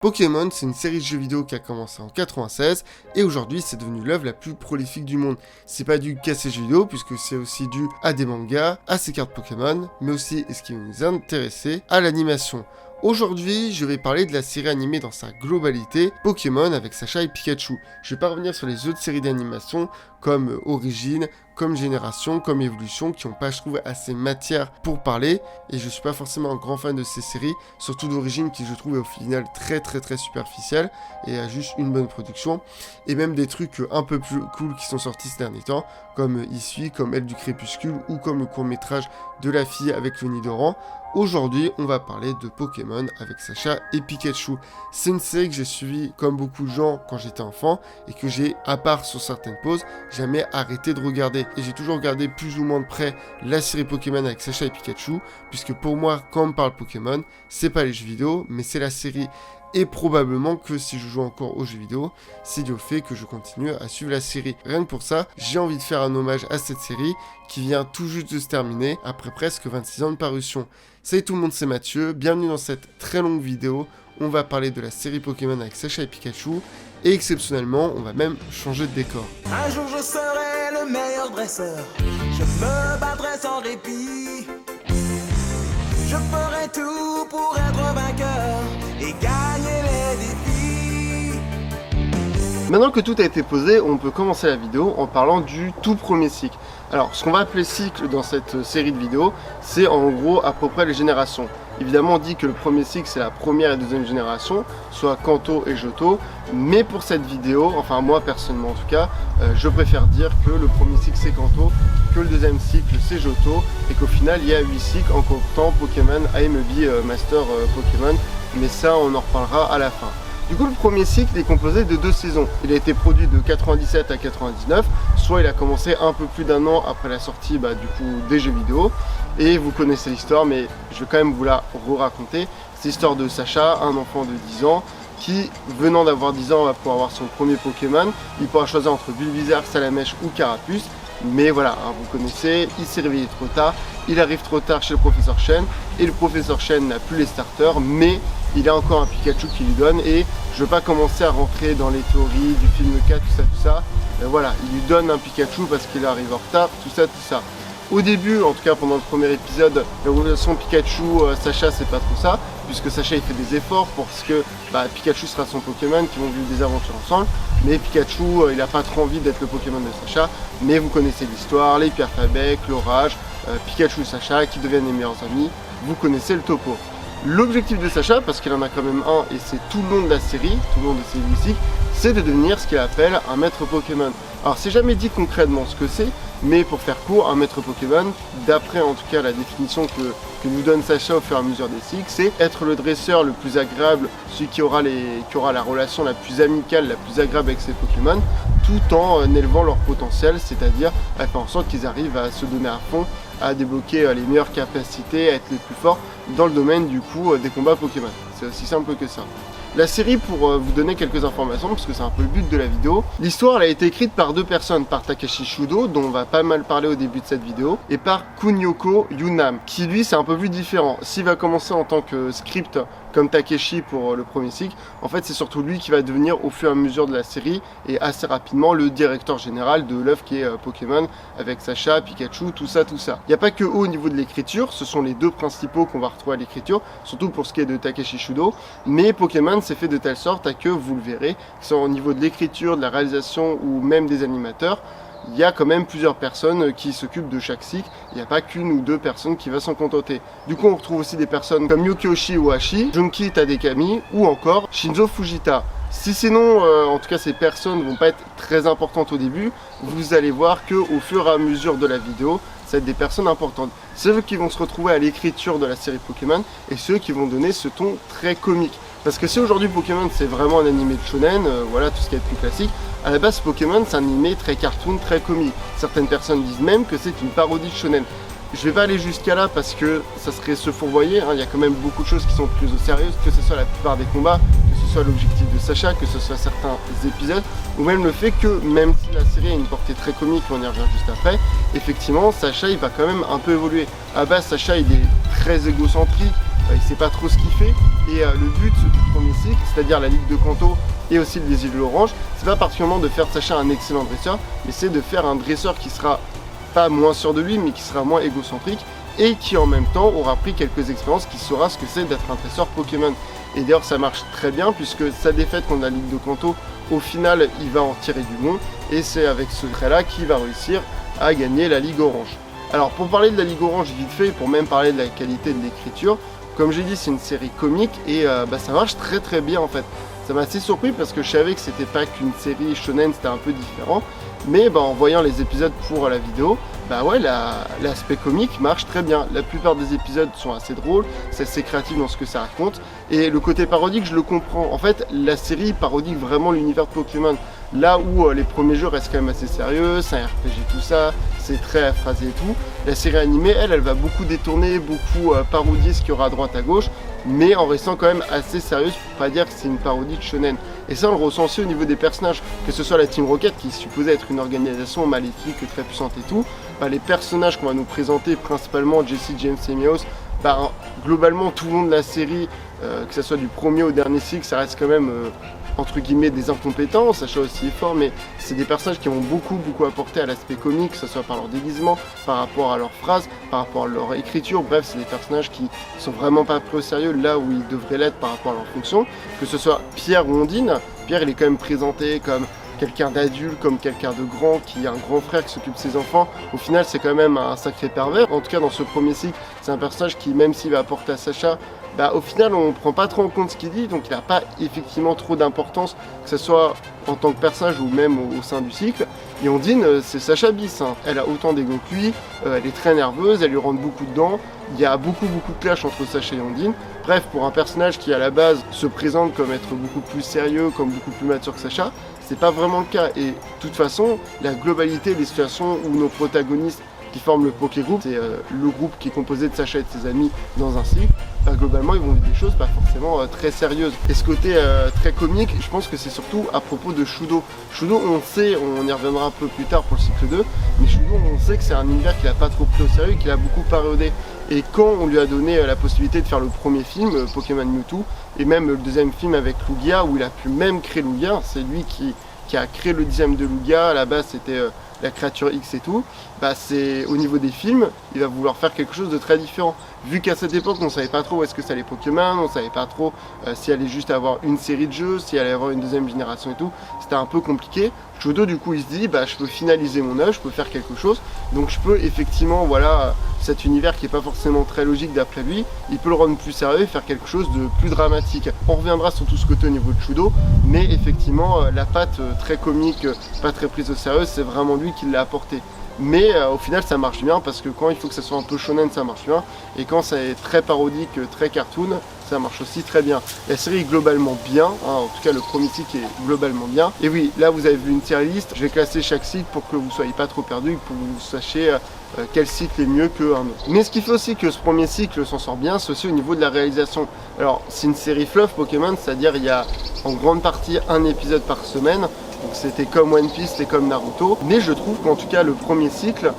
Pokémon, c'est une série de jeux vidéo qui a commencé en 96 et aujourd'hui c'est devenu l'œuvre la plus prolifique du monde. C'est pas dû qu'à ces jeux vidéo puisque c'est aussi dû à des mangas, à ces cartes Pokémon, mais aussi, et ce qui nous intéressait, à l'animation. Aujourd'hui, je vais parler de la série animée dans sa globalité, Pokémon avec Sacha et Pikachu. Je vais pas revenir sur les autres séries d'animation comme Origine, comme Génération, comme Évolution, qui n'ont pas, je trouve, assez matière pour parler. Et je suis pas forcément un grand fan de ces séries, surtout d'Origine qui je trouve est au final très superficielle et a juste une bonne production. Et même des trucs un peu plus cool qui sont sortis ces derniers temps, comme Issui, comme Elle du Crépuscule ou comme le court-métrage de La Fille avec le Nidoran. Aujourd'hui, on va parler de Pokémon avec Sacha et Pikachu. C'est une série que j'ai suivie comme beaucoup de gens quand j'étais enfant et que j'ai, à part sur certaines pauses, jamais arrêté de regarder. Et j'ai toujours regardé plus ou moins de près la série Pokémon avec Sacha et Pikachu, puisque pour moi, quand on parle Pokémon, c'est pas les jeux vidéo, mais c'est la série. Et probablement que si je joue encore aux jeux vidéo, c'est dû au fait que je continue à suivre la série. Rien que pour ça, j'ai envie de faire un hommage à cette série qui vient tout juste de se terminer après presque 26 ans de parution. Salut tout le monde, c'est Mathieu, bienvenue dans cette très longue vidéo. On va parler de la série Pokémon avec Sacha et Pikachu et exceptionnellement, on va même changer de décor. Un jour je serai le meilleur dresseur, je me battrai sans répit. Je ferai tout pour être vainqueur et gagner les défis. Maintenant que tout a été posé, on peut commencer la vidéo en parlant du tout premier cycle. Alors, ce qu'on va appeler cycle dans cette série de vidéos, c'est en gros à peu près les générations. Évidemment, on dit que le premier cycle, c'est la première et deuxième génération, soit Kanto et Johto. Mais pour cette vidéo, enfin moi personnellement en tout cas, je préfère dire que le premier cycle c'est Kanto, que le deuxième cycle c'est Johto, et qu'au final il y a 8 cycles en comptant Pokémon AMB Master Pokémon. Mais ça, on en reparlera à la fin. Du coup, le premier cycle est composé de 2 saisons. Il a été produit de 97 à 99, soit il a commencé un peu plus d'un an après la sortie des jeux vidéo. Et vous connaissez l'histoire, mais je vais quand même vous la re-raconter. C'est l'histoire de Sacha, un enfant de 10 ans, qui, venant d'avoir 10 ans, va pouvoir avoir son premier Pokémon. Il pourra choisir entre Bulbizarre, Salamèche ou Carapuce. Mais voilà, vous connaissez, il s'est réveillé trop tard, il arrive trop tard chez le professeur Chen, et le professeur Chen n'a plus les starters, mais il a encore un Pikachu qui lui donne, et je ne veux pas commencer à rentrer dans les théories du film 4, tout ça, voilà, il lui donne un Pikachu parce qu'il arrive en retard, tout ça. Au début, en tout cas pendant le premier épisode, la relation Pikachu-Sacha c'est pas trop ça, puisque Sacha il fait des efforts parce que Pikachu sera son Pokémon, qui vont vivre des aventures ensemble, mais Pikachu il a pas trop envie d'être le Pokémon de Sacha, mais vous connaissez l'histoire, les pierres Fabec, l'orage, Pikachu et Sacha qui deviennent les meilleurs amis, vous connaissez le topo. L'objectif de Sacha, parce qu'il en a quand même un, et c'est tout le long de la série, tout le long de ses cycles, c'est de devenir ce qu'il appelle un maître Pokémon. Alors c'est jamais dit concrètement ce que c'est, mais pour faire court, un maître Pokémon, d'après en tout cas la définition que nous donne Sacha au fur et à mesure des cycles, c'est être le dresseur le plus agréable, celui qui aura la relation la plus amicale, la plus agréable avec ses Pokémon, tout en élevant leur potentiel, c'est-à-dire à faire en sorte qu'ils arrivent à se donner à fond, à débloquer les meilleures capacités, à être les plus forts dans le domaine des combats Pokémon. C'est aussi simple que ça. La série, pour vous donner quelques informations, parce que c'est un peu le but de la vidéo, l'histoire elle a été écrite par 2 personnes, par Takashi Shudo, dont on va pas mal parler au début de cette vidéo, et par Kunihiko Yunam, qui lui c'est un peu plus différent. S'il va commencer en tant que script comme Takeshi pour le premier cycle, en fait c'est surtout lui qui va devenir au fur et à mesure de la série et assez rapidement le directeur général de l'œuvre qui est Pokémon avec Sacha, Pikachu, tout ça. Il n'y a pas que eux au niveau de l'écriture, ce sont les 2 principaux qu'on va retrouver à l'écriture, surtout pour ce qui est de Takashi Shudo, mais Pokémon c'est fait de telle sorte à que vous le verrez, que ce soit au niveau de l'écriture, de la réalisation ou même des animateurs, il y a quand même plusieurs personnes qui s'occupent de chaque cycle, il n'y a pas qu'une ou 2 personnes qui va s'en contenter. Du coup on retrouve aussi des personnes comme Yukioshi Ohashi, Junki Tadekami ou encore Shinzo Fujita. Si ces noms, en tout cas ces personnes vont pas être très importantes au début, vous allez voir que au fur et à mesure de la vidéo, ça va être des personnes importantes. C'est eux qui vont se retrouver à l'écriture de la série Pokémon et ceux qui vont donner ce ton très comique. Parce que si aujourd'hui Pokémon c'est vraiment un animé de shonen, voilà tout ce qui est plus classique, à la base Pokémon c'est un animé très cartoon, très comique. Certaines personnes disent même que c'est une parodie de shonen. Je vais pas aller jusqu'à là parce que ça serait se fourvoyer, il y a quand même beaucoup de choses qui sont plus sérieuses, que ce soit la plupart des combats, que ce soit l'objectif de Sacha, que ce soit certains épisodes, ou même le fait que même si la série a une portée très comique, on y revient juste après, effectivement Sacha il va quand même un peu évoluer. À base Sacha il est très égocentrique, il sait pas trop ce qu'il fait. Et le but du premier cycle, c'est-à-dire la Ligue de Kanto et aussi les îles Orange, c'est pas particulièrement de faire Sacha un excellent dresseur, mais c'est de faire un dresseur qui sera pas moins sûr de lui, mais qui sera moins égocentrique et qui en même temps aura pris quelques expériences, qui saura ce que c'est d'être un dresseur Pokémon. Et d'ailleurs ça marche très bien puisque sa défaite contre la Ligue de Kanto, au final il va en tirer du bon et c'est avec ce trait là qu'il va réussir à gagner la Ligue Orange. Alors pour parler de la Ligue Orange vite fait, pour même parler de la qualité de l'écriture, comme j'ai dit c'est une série comique et ça marche très très bien en fait. Ça m'a assez surpris parce que je savais que c'était pas qu'une série shonen, c'était un peu différent. Mais en voyant les épisodes pour la vidéo, l'aspect comique marche très bien. La plupart des épisodes sont assez drôles, c'est assez créatif dans ce que ça raconte. Et le côté parodique, je le comprends. En fait, la série parodie vraiment l'univers de Pokémon. Là où les premiers jeux restent quand même assez sérieux, c'est un RPG tout ça, c'est très phrasé et tout. La série animée, elle va beaucoup détourner, beaucoup parodier ce qu'il y aura à droite à gauche, mais en restant quand même assez sérieuse pour pas dire que c'est une parodie de shonen. Et ça on le ressent aussi au niveau des personnages, que ce soit la Team Rocket qui est supposée être une organisation maléfique, très puissante et tout, les personnages qu'on va nous présenter, principalement Jesse, James et Meowth, globalement tout le long de la série, que ce soit du premier au dernier cycle, ça reste quand même entre guillemets des incompétents, Sacha aussi est fort, mais c'est des personnages qui vont beaucoup apporté à l'aspect comique, que ce soit par leur déguisement, par rapport à leurs phrases, par rapport à leur écriture, bref c'est des personnages qui sont vraiment pas pris au sérieux là où ils devraient l'être par rapport à leur fonction, que ce soit Pierre ou Ondine. Pierre il est quand même présenté comme quelqu'un d'adulte, comme quelqu'un de grand, qui a un grand frère qui s'occupe de ses enfants. Au final c'est quand même un sacré pervers, en tout cas dans ce premier cycle, c'est un personnage qui même s'il va apporter à Sacha, au final on ne prend pas trop en compte ce qu'il dit, donc il n'a pas effectivement trop d'importance, que ce soit en tant que personnage ou même au sein du cycle. Et Ondine, c'est Sacha bis, elle a autant d'ego que lui, elle est très nerveuse, elle lui rentre beaucoup dedans, il y a beaucoup de clash entre Sacha et Ondine. Bref, pour un personnage qui à la base se présente comme être beaucoup plus sérieux, comme beaucoup plus mature que Sacha, c'est pas vraiment le cas. Et de toute façon, la globalité des situations où nos protagonistes qui forment le Poké Group, c'est le groupe qui est composé de Sacha et de ses amis dans un cycle, globalement ils vont vivre des choses pas forcément très sérieuses. Et ce côté très comique, je pense que c'est surtout à propos de Shudo. Shudo, on sait, on y reviendra un peu plus tard pour le cycle 2, mais Shudo on sait que c'est un univers qu'il a pas trop pris au sérieux, qu'il a beaucoup parodé. Et quand on lui a donné la possibilité de faire le premier film, Pokémon Mewtwo, et même le deuxième film avec Lugia, où il a pu même créer Lugia, c'est lui qui a créé le design de Lugia, à la base c'était la créature X et tout, c'est au niveau des films, il va vouloir faire quelque chose de très différent. Vu qu'à cette époque, on savait pas trop où est-ce que ça allait Pokémon, on savait pas trop s'il allait juste avoir une série de jeux, s'il allait avoir une deuxième génération et tout, c'était un peu compliqué. Shudo du coup il se dit je peux finaliser mon œuvre, je peux faire quelque chose, donc je peux effectivement cet univers qui est pas forcément très logique d'après lui, il peut le rendre plus sérieux et faire quelque chose de plus dramatique. On reviendra sur tout ce côté au niveau de Shudo, mais effectivement la patte très comique, pas très prise au sérieux, c'est vraiment lui qui l'a apporté. Mais au final ça marche bien parce que quand il faut que ça soit un peu shonen ça marche bien, et quand ça est très parodique, très cartoon, ça marche aussi très bien. La série est globalement bien, en tout cas le premier cycle est globalement bien. Et oui, là vous avez vu une tier list, je vais classer chaque cycle pour que vous ne soyez pas trop perdu, pour que vous sachiez quel cycle est mieux qu'un autre. Mais ce qui fait aussi que ce premier cycle s'en sort bien, c'est aussi au niveau de la réalisation. Alors c'est une série fluff Pokémon, c'est-à-dire il y a en grande partie un épisode par semaine, donc c'était comme One Piece, c'était comme Naruto, mais je trouve qu'en tout cas le premier cycle,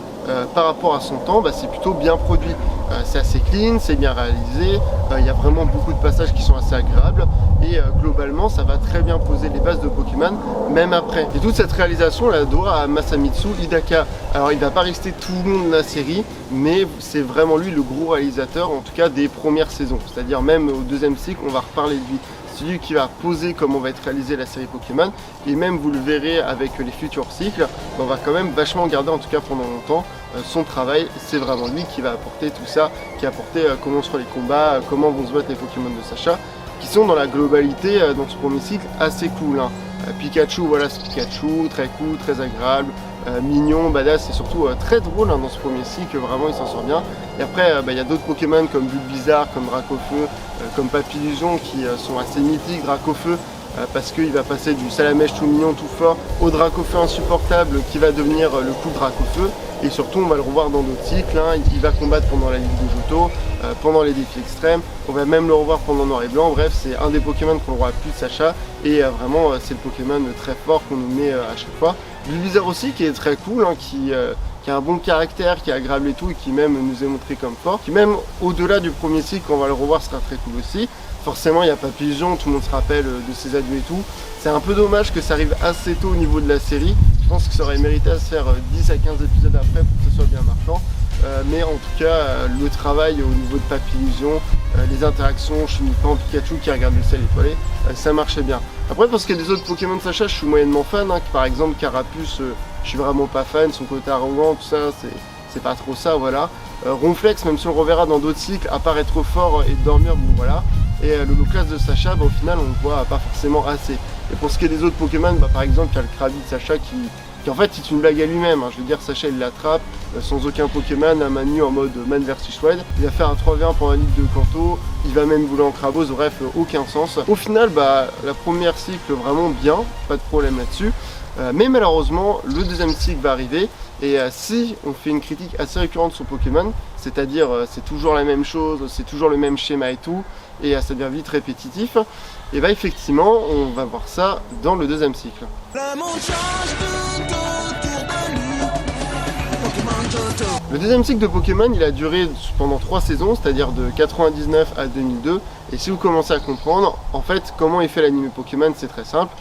par rapport à son temps, c'est plutôt bien produit. C'est assez clean, c'est bien réalisé, il y a vraiment beaucoup de passages qui sont assez agréables, et globalement ça va très bien poser les bases de Pokémon, même après. Et toute cette réalisation, on la doit à Masamitsu Hidaka. Alors il va pas rester tout le long de la série, mais c'est vraiment lui le gros réalisateur, en tout cas des premières saisons. C'est-à-dire même au deuxième cycle, on va reparler de lui. C'est lui qui va poser comment va être réalisée la série Pokémon, et même vous le verrez avec les futurs cycles, on va quand même vachement garder, en tout cas pendant longtemps, son travail. C'est vraiment lui qui va apporter tout ça, qui a apporté comment seront les combats, comment vont se battre les Pokémon de Sacha, qui sont dans la globalité, dans ce premier cycle, assez cool. Pikachu, voilà, c'est Pikachu, très cool, très agréable, mignon, badass, et surtout très drôle dans ce premier cycle, vraiment il s'en sort bien. Et après il y a d'autres Pokémon comme Bulbizarre, comme Dracofeu, comme Papillusion qui sont assez mythiques. Dracofeu parce qu'il va passer du Salamèche tout mignon, tout fort, au Dracofeu insupportable qui va devenir le coup de Dracofeu. Et surtout on va le revoir dans d'autres cycles, il va combattre pendant la Ligue de Johto, pendant les défis extrêmes, on va même le revoir pendant Noir et Blanc. Bref, c'est un des Pokémon qu'on aura plus de Sacha, et vraiment c'est le Pokémon très fort qu'on nous met à chaque fois. Bulbizarre aussi qui est très cool, qui qui a un bon caractère, qui est agréable et tout, et qui même nous est montré comme fort, qui même au-delà du premier cycle, quand on va le revoir, sera très cool aussi. Forcément, il n'y a pas Pigeon, tout le monde se rappelle de ses adieux et tout. C'est un peu dommage que ça arrive assez tôt au niveau de la série. Je pense que ça aurait mérité à se faire 10 à 15 épisodes après pour que ce soit bien marquant. Mais en tout cas, le travail au niveau de Papillusion, les interactions, Chimipan, Pikachu qui regarde le ciel étoilé, ça marchait bien. Après, pour ce qui est des autres Pokémon de Sacha, je suis moyennement fan. Par exemple, Carapuce, je suis vraiment pas fan. Son côté arrogant, tout ça, c'est pas trop ça, voilà. Ronflex, même si on le reverra dans d'autres cycles, à part être fort et dormir, bon voilà. Et le low-class de Sacha, au final, on le voit pas forcément assez. Et pour ce qui est des autres Pokémon, par exemple, il y a le Krabby de Sacha qui en fait c'est une blague à lui-même. Je veux dire, Sacha il l'attrape sans aucun Pokémon à main nue en mode Man vs Wild. Il va faire un 3v1 pour un litre de Kanto, il va même voler en Crabose, bref, aucun sens. Au final, la première cycle vraiment bien, pas de problème là-dessus. Mais malheureusement, le deuxième cycle va arriver. Et si on fait une critique assez récurrente sur Pokémon, c'est-à-dire c'est toujours la même chose, c'est toujours le même schéma et tout, et ça devient vite répétitif, et effectivement, on va voir ça dans le deuxième cycle. Le monde change tout autour de nous. Pokémon Johto. Le deuxième cycle de Pokémon, il a duré pendant 3 saisons, c'est-à-dire de 99 à 2002, et si vous commencez à comprendre, en fait, comment est fait l'anime Pokémon, c'est très simple.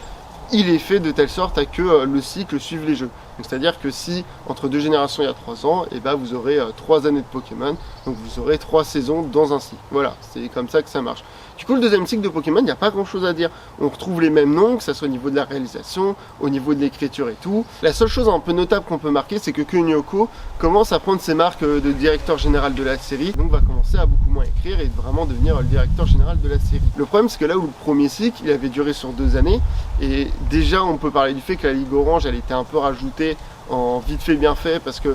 Il est fait de telle sorte à que le cycle suive les jeux. C'est-à-dire que si entre 2 générations il y a 3 ans, et vous aurez 3 années de Pokémon, donc vous aurez 3 saisons dans un cycle. Voilà, c'est comme ça que ça marche. Du coup, le deuxième cycle de Pokémon, il n'y a pas grand chose à dire. On retrouve les mêmes noms, que ce soit au niveau de la réalisation, au niveau de l'écriture et tout. La seule chose un peu notable qu'on peut marquer, c'est que Kunyoko commence à prendre ses marques de directeur général de la série, donc va commencer à beaucoup moins écrire et vraiment devenir le directeur général de la série. Le problème, c'est que là où le premier cycle, il avait duré sur 2 années, et déjà on peut parler du fait que la Ligue Orange, elle était un peu rajoutée en vite fait bien fait, parce que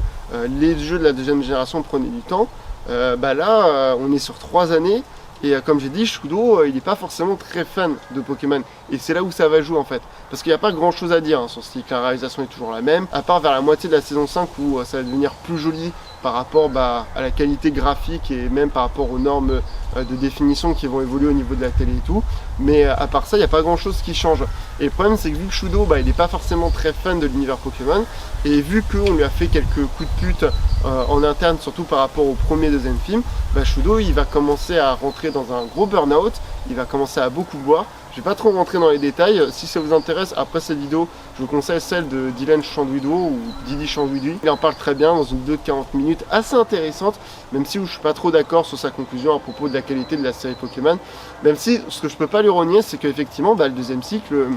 les jeux de la deuxième génération prenaient du temps. Là, on est sur 3 années. Et comme j'ai dit, Shudo, il n'est pas forcément très fan de Pokémon. Et c'est là où ça va jouer en fait. Parce qu'il n'y a pas grand chose à dire sur ce cycle. La réalisation est toujours la même. À part vers la moitié de la saison 5 où ça va devenir plus joli par rapport à la qualité graphique et même par rapport aux normes de définition qui vont évoluer au niveau de la télé et tout. Mais à part ça, il n'y a pas grand chose qui change. Et le problème, c'est que vu que Shudo, il n'est pas forcément très fan de l'univers Pokémon, et vu qu'on lui a fait quelques coups de pute en interne, surtout par rapport au premier et deuxième film, Shudo, il va commencer à rentrer dans un gros burn-out, il va commencer à beaucoup boire. Je vais pas trop rentrer dans les détails. Si ça vous intéresse, après cette vidéo, je vous conseille celle de Dylan Chandouido ou Didi Chandouido. Il en parle très bien dans une vidéo de 40 minutes, assez intéressante, même si je suis pas trop d'accord sur sa conclusion à propos de la qualité de la série Pokémon. Même si, ce que je peux pas lui renier, c'est qu'effectivement, le deuxième cycle,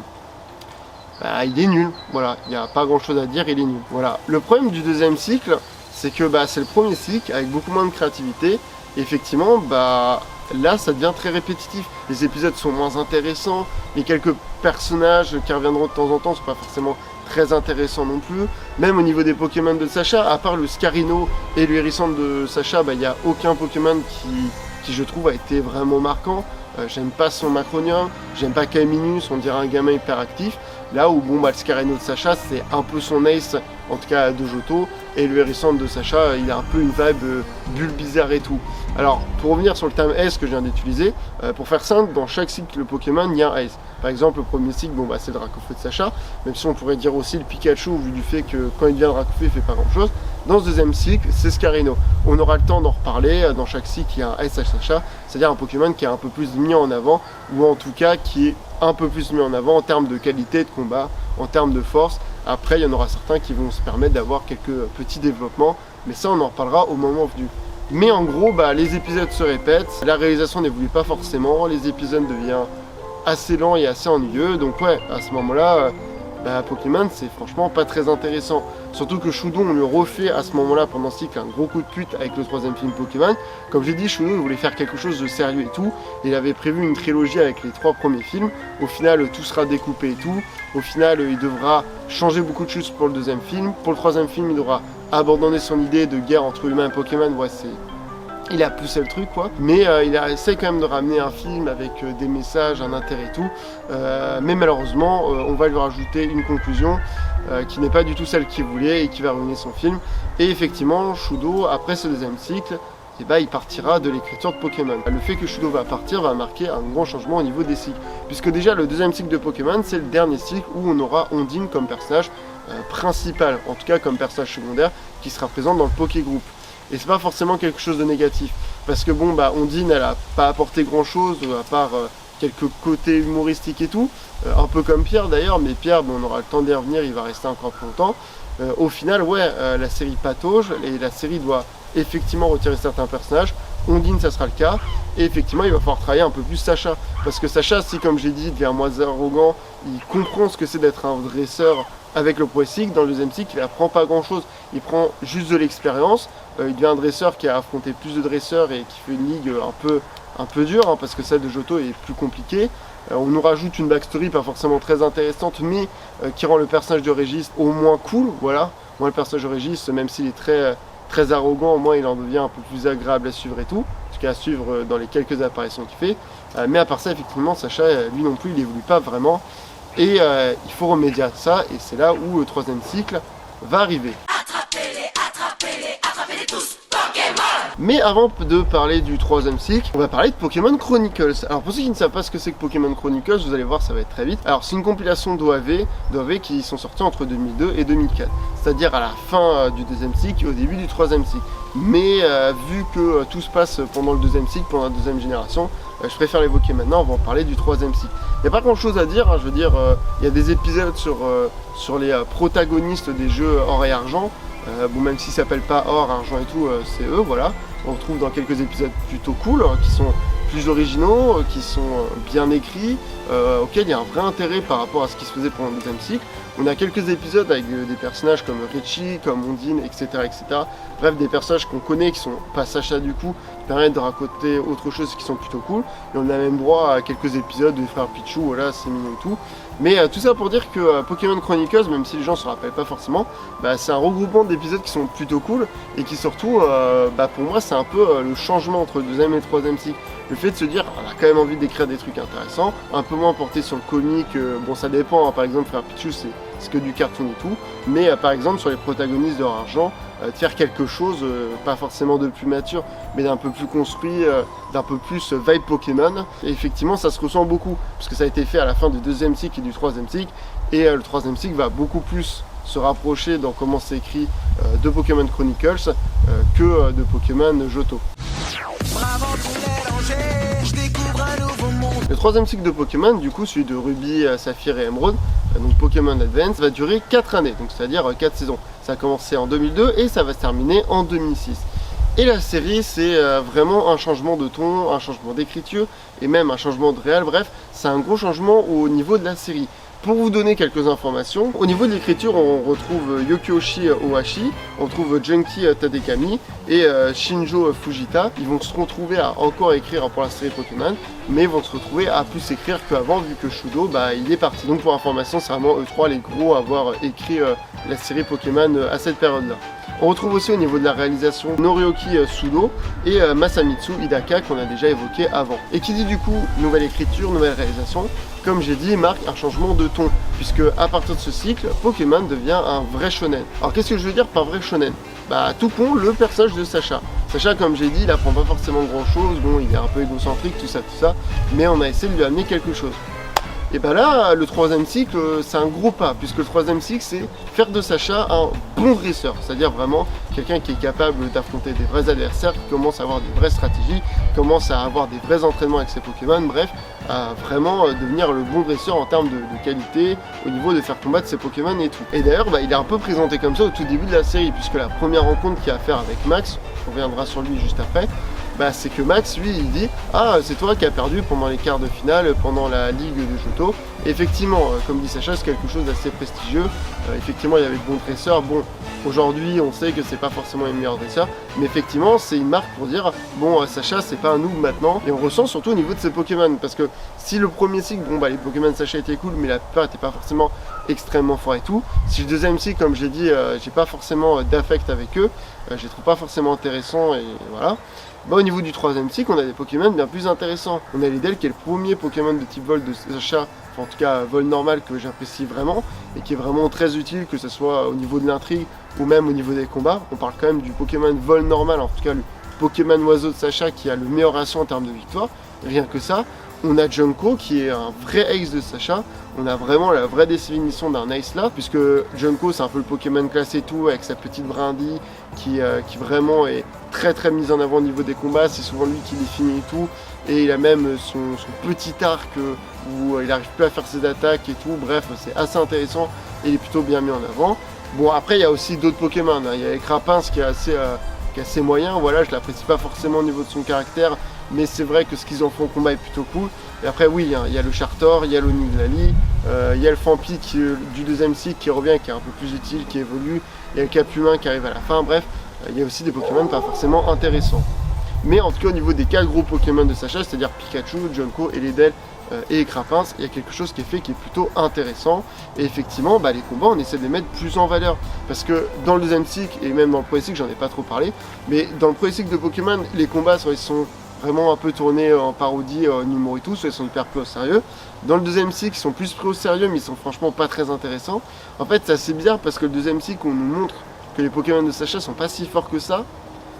il est nul. Voilà, il n'y a pas grand chose à dire, il est nul. Voilà. Le problème du deuxième cycle, c'est que c'est le premier cycle avec beaucoup moins de créativité. Et effectivement, là ça devient très répétitif, les épisodes sont moins intéressants, les quelques personnages qui reviendront de temps en temps sont pas forcément très intéressants non plus. Même au niveau des Pokémon de Sacha, à part le Scarino et le Hérissant de Sacha, il n'y a aucun Pokémon qui je trouve a été vraiment marquant. J'aime pas son Macronium, j'aime pas Kaiminus, on dirait un gamin hyper actif. Là où le Scarino de Sacha c'est un peu son ace, en tout cas de Johto, et le Hérissant de Sacha il a un peu une vibe bulle bizarre et tout. Alors pour revenir sur le terme ace que je viens d'utiliser, pour faire simple, dans chaque cycle Pokémon il y a un ace. Par exemple le premier cycle c'est le Dracofeu de Sacha, même si on pourrait dire aussi le Pikachu vu du fait que quand il devient Dracofeu il fait pas grand chose. Dans ce deuxième cycle c'est Scarino. On aura le temps d'en reparler, dans chaque cycle il y a un ace à Sacha, c'est-à-dire un Pokémon qui est un peu plus mis en avant, ou en tout cas qui est un peu plus mis en avant en termes de qualité de combat, en termes de force. Après il y en aura certains qui vont se permettre d'avoir quelques petits développements, mais ça on en reparlera au moment venu. Mais en gros les épisodes se répètent, la réalisation n'évolue pas forcément, les épisodes deviennent assez lents et assez ennuyeux, donc à ce moment là Pokémon c'est franchement pas très intéressant. Surtout que Shudo on lui refait à ce moment là pendant ce cycle un gros coup de pute avec le 3e film Pokémon. Comme j'ai dit, Shudo voulait faire quelque chose de sérieux et tout, il avait prévu une trilogie avec les 3 premiers films. Au final tout sera découpé et tout, au final il devra changer beaucoup de choses pour le 2e film. Pour le 3e film il devra abandonner son idée de guerre entre humains et Pokémon. Il a poussé le truc mais il a essayé quand même de ramener un film avec des messages, un intérêt et tout, mais malheureusement on va lui rajouter une conclusion qui n'est pas du tout celle qu'il voulait et qui va ruiner son film. Et effectivement Shudo après ce 2e cycle il partira de l'écriture de Pokémon. Le fait que Shudo va partir va marquer un grand changement au niveau des cycles, puisque déjà le 2e cycle de Pokémon c'est le dernier cycle où on aura Ondine comme personnage principal, en tout cas comme personnage secondaire, qui sera présent dans le Poké Group. Et c'est pas forcément quelque chose de négatif, parce que bon, bah, Ondine, elle a pas apporté grand chose, à part quelques côtés humoristiques et tout, un peu comme Pierre d'ailleurs, mais Pierre, bon, on aura le temps d'y revenir, il va rester encore plus longtemps. Au final, ouais, la série patauge, et la série doit effectivement retirer certains personnages. Ondine, ça sera le cas, et effectivement, il va falloir travailler un peu plus Sacha, parce que Sacha, si comme j'ai dit, devient moins arrogant, il comprend ce que c'est d'être un dresseur avec le premier cycle. Dans le deuxième cycle, il apprend pas grand chose, il prend juste de l'expérience, il devient un dresseur qui a affronté plus de dresseurs et qui fait une ligue un peu dure, hein, parce que celle de Johto est plus compliquée. On nous rajoute une backstory pas forcément très intéressante, mais qui rend le personnage de Régis au moins cool, voilà. Moi, le personnage de Régis, même s'il est très arrogant, au moins il en devient un peu plus agréable à suivre et tout, en tout cas à suivre dans les quelques apparitions qu'il fait. Mais à part ça, effectivement, Sacha, lui non plus, il évolue pas vraiment, et il faut remédier à ça, et c'est là où le troisième cycle va arriver. Attrapez-les tous, Pokémon! Mais avant de parler du troisième cycle, on va parler de Pokémon Chronicles. Alors pour ceux qui ne savent pas ce que c'est que Pokémon Chronicles, vous allez voir, ça va être très vite. Alors c'est une compilation d'OAV qui sont sortis entre 2002 et 2004, c'est-à-dire à la fin du deuxième cycle et au début du troisième cycle. Mais vu que tout se passe pendant le deuxième cycle, pendant la deuxième génération, je préfère l'évoquer maintenant, on va en parler du troisième cycle. Il n'y a pas grand chose à dire, hein, je veux dire, il y a des épisodes sur les protagonistes des jeux or et argent. Bon, même s'ils s'appellent pas or, argent et tout, c'est eux, voilà. On retrouve dans quelques épisodes plutôt cool, qui sont plus originaux, qui sont bien écrits, auxquels il y a un vrai intérêt par rapport à ce qui se faisait pendant le deuxième cycle. On a quelques épisodes avec des personnages comme Richie, comme Ondine, etc., etc. Bref, des personnages qu'on connaît, qui sont pas Sacha du coup, qui permettent de raconter autre chose, qui sont plutôt cool. Et on a même droit à quelques épisodes de Frère Pichou, voilà, c'est mignon et tout. Mais tout ça pour dire que Pokémon Chronicles, même si les gens ne se rappellent pas forcément, bah, c'est un regroupement d'épisodes qui sont plutôt cool, et qui surtout, bah, pour moi, c'est un peu le changement entre le deuxième et le troisième cycle. Le fait de se dire, on a quand même envie d'écrire des trucs intéressants, un peu moins porté sur le comique, bon ça dépend, hein, par exemple Frère Pichou c'est que du cartoon et tout, mais par exemple sur les protagonistes de Argent, de faire quelque chose, pas forcément de plus mature, mais d'un peu plus construit, d'un peu plus vibe Pokémon. Et effectivement ça se ressent beaucoup, parce que ça a été fait à la fin du deuxième cycle et du troisième cycle, et le troisième cycle va beaucoup plus se rapprocher dans comment c'est écrit de Pokémon Chronicles que de Pokémon Johto. Le troisième cycle de Pokémon, du coup celui de Ruby, Saphir et Emerald, donc Pokémon Advance, va durer 4 années, donc c'est-à-dire 4 saisons. Ça a commencé en 2002 et ça va se terminer en 2006. Et la série, c'est vraiment un changement de ton, un changement d'écriture et même un changement de réal. Bref, c'est un gros changement au niveau de la série. Pour vous donner quelques informations, au niveau de l'écriture, on retrouve Yukioshi Ohashi, on trouve Junki Tadekami et Shinjo Fujita. Ils vont se retrouver à encore écrire pour la série Pokémon, mais ils vont se retrouver à plus écrire qu'avant, vu que Shudo, bah, il est parti. Donc pour information, c'est vraiment eux trois les gros à avoir écrit la série Pokémon à cette période-là. On retrouve aussi au niveau de la réalisation Norioki Sudo et Masamitsu Hidaka qu'on a déjà évoqué avant. Et qui dit du coup nouvelle écriture, nouvelle réalisation, comme j'ai dit, marque un changement de ton, puisque à partir de ce cycle, Pokémon devient un vrai shonen. Alors qu'est-ce que je veux dire par vrai shonen? Bah tout con, le personnage de Sacha. Sacha, comme j'ai dit, il apprend pas forcément grand chose, bon il est un peu égocentrique, tout ça, mais on a essayé de lui amener quelque chose. Et bah là, le troisième cycle, c'est un gros pas, puisque le troisième cycle, c'est faire de Sacha un bon dresseur, c'est-à-dire vraiment quelqu'un qui est capable d'affronter des vrais adversaires, qui commence à avoir des vraies stratégies, commence à avoir des vrais entraînements avec ses Pokémon, bref, à vraiment devenir le bon dresseur en termes de qualité, au niveau de faire combattre ses Pokémon et tout. Et d'ailleurs, bah, il est un peu présenté comme ça au tout début de la série, puisque la première rencontre qu'il a à faire avec Max, on reviendra sur lui juste après, bah, c'est que Max, lui, il dit « Ah, c'est toi qui as perdu pendant les quarts de finale, pendant la Ligue de Johto. » Effectivement, comme dit Sacha, c'est quelque chose d'assez prestigieux. Effectivement, il y avait de bons dresseurs. Bon, aujourd'hui, on sait que c'est pas forcément les meilleurs dresseurs, mais effectivement, c'est une marque pour dire « Bon, Sacha, c'est pas un noob maintenant. » Et on ressent surtout au niveau de ses Pokémon, parce que si le premier cycle, bon, bah, les Pokémon de Sacha étaient cool, mais la plupart n'étaient pas forcément extrêmement forts et tout. Si le deuxième cycle, comme j'ai dit, j'ai pas forcément d'affect avec eux, je les trouve pas forcément intéressants, et voilà. Bah, au niveau du troisième cycle, on a des Pokémon bien plus intéressants. On a Lidl qui est le premier Pokémon de type vol de Sacha, enfin, en tout cas vol normal, que j'apprécie vraiment et qui est vraiment très utile, que ce soit au niveau de l'intrigue ou même au niveau des combats. On parle quand même du Pokémon vol normal, en tout cas le Pokémon oiseau de Sacha qui a le meilleur ratio en termes de victoire, rien que ça. On a Junko qui est un vrai ace de Sacha. On a vraiment la vraie définition d'un ace là, puisque Junko c'est un peu le Pokémon classe et tout, avec sa petite brindille qui vraiment est très mise en avant au niveau des combats. C'est souvent lui qui les finit et tout. Et il a même son petit arc où il n'arrive plus à faire ses attaques et tout. Bref, c'est assez intéressant et il est plutôt bien mis en avant. Bon, après il y a aussi d'autres Pokémon. Hein. Il y a Crapins qui est assez moyen. Voilà, je l'apprécie pas forcément au niveau de son caractère. Mais c'est vrai que ce qu'ils en font au combat est plutôt cool. Et après oui, hein, il y a le Chartor, il y a l'Oniglali, il y a le Fampi du deuxième cycle qui revient, qui est un peu plus utile, qui évolue. Il y a le Capumin qui arrive à la fin, bref, il y a aussi des Pokémon pas forcément intéressants. Mais en tout cas au niveau des 4 gros Pokémon de Sacha, c'est-à-dire Pikachu, Junko, Eledel et Crapins, il y a quelque chose qui est fait qui est plutôt intéressant. Et effectivement, les combats, on essaie de les mettre plus en valeur. Parce que dans le deuxième cycle, et même dans le premier cycle, j'en ai pas trop parlé, mais dans le premier cycle de Pokémon, les combats ils sont vraiment un peu tournés en parodie, en humour et tout, soit ils sont hyper pris au sérieux. Dans le deuxième cycle, ils sont plus pris au sérieux, mais ils sont franchement pas très intéressants. En fait, c'est assez bizarre parce que le deuxième cycle, on nous montre que les Pokémon de Sacha sont pas si forts que ça,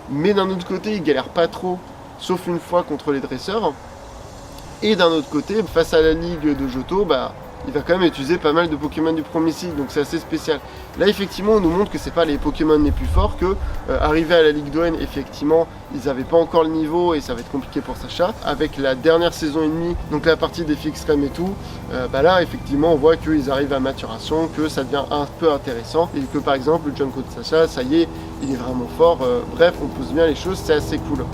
mais d'un autre côté, ils galèrent pas trop, sauf une fois contre les dresseurs. Et d'un autre côté, face à la ligue de Johto, il va quand même utiliser pas mal de Pokémon du premier cycle, donc c'est assez spécial. Là, effectivement, on nous montre que c'est pas les Pokémon les plus forts, que arrivé à la Ligue d'Owen, effectivement, ils n'avaient pas encore le niveau et ça va être compliqué pour Sacha. Avec la dernière saison et demie, donc la partie défi extrême et tout, là, effectivement, on voit qu'ils arrivent à maturation, que ça devient un peu intéressant et que par exemple, le Junko de Sacha, ça y est, il est vraiment fort. Bref, on pose bien les choses, c'est assez cool.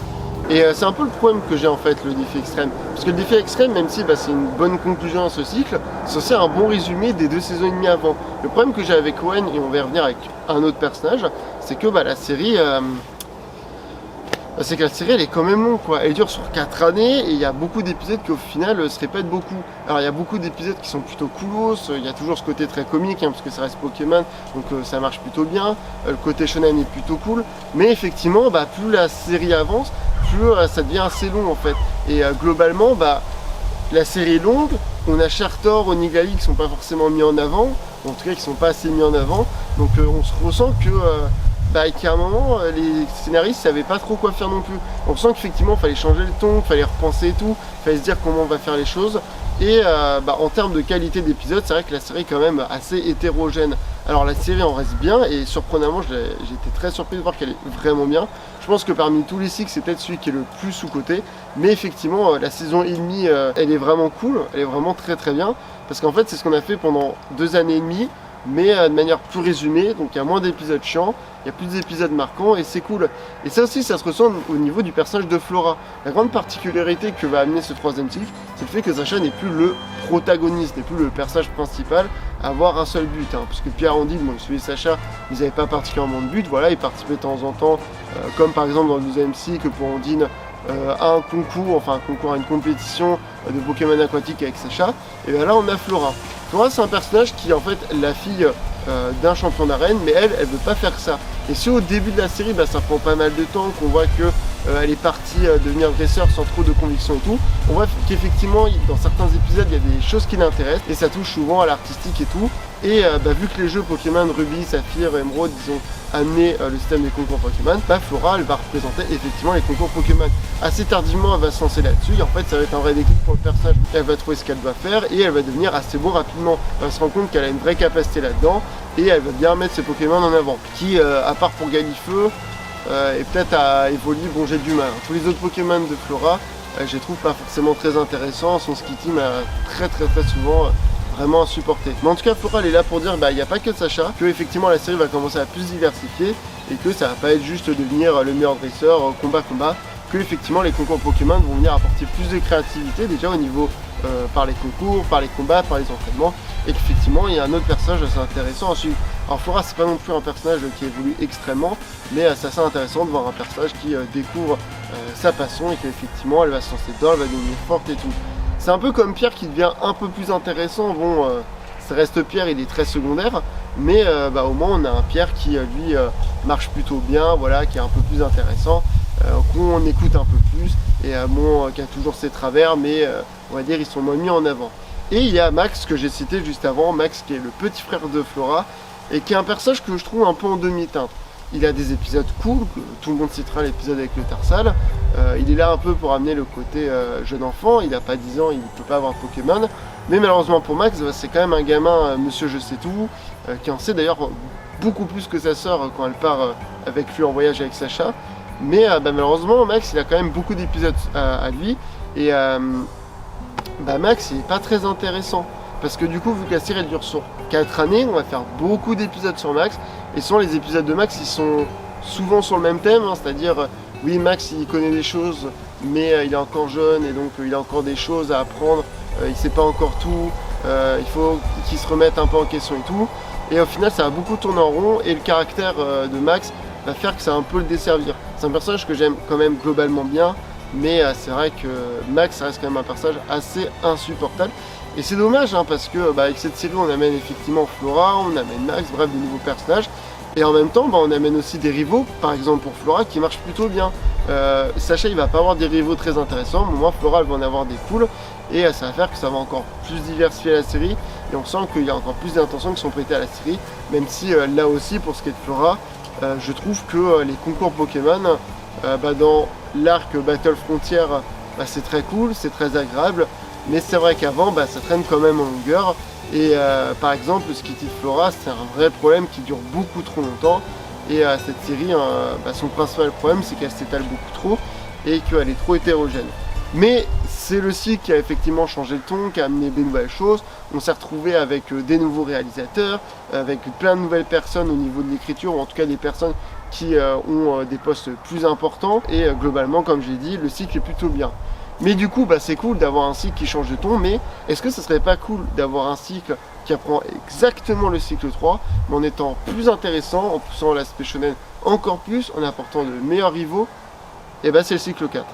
Et c'est un peu le problème que j'ai en fait, le défi extrême. Parce que le défi extrême, même si c'est une bonne conclusion à ce cycle, c'est aussi un bon résumé des 2 saisons et demie avant. Le problème que j'ai avec Owen, et on va y revenir avec un autre personnage, c'est que la série... c'est que la série elle est quand même longue quoi, elle dure sur 4 années et il y a beaucoup d'épisodes qui au final se répètent beaucoup. Alors il y a beaucoup d'épisodes qui sont plutôt coolos, il y a toujours ce côté très comique parce que ça reste Pokémon, donc ça marche plutôt bien, le côté shonen est plutôt cool, mais effectivement plus la série avance, plus ça devient assez long en fait. Et globalement la série est longue, on a Chartor, Oniglali qui sont pas forcément mis en avant, en tout cas qui sont pas assez mis en avant, donc on se ressent que qu'à un moment, les scénaristes savaient pas trop quoi faire non plus. On sent qu'effectivement, il fallait changer le ton, il fallait repenser et tout, il fallait se dire comment on va faire les choses. Et en termes de qualité d'épisode, c'est vrai que la série est quand même assez hétérogène. Alors la série en reste bien et surprenamment, j'étais très surpris de voir qu'elle est vraiment bien. Je pense que parmi tous les cycles, c'est peut-être celui qui est le plus sous-coté. Mais effectivement, la saison et demie, elle est vraiment cool, elle est vraiment très bien. Parce qu'en fait, c'est ce qu'on a fait pendant 2 années et demie, mais de manière plus résumée, donc il y a moins d'épisodes chiants, il y a plus d'épisodes marquants et c'est cool. Et ça aussi, ça se ressent au niveau du personnage de Flora. La grande particularité que va amener ce 3e cycle, c'est le fait que Sacha n'est plus le protagoniste, n'est plus le personnage principal à avoir un seul but. Parce que Pierre Andine, il suivait Sacha, ils n'avaient pas particulièrement de but, voilà, ils participaient de temps en temps, comme par exemple dans le 2e cycle pour Andine, à un concours, à une compétition de Pokémon aquatique avec Sacha. Et bien là, on a Flora. Flora, c'est un personnage qui est en fait la fille d'un champion d'arène, mais elle veut pas faire ça. Et si au début de la série, ça prend pas mal de temps, qu'on voit que elle est partie devenir dresseur sans trop de conviction et tout, on voit qu'effectivement, dans certains épisodes, il y a des choses qui l'intéressent, et ça touche souvent à l'artistique et tout. Et vu que les jeux Pokémon Ruby, Saphir, Emerald, ils ont amené le système des concours Pokémon, Flora, elle va représenter effectivement les concours Pokémon. Assez tardivement, elle va se lancer là-dessus, et en fait, ça va être un vrai déclic pour le personnage. Elle va trouver ce qu'elle doit faire, et elle va devenir assez bon rapidement. Elle se rend compte qu'elle a une vraie capacité là-dedans, et elle va bien mettre ses Pokémon en avant. Qui, à part pour Galifeu, est peut-être à évoluer, bon j'ai du mal. Tous les autres Pokémon de Flora, je les trouve pas forcément très intéressants, son Skitty m'a très souvent vraiment insupporté. Mais en tout cas, Flora elle est là pour dire il n'y a pas que Sacha, que effectivement la série va commencer à plus se diversifier et que ça va pas être juste devenir le meilleur dresseur, combat, que effectivement les concours Pokémon vont venir apporter plus de créativité déjà au niveau par les concours, par les combats, par les entraînements, et qu'effectivement il y a un autre personnage assez intéressant à suivre. Alors Flora c'est pas non plus un personnage qui évolue extrêmement, mais c'est assez intéressant de voir un personnage qui découvre sa passion et qu'effectivement elle va se lancer dedans, elle va devenir forte et tout. C'est un peu comme Pierre qui devient un peu plus intéressant, bon ça reste Pierre, il est très secondaire, mais au moins on a un Pierre qui lui marche plutôt bien, voilà, qui est un peu plus intéressant, qu'on écoute un peu plus, et qui a toujours ses travers, mais on va dire ils sont moins mis en avant. Et il y a Max que j'ai cité juste avant, Max qui est le petit frère de Flora, et qui est un personnage que je trouve un peu en demi-teinte. Il a des épisodes cool, tout le monde citera l'épisode avec le Tarsal. Il est là un peu pour amener le côté jeune enfant, il n'a pas 10 ans, il ne peut pas avoir Pokémon. Mais malheureusement pour Max, c'est quand même un gamin, monsieur je sais tout, qui en sait d'ailleurs beaucoup plus que sa sœur quand elle part avec lui en voyage avec Sacha. Mais malheureusement, Max, il a quand même beaucoup d'épisodes à lui. Et Max, il n'est pas très intéressant. Parce que du coup, vu que la série elle dure sur 4 années, on va faire beaucoup d'épisodes sur Max. Et souvent, les épisodes de Max, ils sont souvent sur le même thème. C'est-à-dire, oui, Max, il connaît des choses, mais il est encore jeune. Et donc, il a encore des choses à apprendre. Il ne sait pas encore tout. Il faut qu'il se remette un peu en question et tout. Et au final, ça va beaucoup tourner en rond. Et le caractère de Max va faire que ça va un peu le desservir. C'est un personnage que j'aime quand même globalement bien. Mais c'est vrai que Max reste quand même un personnage assez insupportable. Et c'est dommage parce que avec cette série on amène effectivement Flora, on amène Max, bref de nouveaux personnages. Et en même temps on amène aussi des rivaux, par exemple pour Flora qui marche plutôt bien. Sacha il va pas avoir des rivaux très intéressants, mais au moins Flora elle va en avoir des cools. Et ça va faire que ça va encore plus diversifier la série. Et on sent qu'il y a encore plus d'intentions qui sont prêtées à la série. Même si là aussi pour ce qui est de Flora, je trouve que les concours Pokémon dans l'arc Battle Frontier c'est très cool, c'est très agréable. Mais c'est vrai qu'avant, ça traîne quand même en longueur. Et par exemple, ce Skitty Flora, c'est un vrai problème qui dure beaucoup trop longtemps. Et cette série, son principal problème, c'est qu'elle s'étale beaucoup trop et qu'elle est trop hétérogène. Mais c'est le cycle qui a effectivement changé le ton, qui a amené des nouvelles choses. On s'est retrouvé avec des nouveaux réalisateurs, avec plein de nouvelles personnes au niveau de l'écriture, ou en tout cas des personnes qui ont des postes plus importants. Et globalement, comme j'ai dit, le cycle est plutôt bien. Mais du coup, c'est cool d'avoir un cycle qui change de ton, mais est-ce que ça serait pas cool d'avoir un cycle qui apprend exactement le cycle 3, mais en étant plus intéressant, en poussant l'aspect shonen encore plus, en apportant de meilleurs rivaux? Et c'est le cycle 4.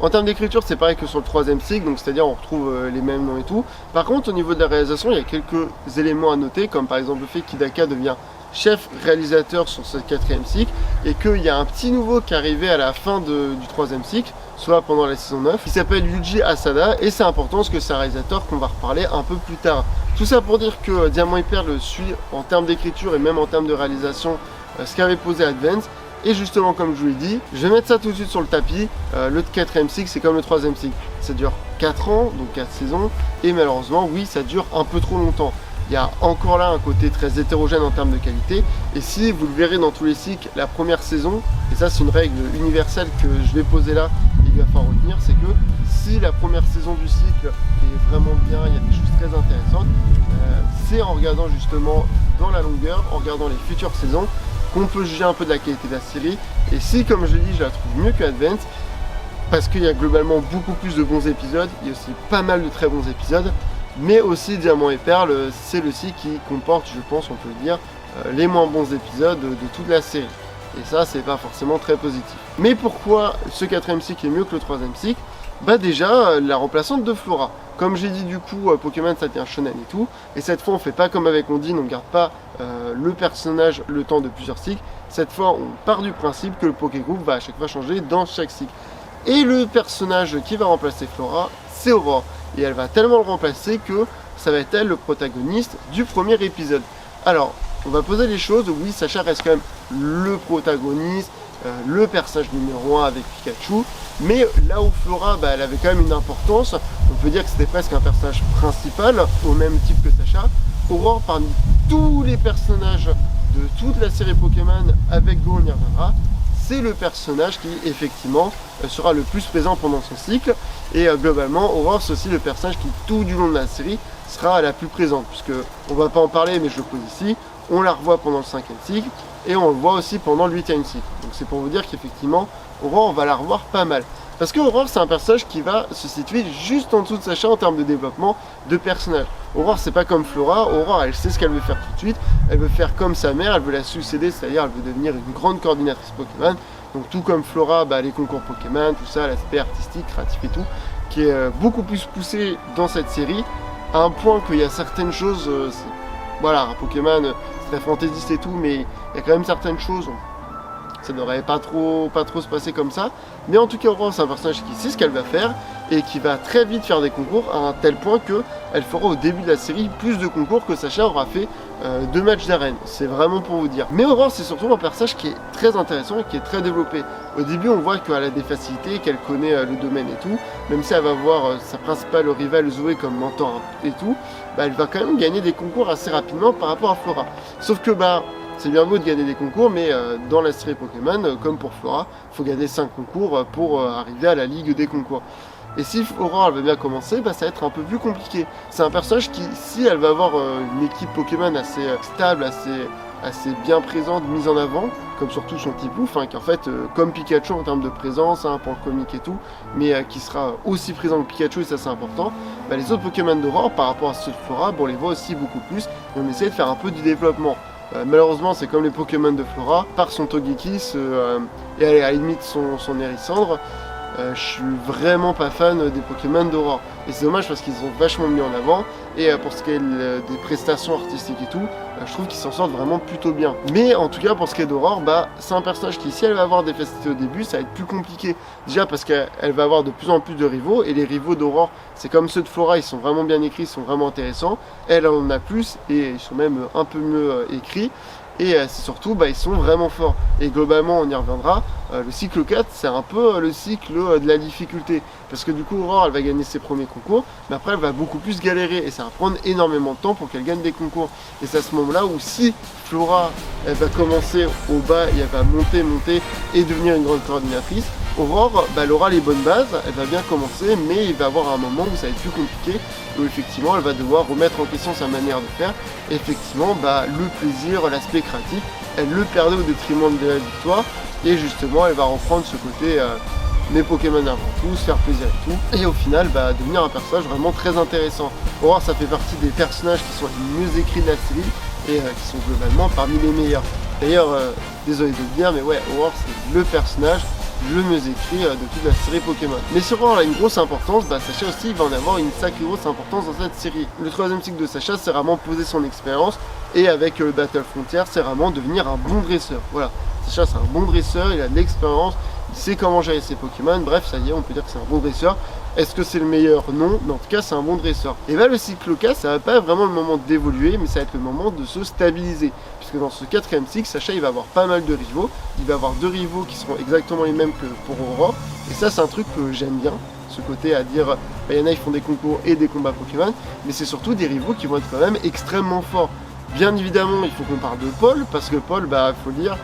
En termes d'écriture, c'est pareil que sur le troisième cycle, donc c'est-à-dire on retrouve les mêmes noms et tout. Par contre, au niveau de la réalisation, il y a quelques éléments à noter, comme par exemple le fait qu'Hidaka devient chef réalisateur sur ce quatrième cycle et qu'il y a un petit nouveau qui est arrivé à la fin du troisième cycle, soit pendant la saison 9, qui s'appelle Yuji Asada, et c'est important parce que c'est un réalisateur qu'on va reparler un peu plus tard. Tout ça pour dire que Diamant et Perle suit en termes d'écriture et même en termes de réalisation ce qu'avait posé Advance. Et justement, comme je vous l'ai dit, je vais mettre ça tout de suite sur le tapis. Le quatrième cycle, c'est comme le troisième cycle. Ça dure 4 ans, donc 4 saisons, et malheureusement, oui, ça dure un peu trop longtemps. Il y a encore là un côté très hétérogène en termes de qualité. Et si vous le verrez dans tous les cycles, la première saison, et ça c'est une règle universelle que je vais poser là et qu'il va falloir retenir, c'est que si la première saison du cycle est vraiment bien, il y a des choses très intéressantes, c'est en regardant justement dans la longueur, en regardant les futures saisons, qu'on peut juger un peu de la qualité de la série. Et si, comme je l'ai dit, je la trouve mieux que Advance, parce qu'il y a globalement beaucoup plus de bons épisodes, il y a aussi pas mal de très bons épisodes, mais aussi Diamant et Perle, c'est le cycle qui comporte, je pense, on peut le dire, les moins bons épisodes de toute la série. Et ça, c'est pas forcément très positif. Mais pourquoi ce quatrième cycle est mieux que le troisième cycle? Déjà, la remplaçante de Flora. Comme j'ai dit, du coup, Pokémon, ça devient shonen et tout. Et cette fois, on fait pas comme avec Ondine, on garde pas le personnage le temps de plusieurs cycles. Cette fois, on part du principe que le Pokégroup va à chaque fois changer dans chaque cycle. Et le personnage qui va remplacer Flora, c'est Aurore. Et elle va tellement le remplacer que ça va être elle le protagoniste du premier épisode. Alors, on va poser les choses, oui, Sacha reste quand même le protagoniste, le personnage numéro 1 avec Pikachu, mais là où Flora, elle avait quand même une importance, on peut dire que c'était presque un personnage principal, au même type que Sacha. Aurore, parmi tous les personnages de toute la série Pokémon, avec Go, on y reviendra, c'est le personnage qui, effectivement, sera le plus présent pendant son cycle. Et globalement, Aurore, c'est aussi le personnage qui, tout du long de la série, sera la plus présente. Puisque, on va pas en parler, mais je le pose ici, on la revoit pendant le 5e cycle, et on le voit aussi pendant le 8e cycle. Donc c'est pour vous dire qu'effectivement, Aurore, on va la revoir pas mal. Parce que Aurore, c'est un personnage qui va se situer juste en dessous de Sacha en termes de développement de personnage. Aurore, c'est pas comme Flora. Aurore, elle sait ce qu'elle veut faire tout de suite. Elle veut faire comme sa mère, elle veut la succéder, c'est-à-dire elle veut devenir une grande coordinatrice Pokémon. Donc tout comme Flora, les concours Pokémon, tout ça, l'aspect artistique, créatif et tout, qui est beaucoup plus poussé dans cette série, à un point qu'il y a certaines choses, voilà, Pokémon, c'est très fantaisiste et tout, mais il y a quand même certaines choses, ça ne devrait pas trop se passer comme ça. Mais en tout cas, Aurore, c'est un personnage qui sait ce qu'elle va faire. et qui va très vite faire des concours à un tel point qu'elle fera au début de la série plus de concours que Sacha aura fait 2 matchs d'arène. C'est vraiment pour vous dire. Mais Aurore, c'est surtout un personnage qui est très intéressant et qui est très développé. Au début, on voit qu'elle a des facilités, qu'elle connaît le domaine et tout. Même si elle va voir sa principale rivale Zoé comme mentor et tout, elle va quand même gagner des concours assez rapidement par rapport à Flora. Sauf que c'est bien beau de gagner des concours, mais dans la série Pokémon, comme pour Flora, il faut gagner 5 concours pour arriver à la ligue des concours. Et si Aurore elle va bien commencer, ça va être un peu plus compliqué. C'est un personnage qui, si elle va avoir une équipe Pokémon assez stable, assez bien présente, mise en avant, comme surtout son type ouf, qui en fait, comme Pikachu en termes de présence, pour le comique et tout, mais qui sera aussi présent que Pikachu, et ça c'est important, les autres Pokémon d'Aurore, par rapport à ceux de Flora, on les voit aussi beaucoup plus, et on essaie de faire un peu du développement. Malheureusement, c'est comme les Pokémon de Flora, par son Togekiss et à la limite son Hérissandre, je suis vraiment pas fan des Pokémon d'Aurore. Et c'est dommage parce qu'ils ont vachement mis en avant. Et pour ce qui est des prestations artistiques et tout, je trouve qu'ils s'en sortent vraiment plutôt bien. Mais en tout cas, pour ce qui est d'Aurore, c'est un personnage qui, si elle va avoir des facilités au début, ça va être plus compliqué. Déjà parce qu'elle va avoir de plus en plus de rivaux. Et les rivaux d'Aurore, c'est comme ceux de Flora, ils sont vraiment bien écrits, ils sont vraiment intéressants. Elle en a plus et ils sont même un peu mieux écrits. Et c'est surtout, ils sont vraiment forts. Et globalement, on y reviendra, le cycle 4, c'est un peu le cycle de la difficulté. Parce que du coup, Aurore, elle va gagner ses premiers concours, mais après, elle va beaucoup plus galérer. Et ça va prendre énormément de temps pour qu'elle gagne des concours. Et c'est à ce moment-là où si Flora, elle va commencer au bas et elle va monter et devenir une grande coordinatrice, Aurore, elle aura les bonnes bases, elle va bien commencer, mais il va y avoir un moment où ça va être plus compliqué, où effectivement elle va devoir remettre en question sa manière de faire. Et effectivement, le plaisir, l'aspect créatif, elle le perdait au détriment de la victoire, et justement elle va reprendre ce côté mes Pokémon avant tout, se faire plaisir et tout, et au final devenir un personnage vraiment très intéressant. Aurore, ça fait partie des personnages qui sont les mieux écrits de la série, et qui sont globalement parmi les meilleurs. D'ailleurs, désolé de le dire, mais ouais, Aurore c'est le personnage le mieux écrit de toute la série Pokémon. Mais si Aurore a une grosse importance, Sacha aussi va en avoir une sacrée grosse importance dans cette série. Le troisième cycle de Sacha, c'est vraiment poser son expérience, et avec le Battle Frontier, c'est vraiment devenir un bon dresseur. Voilà, Sacha c'est un bon dresseur, il a de l'expérience, il sait comment gérer ses Pokémon, bref, ça y est, on peut dire que c'est un bon dresseur. Est-ce que c'est le meilleur? Non, mais en tout cas c'est un bon dresseur. Et le cycle 4, ça va pas vraiment le moment d'évoluer, mais ça va être le moment de se stabiliser. Puisque dans ce quatrième cycle, Sacha il va avoir pas mal de rivaux, il va avoir 2 rivaux qui seront exactement les mêmes que pour Aurore, et ça c'est un truc que j'aime bien, ce côté à dire, il y en a ils font des concours et des combats Pokémon, mais c'est surtout des rivaux qui vont être quand même extrêmement forts. Bien évidemment, il faut qu'on parle de Paul, parce que Paul, faut le dire,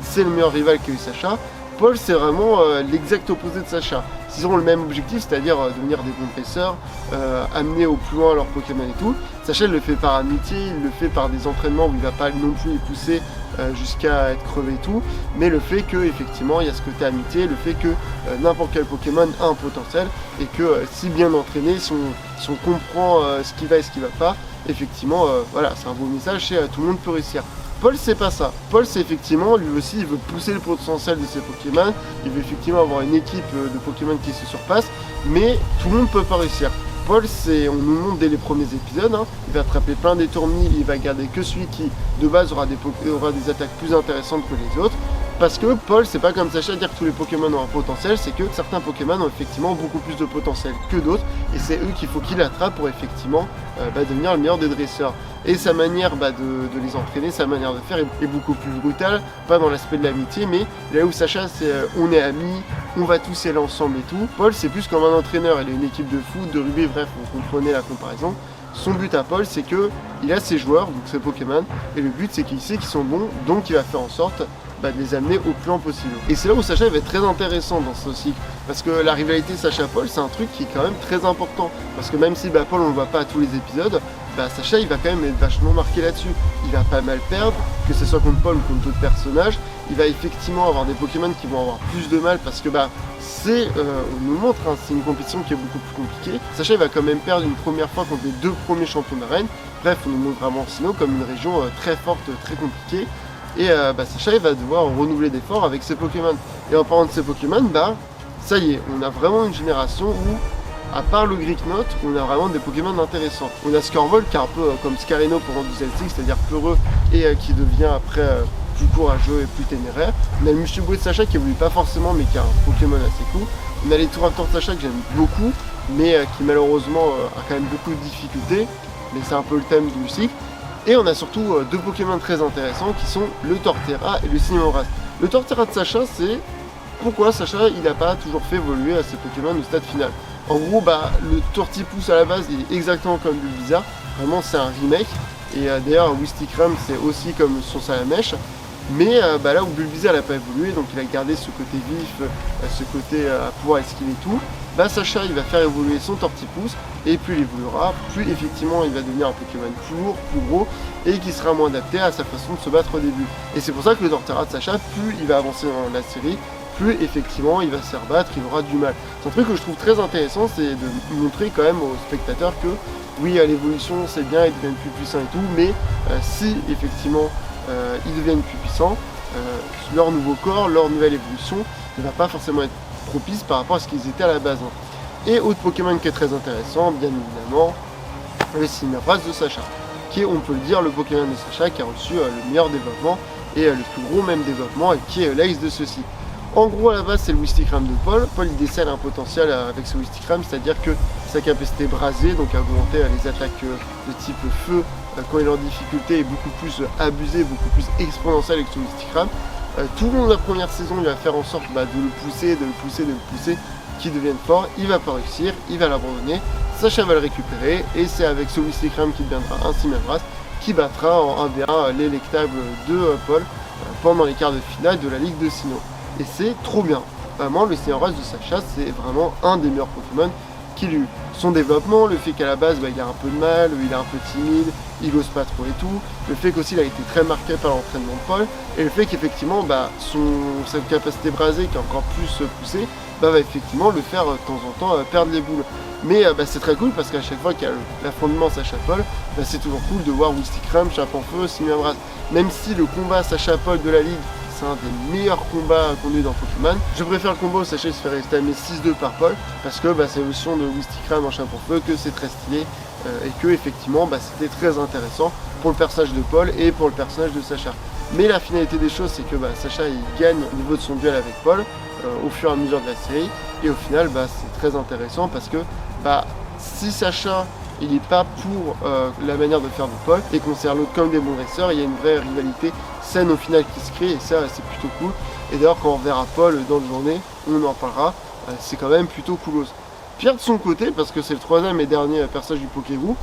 c'est le meilleur rival qu'a eu Sacha. Paul, c'est vraiment l'exact opposé de Sacha. S'ils ont le même objectif, c'est-à-dire devenir des bons dresseurs, amener au plus loin leurs Pokémon et tout, Sacha il le fait par amitié, il le fait par des entraînements où il va pas non plus les pousser jusqu'à être crevé et tout, mais le fait que effectivement il y a ce côté amitié, le fait que n'importe quel Pokémon a un potentiel, et que si bien entraîné, si on comprend ce qui va et ce qui va pas, effectivement voilà, c'est un beau message, c'est tout le monde peut réussir. Paul c'est pas ça. Paul c'est effectivement, lui aussi il veut pousser le potentiel de ses Pokémon, il veut effectivement avoir une équipe de Pokémon qui se surpasse, mais tout le monde peut pas réussir. Paul, on nous montre dès les premiers épisodes, il va attraper plein d'étournis, il va garder que celui qui de base aura des attaques plus intéressantes que les autres. Parce que Paul, c'est pas comme Sacha dire que tous les Pokémon ont un potentiel, c'est que certains Pokémon ont effectivement beaucoup plus de potentiel que d'autres, et c'est eux qu'il faut qu'il attrape pour effectivement devenir le meilleur des dresseurs. Et sa manière de les entraîner, sa manière de faire est beaucoup plus brutale, pas dans l'aspect de l'amitié, mais là où Sacha c'est on est amis, on va tous y aller ensemble et tout. Paul c'est plus comme un entraîneur, il a une équipe de foot, de rugby, bref, vous comprenez la comparaison. Son but à Paul c'est que il a ses joueurs, donc ses Pokémon, et le but c'est qu'il sait qu'ils sont bons, donc il va faire en sorte de les amener au plus loin possible. Et c'est là où Sacha va être très intéressant dans ce cycle, parce que la rivalité Sacha-Paul c'est un truc qui est quand même très important, parce que même si Paul on le voit pas à tous les épisodes, Sacha il va quand même être vachement marqué là-dessus, il va pas mal perdre, que ce soit contre Paul ou contre d'autres personnages, il va effectivement avoir des Pokémon qui vont avoir plus de mal, parce que on nous montre, c'est une compétition qui est beaucoup plus compliquée. Sacha il va quand même perdre une première fois contre les 2 premiers champions d'arène, bref on nous montre vraiment Sinnoh comme une région très forte, très compliquée. Et Sacha il va devoir renouveler d'efforts avec ses Pokémon. Et en parlant de ses Pokémon, ça y est, on a vraiment une génération où, à part le Greeknote, on a vraiment des Pokémon intéressants. On a Scorvol qui est un peu comme Scareno pour du Celtic, c'est-à-dire peureux, et qui devient après plus courageux et plus téméraire. On a le Mushibo de Sacha qui évolue pas forcément mais qui a un Pokémon assez cool. On a les Touraptor de Sacha que j'aime beaucoup, mais qui malheureusement a quand même beaucoup de difficultés, mais c'est un peu le thème du cycle. Et on a surtout deux Pokémon très intéressants qui sont le Torterra et le Cinemras. Le Torterra de Sacha, c'est pourquoi Sacha il n'a pas toujours fait évoluer ses Pokémon au stade final. En gros, le Tortipousse à la base il est exactement comme Bulbizarre, vraiment c'est un remake. Et d'ailleurs Wistikram c'est aussi comme son Salamèche. Mais là où Bulbizarre n'a pas évolué, donc il a gardé ce côté vif, ce côté à pouvoir esquiver tout, Sacha il va faire évoluer son Tortipousse, et plus il évoluera, plus effectivement il va devenir un Pokémon plus lourd, plus gros, et qui sera moins adapté à sa façon de se battre au début. Et c'est pour ça que le Torterra de Sacha, plus il va avancer dans la série, plus effectivement il va se faire battre, il aura du mal. C'est un truc que je trouve très intéressant, c'est de montrer quand même aux spectateurs que oui, à l'évolution c'est bien, ils deviennent plus puissants et tout, mais si effectivement ils deviennent plus puissants, leur nouveau corps, leur nouvelle évolution ne va pas forcément être propice par rapport à ce qu'ils étaient à la base. Et autre Pokémon qui est très intéressant, bien évidemment, le Cinemras de Sacha, qui est, on peut le dire, le Pokémon de Sacha qui a reçu le meilleur développement et le plus gros même développement, et qui est l'ace de ceci. En gros, à la base, c'est le Wistikram de Paul. Paul, il décèle un potentiel avec ce Wistikram, c'est-à-dire que sa capacité brasée, donc à augmenter les attaques de type feu quand il est en difficulté, est beaucoup plus abusée, beaucoup plus exponentielle avec ce Wistikram. Tout le long de la première saison, il va faire en sorte de le pousser, qu'il devienne fort. Il va pas réussir, il va l'abandonner. Sacha va le récupérer, et c'est avec ce Wistikram qui deviendra un Cinemras, qui battra en 1v1 l'électable de Paul pendant les quarts de finale de la Ligue de Sinnoh. Et c'est trop bien. Vraiment, le Cinemras de Sacha, c'est vraiment un des meilleurs Pokémon qu'il a eu. Son développement, le fait qu'à la base, il a un peu de mal, il est un peu timide, il ose pas trop et tout. Le fait qu'aussi, il a été très marqué par l'entraînement de Paul. Et le fait qu'effectivement, sa capacité brasée qui est encore plus poussée, va effectivement le faire de temps en temps perdre les boules. Mais c'est très cool parce qu'à chaque fois qu'il y a l'affrontement Sacha-Paul, c'est toujours cool de voir Wistikram, Chapinfeu, Cinemras. Même si le combat Sacha-Paul de la Ligue, c'est un des meilleurs combats qu'on a eu dans Pokémon. Je préfère le combat où Sacha il se fait réclamer 6-2 par Paul, parce que c'est l'évolution de Wistikram en Chapinfeu, que c'est très stylé, et que effectivement c'était très intéressant pour le personnage de Paul et pour le personnage de Sacha. Mais la finalité des choses, c'est que Sacha il gagne au niveau de son duel avec Paul au fur et à mesure de la série, et au final c'est très intéressant parce que si Sacha il n'est pas pour la manière de faire de Paul et qu'on sert l'autre comme des bons dresseurs, il y a une vraie rivalité saine au final qui se crée, et ça c'est plutôt cool. Et d'ailleurs quand on verra Paul dans le journée, on en parlera, c'est quand même plutôt coolos. Pierre de son côté, parce que c'est le troisième et dernier personnage du Pokérou,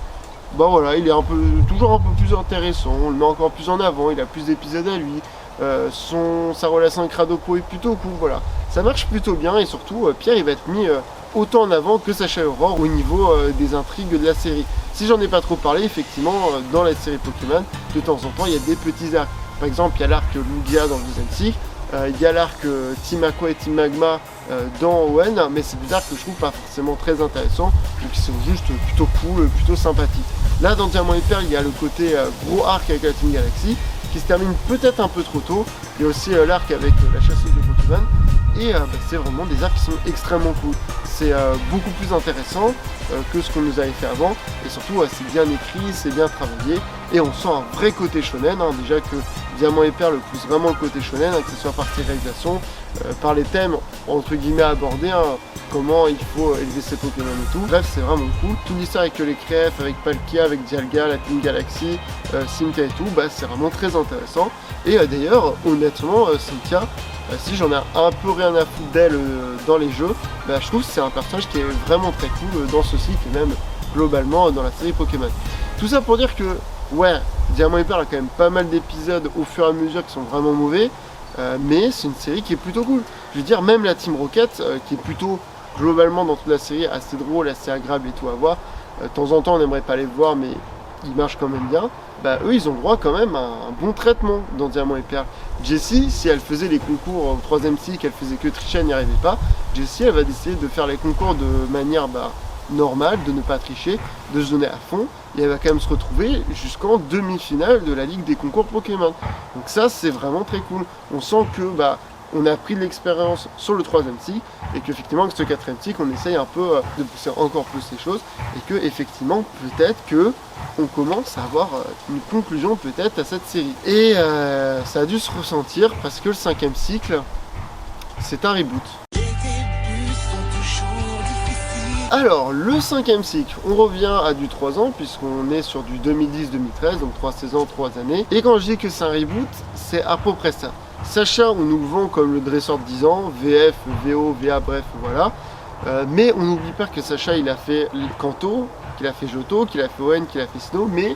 il est toujours un peu plus intéressant, on le met encore plus en avant, il a plus d'épisodes à lui, sa relation avec Radopo est plutôt cool, voilà. Ça marche plutôt bien, et surtout Pierre il va être mis autant en avant que Sacha Aurore au niveau des intrigues de la série. Si j'en ai pas trop parlé, effectivement, dans la série Pokémon, de temps en temps, il y a des petits arcs. Par exemple, il y a l'arc Lugia dans le deuxième cycle, il y a l'arc Team Aqua et Team Magma dans Owen, mais c'est des arcs que je trouve pas forcément très intéressants, ou qui sont juste plutôt cool, plutôt sympathiques. Là, dans Diamant et Perle, il y a le côté gros arc avec la Team Galaxy, qui se termine peut-être un peu trop tôt. Il y a aussi l'arc avec la chasseuse de Pokémon, et c'est vraiment des arcs qui sont extrêmement cool. C'est beaucoup plus intéressant que ce qu'on nous avait fait avant, et surtout c'est bien écrit, c'est bien travaillé, et on sent un vrai côté shonen, déjà que Diamant et Perle pousse vraiment le côté shonen, que ce soit par ses réalisations, par les thèmes entre guillemets abordés, comment il faut élever ses Pokémon et tout. Bref, c'est vraiment cool. Tout l'histoire avec les Cref, avec Palkia, avec Dialga, la Team Galaxy, Cynthia et tout, c'est vraiment très intéressant. Et d'ailleurs, honnêtement, Cynthia, si j'en ai un peu rien à foutre d'elle dans les jeux, je trouve que c'est un personnage qui est vraiment très cool dans ce cycle, et même globalement dans la série Pokémon. Tout ça pour dire que, Diamant et Perle a quand même pas mal d'épisodes au fur et à mesure qui sont vraiment mauvais, mais c'est une série qui est plutôt cool. Je veux dire, même la Team Rocket, qui est plutôt globalement dans toute la série assez drôle, assez agréable et tout à voir, de temps en temps on n'aimerait pas les voir, mais ils marchent quand même bien. Eux ils ont le droit quand même à un bon traitement dans Diamant et Perle. Jessie, si elle faisait les concours au 3ème cycle, elle faisait que tricher, elle n'y arrivait pas, Jessie elle va décider de faire les concours de manière normale, de ne pas tricher, de se donner à fond, et elle va quand même se retrouver jusqu'en demi-finale de la Ligue des concours Pokémon. Donc ça c'est vraiment très cool. On sent que on a pris de l'expérience sur le 3ème cycle, et qu'effectivement avec ce 4ème cycle on essaye un peu de pousser encore plus les choses, et que effectivement peut-être que on commence à avoir une conclusion peut-être à cette série. Et ça a dû se ressentir parce que le 5ème cycle c'est un reboot. Les débuts sont toujours difficiles. Alors, le 5e cycle, on revient à du 3 ans, puisqu'on est sur du 2010-2013, donc 3 saisons, 3 années. Et quand je dis que c'est un reboot, c'est à peu près ça. Sacha, on nous le vend comme le dresseur de 10 ans, VF, VO, VA, bref, voilà. Mais on n'oublie pas que Sacha, il a fait Kanto, qu'il a fait Johto, qu'il a fait Oen, qu'il a fait Snow, mais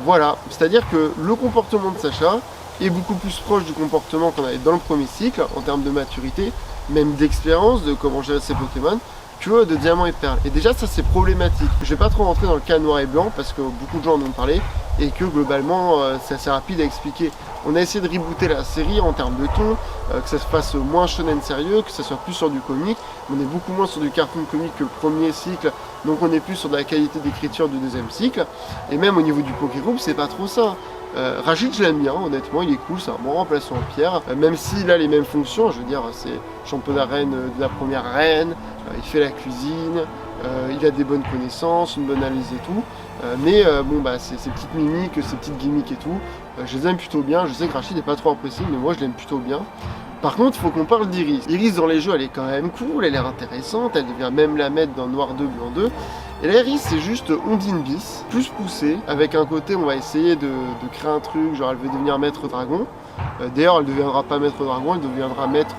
voilà. C'est-à-dire que le comportement de Sacha est beaucoup plus proche du comportement qu'on avait dans le premier cycle, en termes de maturité, même d'expérience, de comment gérer ses Pokémon, que de Diamant et Perle. Et déjà, ça, c'est problématique. Je vais pas trop rentrer dans le cas noir et blanc, parce que beaucoup de gens en ont parlé, et que globalement, c'est assez rapide à expliquer. On a essayé de rebooter la série en termes de ton, que ça se fasse moins shonen sérieux, que ça soit plus sur du comique. On est beaucoup moins sur du cartoon comique que le premier cycle, donc on est plus sur de la qualité d'écriture du deuxième cycle. Et même au niveau du Pokégroup, c'est pas trop ça. Rachid, je l'aime bien, honnêtement, il est cool, c'est un bon remplaçant en pierre. Même s'il a les mêmes fonctions, je veux dire, c'est championnat reine de la première reine, il fait la cuisine, il a des bonnes connaissances, une bonne analyse et tout. Mais bon, bah, ces petites mimiques, ces petites gimmicks et tout, je les aime plutôt bien. Je sais que Rachid n'est pas trop apprécié, mais moi je l'aime plutôt bien. Par contre, il faut qu'on parle d'Iris. Iris dans les jeux, elle est quand même cool, elle a l'air intéressante, elle devient même la maître dans Noir 2, Blanc 2. Et la Iris, c'est juste Ondine bis, plus poussée, avec un côté, on va essayer de créer un truc, genre elle veut devenir maître dragon. D'ailleurs, elle ne deviendra pas maître dragon, elle deviendra maître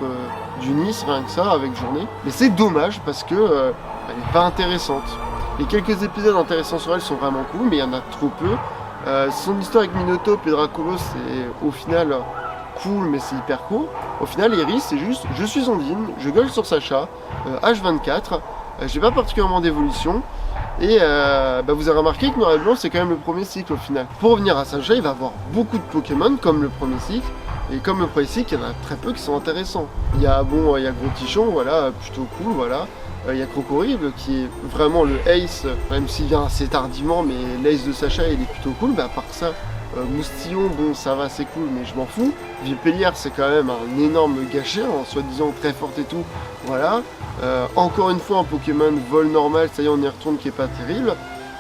du Nice, rien que ça, avec journée. Mais c'est dommage parce que elle n'est pas intéressante. Les quelques épisodes intéressants sur elle sont vraiment cool, mais il y en a trop peu. Son histoire avec Minotaur et Dracolos, c'est au final cool, mais c'est hyper court. Au final, Iris, c'est juste, je suis Ondine, je gueule sur Sacha, H24, j'ai pas particulièrement d'évolution. Et bah vous avez remarqué que Noir et Blanc, c'est quand même le premier cycle au final. Pour revenir à Sacha, il va avoir beaucoup de Pokémon comme le premier cycle. Et comme le premier cycle, il y en a très peu qui sont intéressants. Il y a Gros Tichon, voilà, plutôt cool, voilà. Il y a Crocorible qui est vraiment le ace, même s'il vient assez tardivement, mais l'ace de Sacha il est plutôt cool. Mais à part ça, Moustillon, bon ça va, c'est cool, mais je m'en fous. Vipellière, c'est quand même un énorme gâchis, en soi-disant très forte et tout, voilà. Encore une fois, un Pokémon vol normal, ça y est, on y retourne, qui est pas terrible.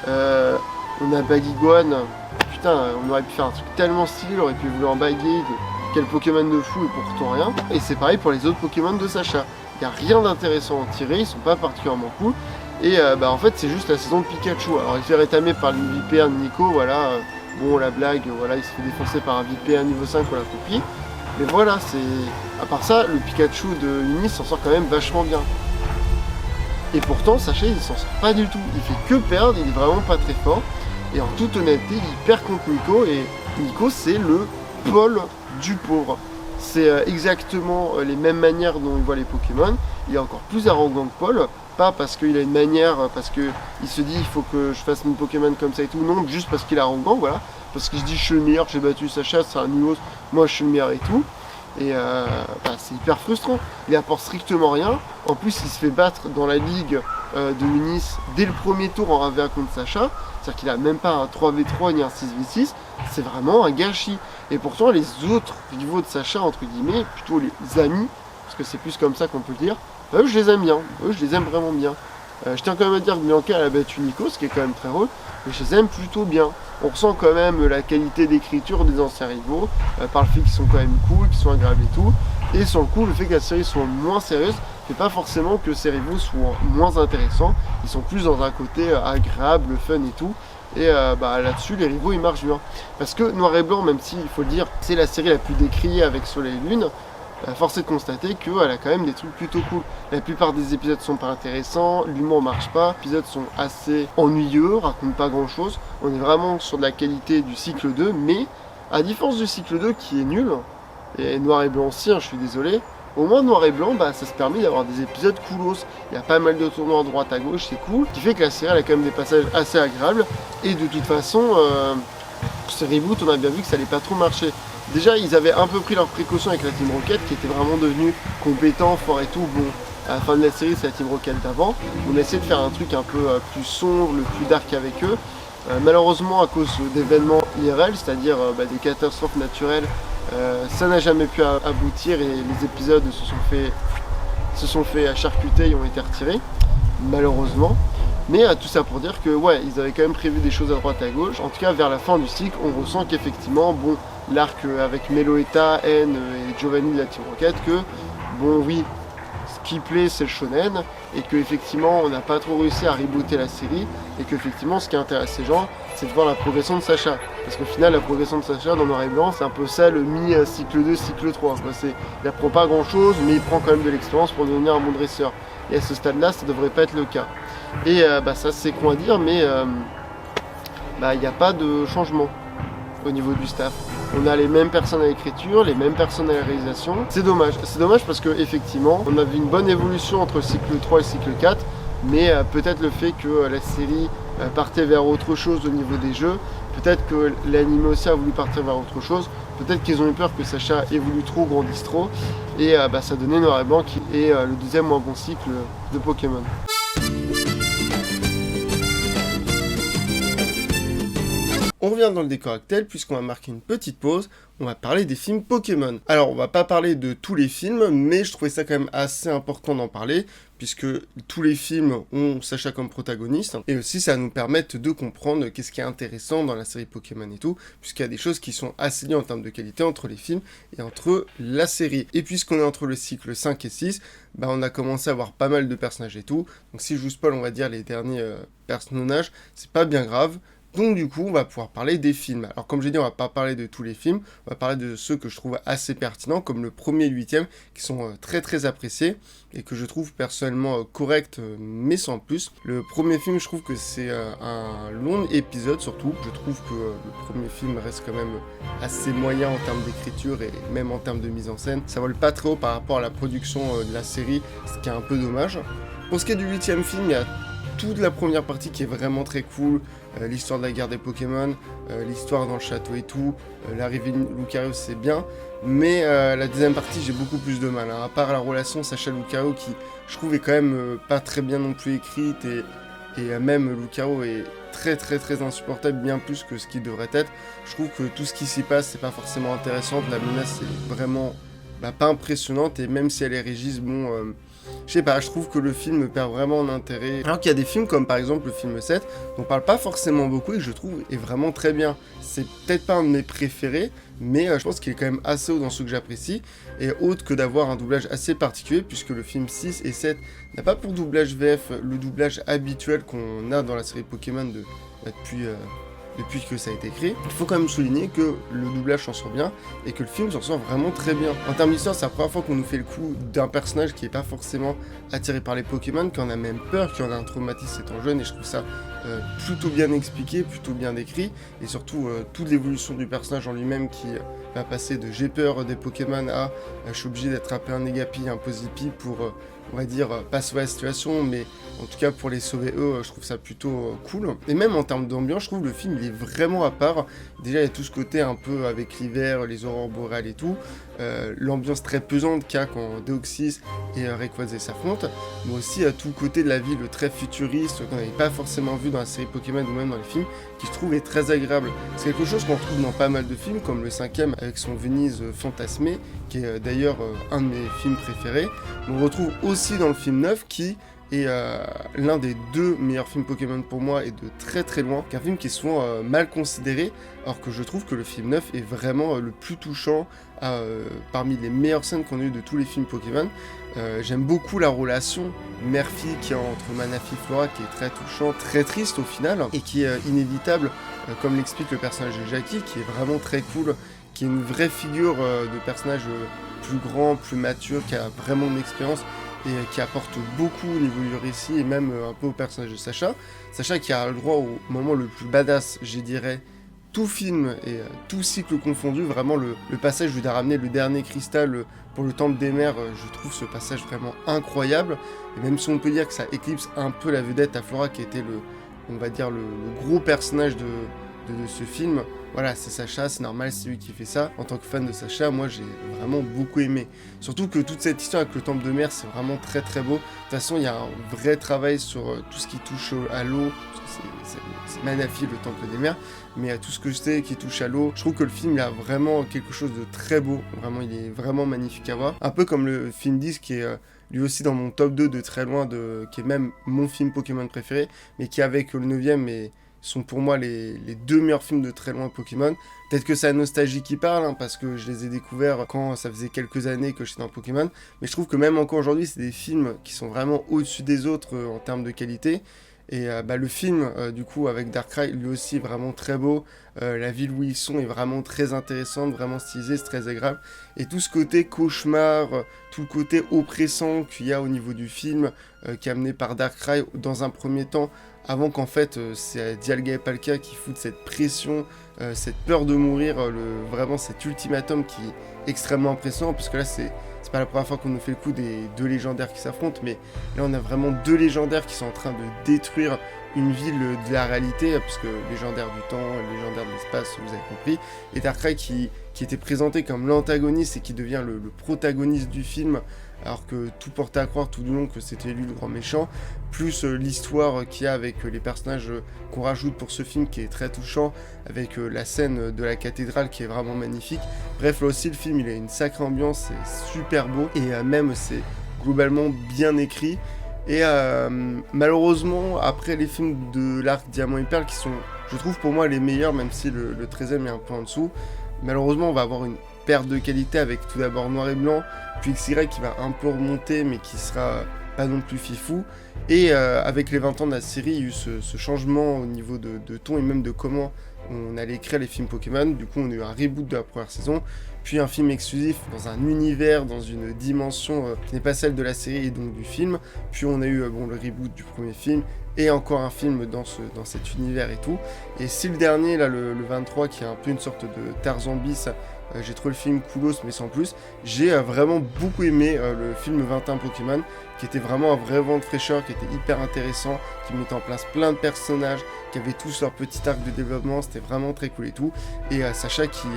On a Baguiguan, putain, on aurait pu faire un truc tellement stylé, on aurait pu vouloir baguer, quel Pokémon de fou et pourtant rien. Et c'est pareil pour les autres Pokémon de Sacha. Il n'y a rien d'intéressant à en tirer, ils sont pas particulièrement cool. Et bah en fait, c'est juste la saison de Pikachu. Alors il fait rétamer par le VPR de Nico, voilà. Bon, la blague, voilà, il se fait défoncer par un VPR niveau 5, on l'a compris. Mais voilà, c'est... À part ça, le Pikachu de Unis s'en sort quand même vachement bien. Et pourtant, Sacha, il s'en sort pas du tout. Il fait que perdre, il est vraiment pas très fort. Et en toute honnêteté, il perd contre Nico. Et Nico, c'est le Paul du pauvre. C'est exactement les mêmes manières dont il voit les Pokémon. Il est encore plus arrogant que Paul. Pas parce qu'il a une manière, parce qu'il se dit il faut que je fasse mon Pokémon comme ça et tout. Non, juste parce qu'il est arrogant, voilà. Parce qu'il se dit je suis le meilleur, j'ai battu Sacha, c'est un nulos, moi je suis le meilleur et tout. Et bah, c'est hyper frustrant. Il apporte strictement rien. En plus, il se fait battre dans la ligue de Unis dès le premier tour en 1v1 contre Sacha. C'est-à-dire qu'il a même pas un 3v3 ni un 6v6. C'est vraiment un gâchis. Et pourtant, les autres rivaux de Sacha, entre guillemets, plutôt les amis, parce que c'est plus comme ça qu'on peut le dire, eux, je les aime bien. Eux, je les aime vraiment bien. Je tiens quand même à dire que Bianca, elle a battu Nico, ce qui est quand même très drôle. Mais je les aime plutôt bien. On ressent quand même la qualité d'écriture des anciens rivaux, par le fait qu'ils sont quand même cool, qu'ils sont agréables et tout. Et sur le coup, le fait que la série soit moins sérieuse, fait pas forcément que ces rivaux soient moins intéressants. Ils sont plus dans un côté agréable, fun et tout. Et bah, là-dessus, les rivaux, ils marchent bien. Parce que Noir et Blanc, même si, il faut le dire, c'est la série la plus décriée avec Soleil et Lune, force est de constater qu'elle a quand même des trucs plutôt cool. La plupart des épisodes sont pas intéressants, l'humour marche pas, les épisodes sont assez ennuyeux, racontent pas grand chose. On est vraiment sur de la qualité du cycle 2, mais à différence du cycle 2 qui est nul, et Noir et Blanc aussi, hein, je suis désolé, au moins Noir et Blanc, bah, ça se permet d'avoir des épisodes coolos. Il y a pas mal de tournois à droite à gauche, c'est cool, ce qui fait que la série elle a quand même des passages assez agréables, et de toute façon, ce reboot, on a bien vu que ça allait pas trop marcher. Déjà, ils avaient un peu pris leurs précautions avec la Team Rocket, qui était vraiment devenue compétent, fort et tout. Bon, à la fin de la série, c'est la Team Rocket d'avant. On a essayé de faire un truc un peu plus sombre, le plus dark avec eux. Malheureusement, à cause d'événements IRL, c'est-à-dire des catastrophes naturelles, ça n'a jamais pu aboutir et les épisodes se sont fait charcuter et ont été retirés, malheureusement. Mais tout ça pour dire que ouais, ils avaient quand même prévu des choses à droite à gauche. En tout cas, vers la fin du cycle, on ressent qu'effectivement, bon, l'arc avec Meloetta, N et Giovanni de la Team Rocket, que bon oui, qui plaît, c'est le shonen, et qu'effectivement on n'a pas trop réussi à rebooter la série, et qu'effectivement ce qui intéresse les gens, c'est de voir la progression de Sacha. Parce qu'au final, la progression de Sacha dans Noir et Blanc, c'est un peu ça le mi-cycle 2, cycle 3. Quoi. Il apprend pas grand chose, mais il prend quand même de l'expérience pour devenir un bon dresseur. Et à ce stade-là, ça devrait pas être le cas. Et ça c'est con à dire, mais il n'y a pas de changement au niveau du staff. On a les mêmes personnes à l'écriture, les mêmes personnes à la réalisation. C'est dommage parce que effectivement, on avait une bonne évolution entre le cycle 3 et le cycle 4, mais peut-être le fait que la série partait vers autre chose au niveau des jeux, peut-être que l'anime aussi a voulu partir vers autre chose, peut-être qu'ils ont eu peur que Sacha évolue trop, grandisse trop, et ça donnait Noir et Blanc qui est le deuxième moins bon cycle de Pokémon. On revient dans le décor actuel puisqu'on va marquer une petite pause, on va parler des films Pokémon. Alors on va pas parler de tous les films, mais je trouvais ça quand même assez important d'en parler, puisque tous les films ont Sacha comme protagoniste, et aussi ça va nous permettre de comprendre qu'est-ce qui est intéressant dans la série Pokémon et tout, puisqu'il y a des choses qui sont assez liées en termes de qualité entre les films et entre la série. Et puisqu'on est entre le cycle 5 et 6, on a commencé à avoir pas mal de personnages et tout, donc si je vous spoil on va dire les derniers personnages, c'est pas bien grave. Donc du coup, on va pouvoir parler des films. Alors comme j'ai dit, on va pas parler de tous les films, on va parler de ceux que je trouve assez pertinents, comme le premier et le 8e, qui sont très très appréciés, et que je trouve personnellement corrects, mais sans plus. Le premier film, je trouve que c'est un long épisode, surtout. Je trouve que le premier film reste quand même assez moyen en termes d'écriture, et même en termes de mise en scène. Ça vole pas très haut par rapport à la production de la série, ce qui est un peu dommage. Pour ce qui est du 8e film, il y a toute la première partie qui est vraiment très cool, l'histoire de la guerre des Pokémon, l'histoire dans le château et tout, l'arrivée de Lucario c'est bien, mais la deuxième partie j'ai beaucoup plus de mal, à part la relation Sacha-Lucario qui je trouve est quand même pas très bien non plus écrite, et même Lucario est très très très insupportable, bien plus que ce qu'il devrait être. Je trouve que tout ce qui s'y passe c'est pas forcément intéressant, la menace est vraiment pas impressionnante, et même si elle est régisse, je sais pas, je trouve que le film perd vraiment en intérêt. Alors qu'il y a des films comme par exemple le film 7, dont on parle pas forcément beaucoup et que je trouve est vraiment très bien. C'est peut-être pas un de mes préférés, mais je pense qu'il est quand même assez haut dans ceux que j'apprécie. Et autre que d'avoir un doublage assez particulier, puisque le film 6 et 7 n'a pas pour doublage VF le doublage habituel qu'on a dans la série Pokémon depuis que ça a été créé. Il faut quand même souligner que le doublage s'en sort bien et que le film s'en sort vraiment très bien. En termes d'histoire, c'est la première fois qu'on nous fait le coup d'un personnage qui n'est pas forcément attiré par les Pokémon, qui en a même peur, qui en a un traumatisme étant jeune, et je trouve ça plutôt bien expliqué, plutôt bien décrit, et surtout toute l'évolution du personnage en lui-même qui va passer de j'ai peur des Pokémon à je suis obligé d'attraper un Negapi, un Posipi pour on va dire pas sauver la situation, mais en tout cas pour les sauver eux, je trouve ça plutôt cool. Et même en termes d'ambiance, je trouve le film il est vraiment à part. Déjà il y a tout ce côté un peu avec l'hiver, les aurores boréales et tout, l'ambiance très pesante qu'il y a quand Deoxys et Rayquaza s'affrontent, mais aussi à tout le côté de la ville très futuriste qu'on n'avait pas forcément vu dans la série Pokémon ou même dans les films, qui je trouve est très agréable. C'est quelque chose qu'on retrouve dans pas mal de films, comme le 5e avec son Venise fantasmé, qui est d'ailleurs un de mes films préférés. On retrouve aussi dans le film 9 qui est l'un des deux meilleurs films Pokémon pour moi, et de très très loin, qu'un film qui est souvent mal considéré, alors que je trouve que le film 9 est vraiment le plus touchant, parmi les meilleures scènes qu'on a eues de tous les films Pokémon. J'aime beaucoup la relation mère-fille qu'il y a entre Manaphy et Flora, qui est très touchant, très triste au final, et qui est inévitable, comme l'explique le personnage de Jackie, qui est vraiment très cool, qui est une vraie figure de personnage plus grand, plus mature, qui a vraiment de l'expérience, et qui apporte beaucoup au niveau du récit, et même un peu au personnage de Sacha. Sacha qui a le droit au moment le plus badass, je dirais, tout film et tout cycle confondu, vraiment le passage où il a ramené le dernier cristal pour le Temple des Mers, je trouve ce passage vraiment incroyable, et même si on peut dire que ça éclipse un peu la vedette à Flora, qui était on va dire le gros personnage de ce film. Voilà, c'est Sacha, c'est normal, c'est lui qui fait ça. En tant que fan de Sacha, moi j'ai vraiment beaucoup aimé. Surtout que toute cette histoire avec le Temple de Mer, c'est vraiment très très beau. De toute façon, il y a un vrai travail sur tout ce qui touche à l'eau. C'est Manaphy, le Temple des Mers, mais à tout ce que je sais qui touche à l'eau, je trouve que le film il a vraiment quelque chose de très beau. Vraiment, il est vraiment magnifique à voir. Un peu comme le film 10 qui est lui aussi dans mon top 2 de très loin, qui est même mon film Pokémon préféré, mais qui avec le 9e est sont pour moi les 2 meilleurs films de très loin Pokémon. Peut-être que c'est la nostalgie qui parle, hein, parce que je les ai découverts quand ça faisait quelques années que j'étais dans Pokémon, mais je trouve que même encore aujourd'hui, c'est des films qui sont vraiment au-dessus des autres en termes de qualité. Et le film, du coup, avec Darkrai, lui aussi, est vraiment très beau. La ville où ils sont est vraiment très intéressante, vraiment stylisée, c'est très agréable. Et tout ce côté cauchemar, tout le côté oppressant qu'il y a au niveau du film, qui est amené par Darkrai dans un premier temps, avant qu'en fait, c'est Dialga et Palkia qui foutent cette pression, cette peur de mourir, vraiment cet ultimatum qui est extrêmement impressionnant, parce que là, c'est pas la première fois qu'on nous fait le coup des 2 légendaires qui s'affrontent, mais là on a vraiment 2 légendaires qui sont en train de détruire une ville de la réalité, parce que légendaire du temps, légendaire de l'espace, vous avez compris, et Darkrai qui était présenté comme l'antagoniste et qui devient le protagoniste du film, alors que tout portait à croire tout du long que c'était lui le grand méchant, plus l'histoire qu'il y a avec les personnages qu'on rajoute pour ce film qui est très touchant, avec la scène de la cathédrale qui est vraiment magnifique. Bref, là aussi le film il a une sacrée ambiance, c'est super beau, et même c'est globalement bien écrit. Et malheureusement, après les films de l'arc Diamant et Perle, qui sont, je trouve pour moi, les meilleurs, même si le 13e est un peu en dessous, malheureusement on va avoir une perte de qualité avec tout d'abord Noir et Blanc, puis XY qui va un peu remonter mais qui sera pas non plus fifou, et avec les 20 ans de la série, il y a eu ce changement au niveau de ton et même de comment on allait écrire les films Pokémon. Du coup on a eu un reboot de la première saison, puis un film exclusif dans un univers, dans une dimension qui n'est pas celle de la série et donc du film, puis on a eu le reboot du premier film, et encore un film dans cet univers et tout. Et si le dernier, là, le 23, qui est un peu une sorte de Tarzan bis, j'ai trouvé le film coolos mais sans plus, j'ai vraiment beaucoup aimé le film 21 Pokémon, qui était vraiment un vrai vent de fraîcheur, qui était hyper intéressant, qui mettait en place plein de personnages, qui avaient tous leur petit arc de développement, c'était vraiment très cool et tout. Et Sacha qui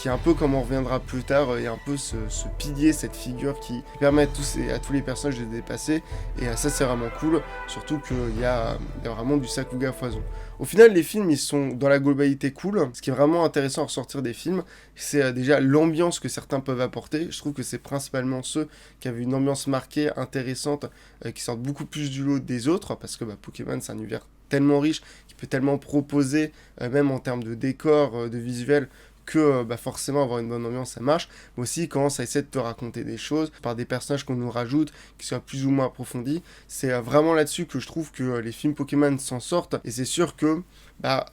est un peu, comme on reviendra plus tard, est un peu ce pilier, cette figure qui permet à tous les personnages de se dépasser, et ça c'est vraiment cool, surtout qu'il y a vraiment du Sakuga à foison. Au final, les films, ils sont dans la globalité cool. Ce qui est vraiment intéressant à ressortir des films, c'est déjà l'ambiance que certains peuvent apporter. Je trouve que c'est principalement ceux qui avaient une ambiance marquée, intéressante, qui sortent beaucoup plus du lot des autres, parce que Pokémon, c'est un univers tellement riche, qui peut tellement proposer, même en termes de décor, de visuel, que forcément avoir une bonne ambiance ça marche, mais aussi quand ça essaie de te raconter des choses par des personnages qu'on nous rajoute qui soient plus ou moins approfondis. C'est vraiment là-dessus que je trouve que les films Pokémon s'en sortent, et c'est sûr que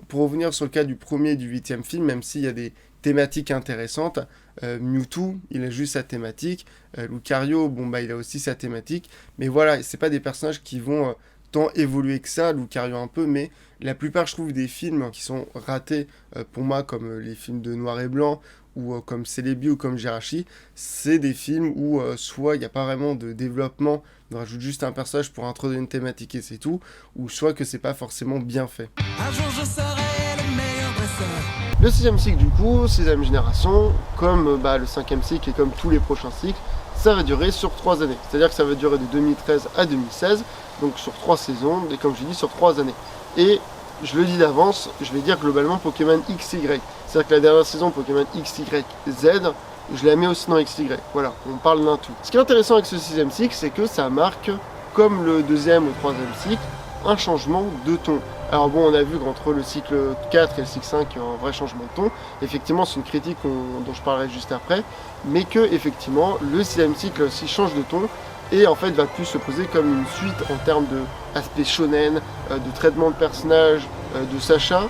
pour revenir sur le cas du premier et du 8e film, même s'il y a des thématiques intéressantes, Mewtwo il a juste sa thématique, Lucario il a aussi sa thématique, mais voilà, c'est pas des personnages qui vont tant évoluer que ça, Lucario un peu, mais la plupart, je trouve, des films qui sont ratés, pour moi, comme les films de Noir et Blanc, ou comme Celebi ou comme Jirachi, c'est des films où soit il n'y a pas vraiment de développement, on rajoute juste un personnage pour introduire une thématique et c'est tout, ou soit que c'est pas forcément bien fait. Un jour je serai le meilleur dresseur. Le 6e cycle, du coup, 6e génération, comme le 5e cycle et comme tous les prochains cycles, ça va durer sur 3 années. C'est-à-dire que ça va durer de 2013 à 2016, donc sur 3 saisons, et comme je dis, sur 3 années. Et je le dis d'avance, je vais dire globalement Pokémon XY. C'est-à-dire que la dernière saison, Pokémon XYZ, je la mets aussi dans XY. Voilà, on parle d'un tout. Ce qui est intéressant avec ce 6e cycle, c'est que ça marque, comme le 2e ou 3e cycle, un changement de ton. Alors bon, on a vu qu'entre le cycle 4 et le cycle 5, il y a un vrai changement de ton. Effectivement, c'est une critique dont je parlerai juste après, mais que effectivement, le 6e cycle aussi change de ton, et en fait va plus se poser comme une suite en termes d'aspect shonen, de traitement de personnages, de Sacha,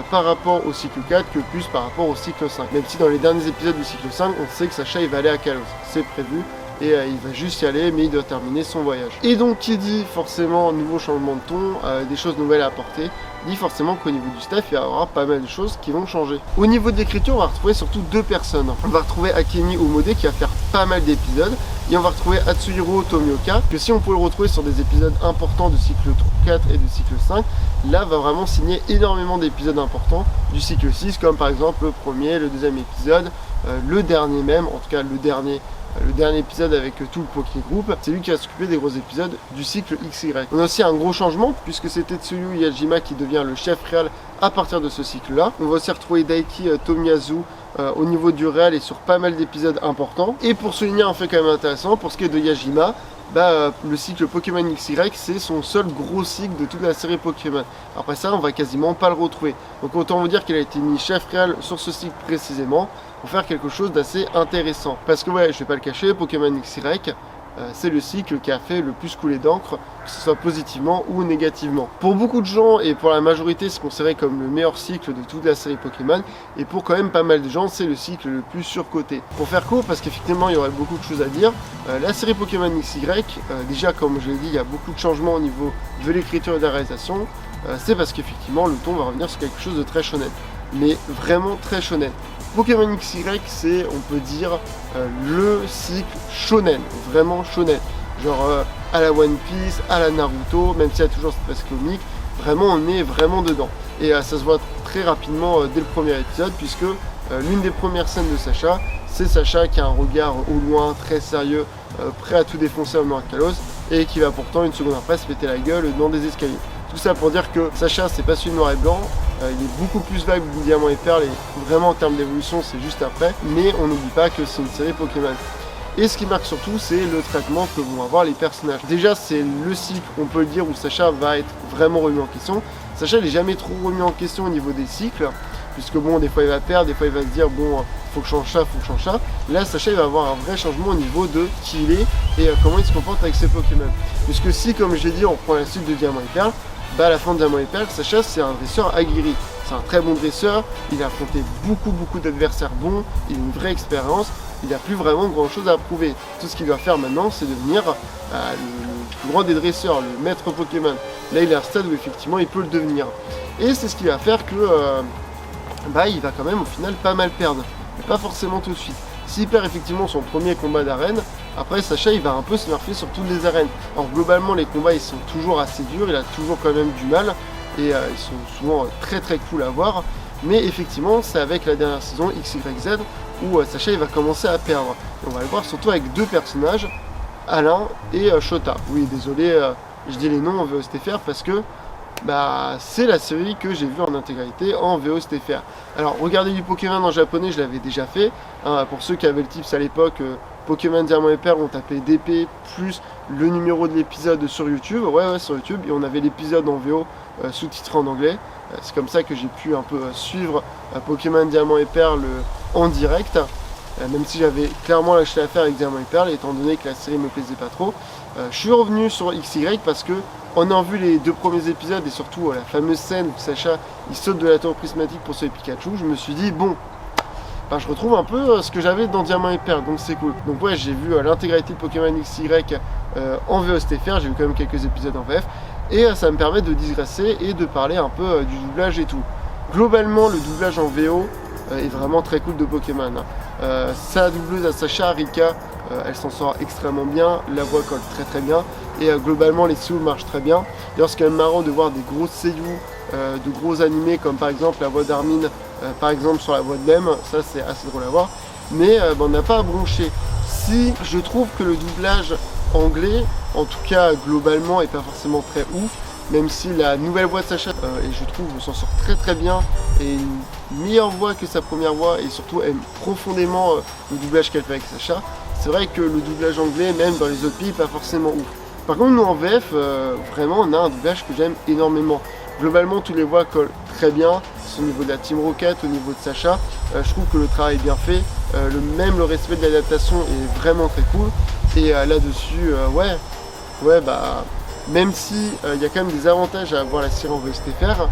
par rapport au cycle 4 que plus par rapport au cycle 5. Même si dans les derniers épisodes du cycle 5, on sait que Sacha il va aller à Kalos, c'est prévu, et il va juste y aller, mais il doit terminer son voyage. Et donc qui dit forcément nouveau changement de ton, des choses nouvelles à apporter, dit forcément qu'au niveau du staff, il y aura pas mal de choses qui vont changer. Au niveau de l'écriture, on va retrouver surtout 2 personnes. On va retrouver Akemi Omode qui va faire pas mal d'épisodes, et on va retrouver Atsuhiro Tomioka, que si on peut le retrouver sur des épisodes importants du cycle 4 et du cycle 5, là va vraiment signer énormément d'épisodes importants du cycle 6, comme par exemple le premier, le 2e épisode, le dernier même, en tout cas le dernier épisode avec tout le Poké Group, c'est lui qui va s'occuper des gros épisodes du cycle XY. On a aussi un gros changement, puisque c'est Tetsuyu Yajima qui devient le chef réel à partir de ce cycle-là. On va aussi retrouver Daiki Tomiyazu au niveau du réel et sur pas mal d'épisodes importants. Et pour souligner un fait quand même intéressant, pour ce qui est de Yajima, le cycle Pokémon XY, c'est son seul gros cycle de toute la série Pokémon. Après ça, on va quasiment pas le retrouver. Donc autant vous dire qu'il a été mis chef réel sur ce cycle précisément pour faire quelque chose d'assez intéressant. Parce que ouais, je vais pas le cacher, Pokémon XY, c'est le cycle qui a fait le plus couler d'encre, que ce soit positivement ou négativement. Pour beaucoup de gens et pour la majorité, c'est considéré comme le meilleur cycle de toute la série Pokémon, et pour quand même pas mal de gens, c'est le cycle le plus surcoté. Pour faire court, parce qu'effectivement il y aurait beaucoup de choses à dire, la série Pokémon XY, déjà comme je l'ai dit, il y a beaucoup de changements au niveau de l'écriture et de la réalisation, c'est parce qu'effectivement le ton va revenir sur quelque chose de très shonen, mais vraiment très shonen. Pokémon XY, c'est, on peut dire, le cycle shonen, vraiment shonen. Genre à la One Piece, à la Naruto, même s'il y a toujours cette presse comique, vraiment on est vraiment dedans. Et ça se voit très rapidement dès le premier épisode, puisque l'une des premières scènes de Sacha, c'est Sacha qui a un regard au loin, très sérieux, prêt à tout défoncer en Kalos, et qui va pourtant une seconde après se péter la gueule dans des escaliers. Tout ça pour dire que Sacha, c'est pas celui de noir et blanc, il est beaucoup plus vague que Diamant et Perle, et vraiment en termes d'évolution, c'est juste après, mais on n'oublie pas que c'est une série Pokémon. Et ce qui marque surtout, c'est le traitement que vont avoir les personnages. Déjà, c'est le cycle, on peut le dire, où Sacha va être vraiment remis en question. Sacha, il n'est jamais trop remis en question au niveau des cycles, puisque bon, des fois il va perdre, des fois il va se dire, bon, faut que je change ça, faut que je change ça. Là, Sacha, il va avoir un vrai changement au niveau de qui il est et comment il se comporte avec ses Pokémon. Puisque si, comme j'ai dit, on prend la suite de Diamant et Perle, à la fin de Diamant et Perle, Sacha, c'est un dresseur aguerri. C'est un très bon dresseur, il a affronté beaucoup d'adversaires bons, il a une vraie expérience, il n'a plus vraiment grand chose à prouver. Tout ce qu'il doit faire maintenant, c'est devenir le plus grand des dresseurs, le maître Pokémon. Là, il est à un stade où effectivement il peut le devenir. Et c'est ce qui va faire que il va quand même au final pas mal perdre, mais pas forcément tout de suite. S'il perd effectivement son premier combat d'arène, après Sacha il va un peu se nerfer sur toutes les arènes. Alors globalement les combats ils sont toujours assez durs, il a toujours quand même du mal, et ils sont souvent très cool à voir. Mais effectivement c'est avec la dernière saison XYZ où Sacha il va commencer à perdre. Et on va le voir surtout avec deux personnages, Alain et Shota. Oui désolé, je dis les noms en VOSTFR parce que c'est la série que j'ai vue en intégralité en VOSTFR. Alors regardez du Pokémon en japonais, je l'avais déjà fait. Pour ceux qui avaient le tips à l'époque, Pokémon Diamant et Perle, on tapait DP plus le numéro de l'épisode sur YouTube. Ouais, sur YouTube. Et on avait l'épisode en VO sous-titré en anglais. C'est comme ça que j'ai pu un peu suivre Pokémon Diamant et Perle en direct. Même si j'avais clairement lâché l'affaire avec Diamant et Perle, étant donné que la série me plaisait pas trop. Je suis revenu sur XY parce que en ayant vu les deux premiers épisodes et surtout la fameuse scène où Sacha il saute de la tour prismatique pour sauver Pikachu, je me suis dit bon, je retrouve un peu ce que j'avais dans Diamant et Perle, donc c'est cool. Donc ouais, j'ai vu l'intégralité de Pokémon XY en VOSTFR, j'ai vu quand même quelques épisodes en VF, et ça me permet de digresser et de parler un peu du doublage et tout. Globalement, le doublage en VO est vraiment très cool de Pokémon. Sa doubleuse à Sacha, Rika, elle s'en sort extrêmement bien, la voix colle très bien, et globalement les seiyuu marchent très bien. D'ailleurs, c'est quand même marrant de voir des gros seiyuu, de gros animés comme par exemple la voix d'Armin, par exemple sur la voix de Lem, ça c'est assez drôle à voir, mais on n'a pas à broncher. Si je trouve que le doublage anglais, en tout cas globalement, est pas forcément très ouf, même si la nouvelle voix de Sacha, et je trouve, s'en sort très bien, et une meilleure voix que sa première voix, et surtout aime profondément le doublage qu'elle fait avec Sacha. C'est vrai que le doublage anglais, même dans les autres pays, pas forcément ouf. Par contre, nous en VF, vraiment, on a un doublage que j'aime énormément. Globalement, toutes les voix collent très bien, au niveau de la Team Rocket, au niveau de Sacha. Je trouve que le travail est bien fait, même le respect de l'adaptation est vraiment très cool. Et là-dessus, même si il y a quand même des avantages à avoir la série en VSTFR,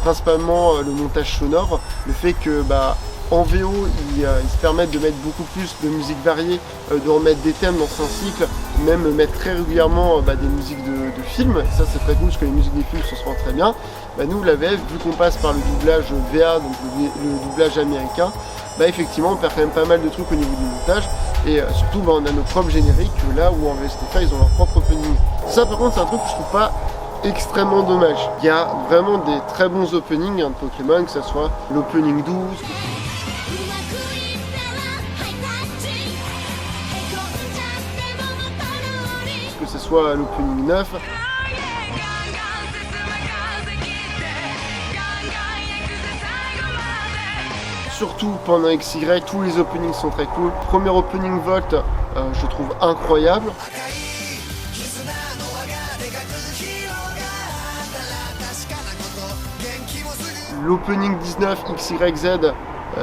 principalement le montage sonore, le fait que en VO ils se permettent de mettre beaucoup plus de musique variée, de remettre des thèmes dans un cycle, même mettre très régulièrement des musiques de films, et ça c'est très cool parce que les musiques des films s'en sortent très bien. Nous la VF, vu qu'on passe par le doublage VA, donc le doublage américain, effectivement on perd quand même pas mal de trucs au niveau du montage, et surtout on a nos propres génériques, là où en VSTFR ils ont leur propre opening. Ça par contre c'est un truc que je trouve pas extrêmement dommage. Il y a vraiment des très bons openings de Pokémon, que ce soit l'opening 12, que ce soit l'opening 9. Surtout pendant XY, tous les openings sont très cool. Premier opening Volt, je trouve incroyable. l'opening 19 XYZ,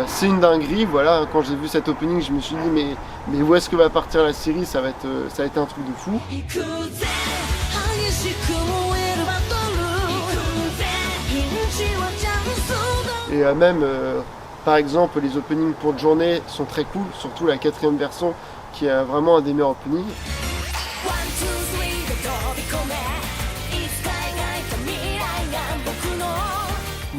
c'est une dinguerie, voilà, quand j'ai vu cet opening je me suis dit mais où est-ce que va partir la série, ça va être un truc de fou. Et même par exemple les openings pour de journée sont très cool, surtout la 4ème version qui est vraiment un des meilleurs openings.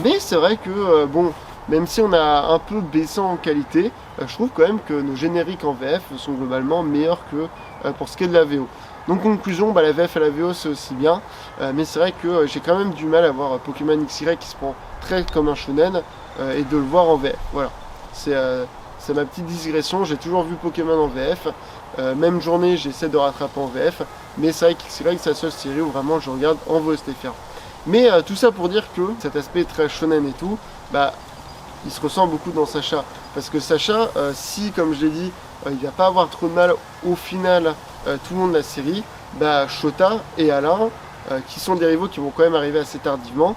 Mais c'est vrai que bon, même si on a un peu baissé en qualité, je trouve quand même que nos génériques en VF sont globalement meilleurs que pour ce qui est de la VO. Donc conclusion, la VF et la VO c'est aussi bien, mais c'est vrai que j'ai quand même du mal à voir Pokémon XY qui se prend très comme un shonen et de le voir en VF. Voilà, c'est ma petite digression, j'ai toujours vu Pokémon en VF, même journée j'essaie de rattraper en VF, mais c'est vrai que XY c'est la seule série où vraiment je regarde en VOSTFR. Mais tout ça pour dire que cet aspect très shonen et tout, il se ressent beaucoup dans Sacha. Parce que Sacha, si comme je l'ai dit, il va pas avoir trop de mal au final tout le long de la série, Shota et Alain, qui sont des rivaux qui vont quand même arriver assez tardivement,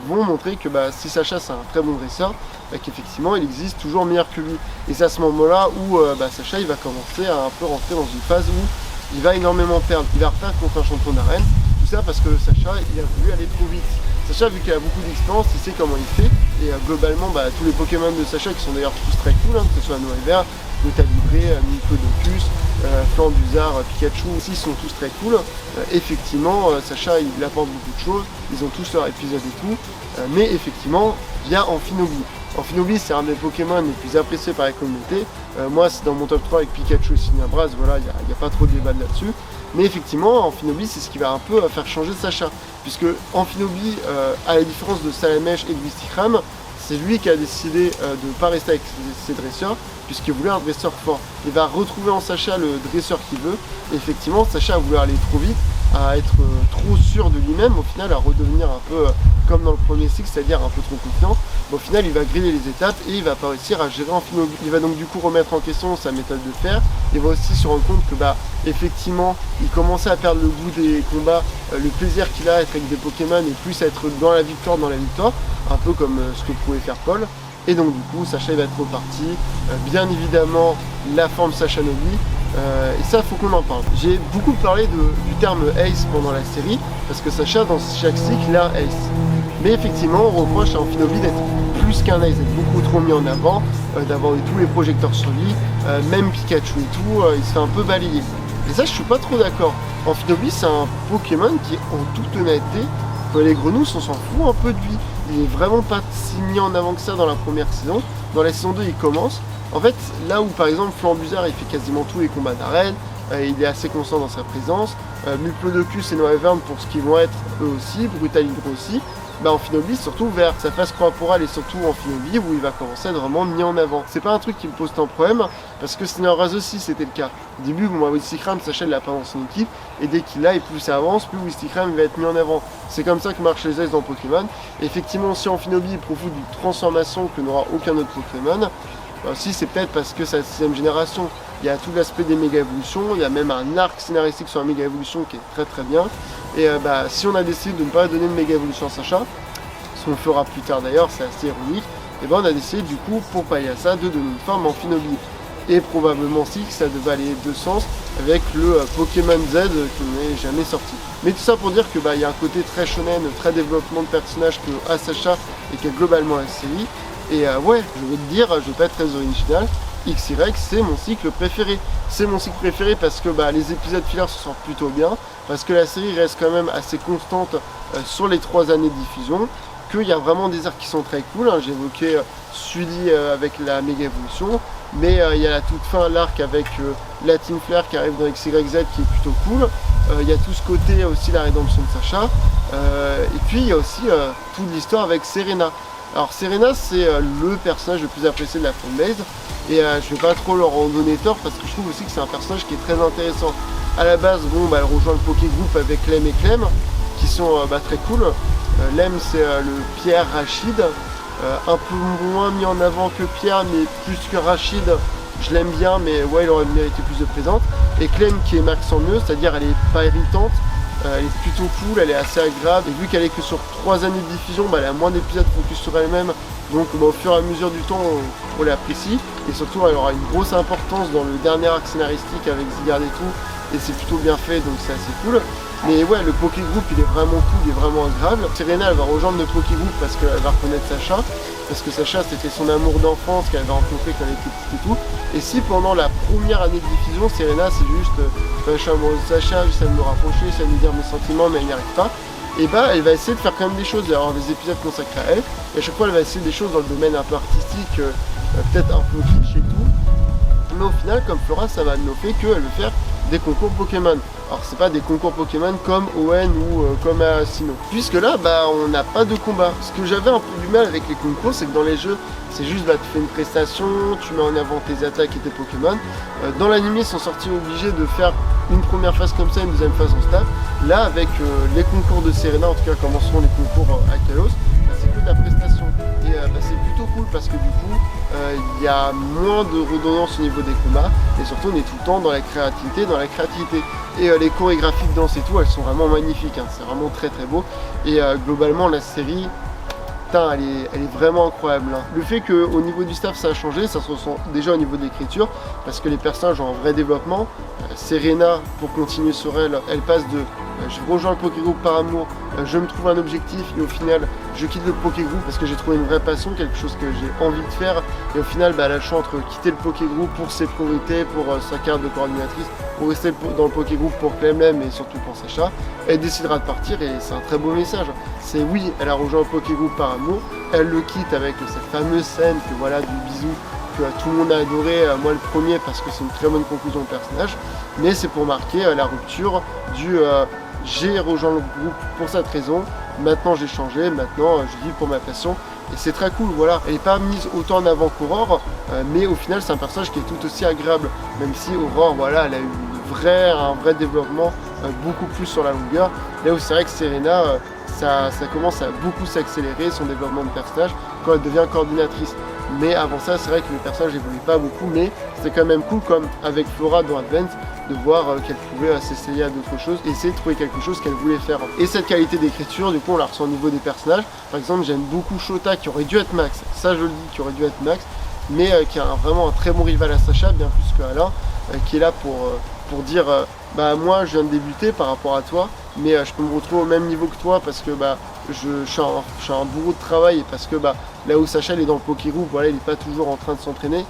vont montrer que si Sacha c'est un très bon dresseur, qu'effectivement il existe toujours meilleur que lui. Et c'est à ce moment-là où Sacha il va commencer à un peu rentrer dans une phase où il va énormément perdre. Il va reperdre contre un champion d'arène. Tout ça parce que Sacha il a voulu aller trop vite. Sacha, vu qu'il a beaucoup d'expérience, il sait comment il fait. Et globalement, tous les Pokémon de Sacha qui sont d'ailleurs tous très cool, que ce soit Noivert, Notalibré, Diplodocus, Flambuzard, Pikachu aussi sont tous très cool. Effectivement, Sacha il apporte beaucoup de choses, ils ont tous leur épisode et tout. Mais effectivement, il y a Amphinobi. Amphinobi c'est un des Pokémon les plus appréciés par la communauté. Moi c'est dans mon top 3 avec Pikachu et Signabras, voilà, il n'y a pas trop de débat là-dessus. Mais effectivement, Amphinobi c'est ce qui va un peu faire changer Sacha. Puisque Amphinobi, à la différence de Salamèche et de Wistikram, c'est lui qui a décidé de ne pas rester avec ses dresseurs, puisqu'il voulait un dresseur fort. Il va retrouver en Sacha le dresseur qu'il veut. Et effectivement, Sacha a voulu aller trop vite, à être trop sûr de lui-même, au final à redevenir un peu comme dans le premier cycle, c'est-à-dire un peu trop confiant. Au final, il va griller les étapes et il va pas réussir à gérer Amphinobi. Il va donc du coup remettre en question sa méthode de faire. Il va aussi se rendre compte que effectivement, il commençait à perdre le goût des combats, le plaisir qu'il a à être avec des Pokémon et plus à être dans la victoire, un peu comme ce que pouvait faire Paul. Et donc du coup, Sacha il va être reparti. Bien évidemment, la forme Sacha Nobi. Et ça, faut qu'on en parle. J'ai beaucoup parlé du terme Ace pendant la série, parce que Sacha, dans chaque cycle, il a Ace. Mais effectivement, on reproche à Amphinobi d'être plus qu'un Ace, d'être beaucoup trop mis en avant, d'avoir eu tous les projecteurs sur lui, même Pikachu et tout, il se fait un peu balayer. Et ça, je suis pas trop d'accord. Amphinobi, c'est un Pokémon qui, en toute honnêteté, pour les grenouilles, on s'en fout un peu de lui. Il est vraiment pas si mis en avant que ça dans la première saison. Dans la saison 2, il commence. En fait, là où par exemple Flambuzard il fait quasiment tous les combats d'arène, il est assez constant dans sa présence, Diplodocus et Noivern pour ce qu'ils vont être eux aussi, Brutalibre aussi, Amphinobi surtout vers sa phase corporale et surtout Amphinobi où il va commencer à être vraiment mis en avant. C'est pas un truc qui me pose tant de problème, parce que Sneoraz aussi c'était le cas. Au début, Wistikram, Sacha il l'a pas dans son équipe, et dès qu'il l'a, et plus ça avance, plus Wistikram va être mis en avant. C'est comme ça que marchent les Aces dans Pokémon. Et effectivement, si Amphinobi profite d'une transformation que n'aura aucun autre Pokémon, aussi c'est peut-être parce que c'est la 6ème génération. Il y a tout l'aspect des méga évolutions, il y a même un arc scénaristique sur la méga évolution qui est très très bien. Et si on a décidé de ne pas donner de méga évolution à Sacha, ce qu'on fera plus tard d'ailleurs, c'est assez ironique, et on a décidé du coup pour pallier à ça de donner une forme Amphinobi. Et probablement aussi que ça devait aller les deux sens avec le Pokémon Z qui n'est jamais sorti. Mais tout ça pour dire que il y a un côté très shonen, très développement de personnages que à Sacha et qui est globalement la série. Et ouais, je vais te dire, je vais pas être très original, XY c'est mon cycle préféré. C'est mon cycle préféré parce que les épisodes fillers se sortent plutôt bien, parce que la série reste quand même assez constante sur les 3 années de diffusion, qu'il y a vraiment des arcs qui sont très cool. J'ai évoqué Sully avec la méga évolution, mais il y a la toute fin, l'arc avec la Team Flare qui arrive dans XYZ qui est plutôt cool. Il y a tout ce côté aussi, la rédemption de Sacha, et puis il y a aussi toute l'histoire avec Serena. Alors Serena c'est le personnage le plus apprécié de la fanbase, et je vais pas trop leur en donner tort parce que je trouve aussi que c'est un personnage qui est très intéressant. À la base, elle rejoint le Poké Group avec Lem et Clem qui sont très cool. Lem c'est le Pierre Rachid, un peu moins mis en avant que Pierre, mais plus que Rachid, je l'aime bien, mais ouais, il aurait mérité plus de présence. Et Clem qui est max en mieux, c'est-à-dire elle est pas irritante, elle est plutôt cool, elle est assez agréable, et vu qu'elle est que sur 3 années de diffusion, elle a moins d'épisodes focus sur elle-même, donc au fur et à mesure du temps on l'apprécie, et surtout elle aura une grosse importance dans le dernier arc scénaristique avec Zygarde et tout, et c'est plutôt bien fait, donc c'est assez cool. Mais ouais, le Poké Group il est vraiment cool, il est vraiment agréable. Serena elle va rejoindre le Poké Group parce qu'elle va reconnaître Sacha, parce que Sacha c'était son amour d'enfance qu'elle avait rencontré quand elle était petite et tout. Et si pendant la première année de diffusion, Serena c'est juste je suis amoureuse de Sacha, j'essaie de me rapprocher, j'essaie de me dire mes sentiments mais elle n'y arrive pas, et bah elle va essayer de faire quand même des choses, il va y avoir des épisodes consacrés à elle, et à chaque fois elle va essayer des choses dans le domaine un peu artistique, peut-être un peu cliché et tout. Mais au final, comme Flora, ça va fait qu'elle veut faire des concours Pokémon. Alors c'est pas des concours Pokémon comme ON ou comme à Sinnoh. Puisque là, on n'a pas de combat. Ce que j'avais un peu du mal avec les concours, c'est que dans les jeux, c'est juste tu fais une prestation, tu mets en avant tes attaques et tes Pokémon. Dans l'anime, ils sont sortis obligés de faire une première phase comme ça, une deuxième phase en staff. Là, avec les concours de Serena, en tout cas comme en seront les concours à Kalos, c'est que de la prestation. Et c'est plutôt cool parce que du coup, il y a moins de redondance au niveau des combats, et surtout on est tout le temps dans la créativité, et les chorégraphies de danse et tout, elles sont vraiment magnifiques, hein. C'est vraiment très très beau, et globalement la série, putain, elle est vraiment incroyable, hein. Le fait qu'au niveau du staff ça a changé, ça se ressent déjà au niveau de l'écriture, parce que les personnages ont un vrai développement. Serena, pour continuer sur elle, elle passe de je rejoins le Poké Group par amour, je me trouve un objectif, et au final je quitte le Poké Group parce que j'ai trouvé une vraie passion, quelque chose que j'ai envie de faire, et au final elle a le choix entre quitter le Poké Group pour ses priorités, pour sa carte de coordinatrice, pour rester dans le Poké Group pour Clem et surtout pour Sacha. Elle décidera de partir, et c'est un très beau message. C'est oui, elle a rejoint le Poké Group par amour, elle le quitte avec cette fameuse scène que voilà, du bisou que tout le monde a adoré, moi le premier, parce que c'est une très bonne conclusion de personnage, mais c'est pour marquer la rupture du j'ai rejoint le groupe pour cette raison, maintenant j'ai changé, maintenant je vis pour ma passion, et c'est très cool, voilà. Elle n'est pas mise autant en avant qu'Aurore, mais au final c'est un personnage qui est tout aussi agréable, même si Aurore, voilà, elle a eu un vrai développement, beaucoup plus sur la longueur, là où c'est vrai que Serena, ça commence à beaucoup s'accélérer, son développement de personnage, quand elle devient coordinatrice. Mais avant ça, c'est vrai que le personnage n'évolue pas beaucoup, mais c'est quand même cool, comme avec Flora dans Advance, de voir qu'elle pouvait s'essayer à d'autres choses, et essayer de trouver quelque chose qu'elle voulait faire. Et cette qualité d'écriture, du coup, on la ressent au niveau des personnages. Par exemple, j'aime beaucoup Shota, qui aurait dû être Max, ça je le dis, qui aurait dû être Max, mais qui a vraiment un très bon rival à Sacha, bien plus que Alain, qui est là pour dire moi je viens de débuter par rapport à toi, mais je peux me retrouver au même niveau que toi parce que je suis un bourreau de travail, et parce que là où Sacha il est dans le Poké Group, voilà, il n'est pas toujours en train de s'entraîner,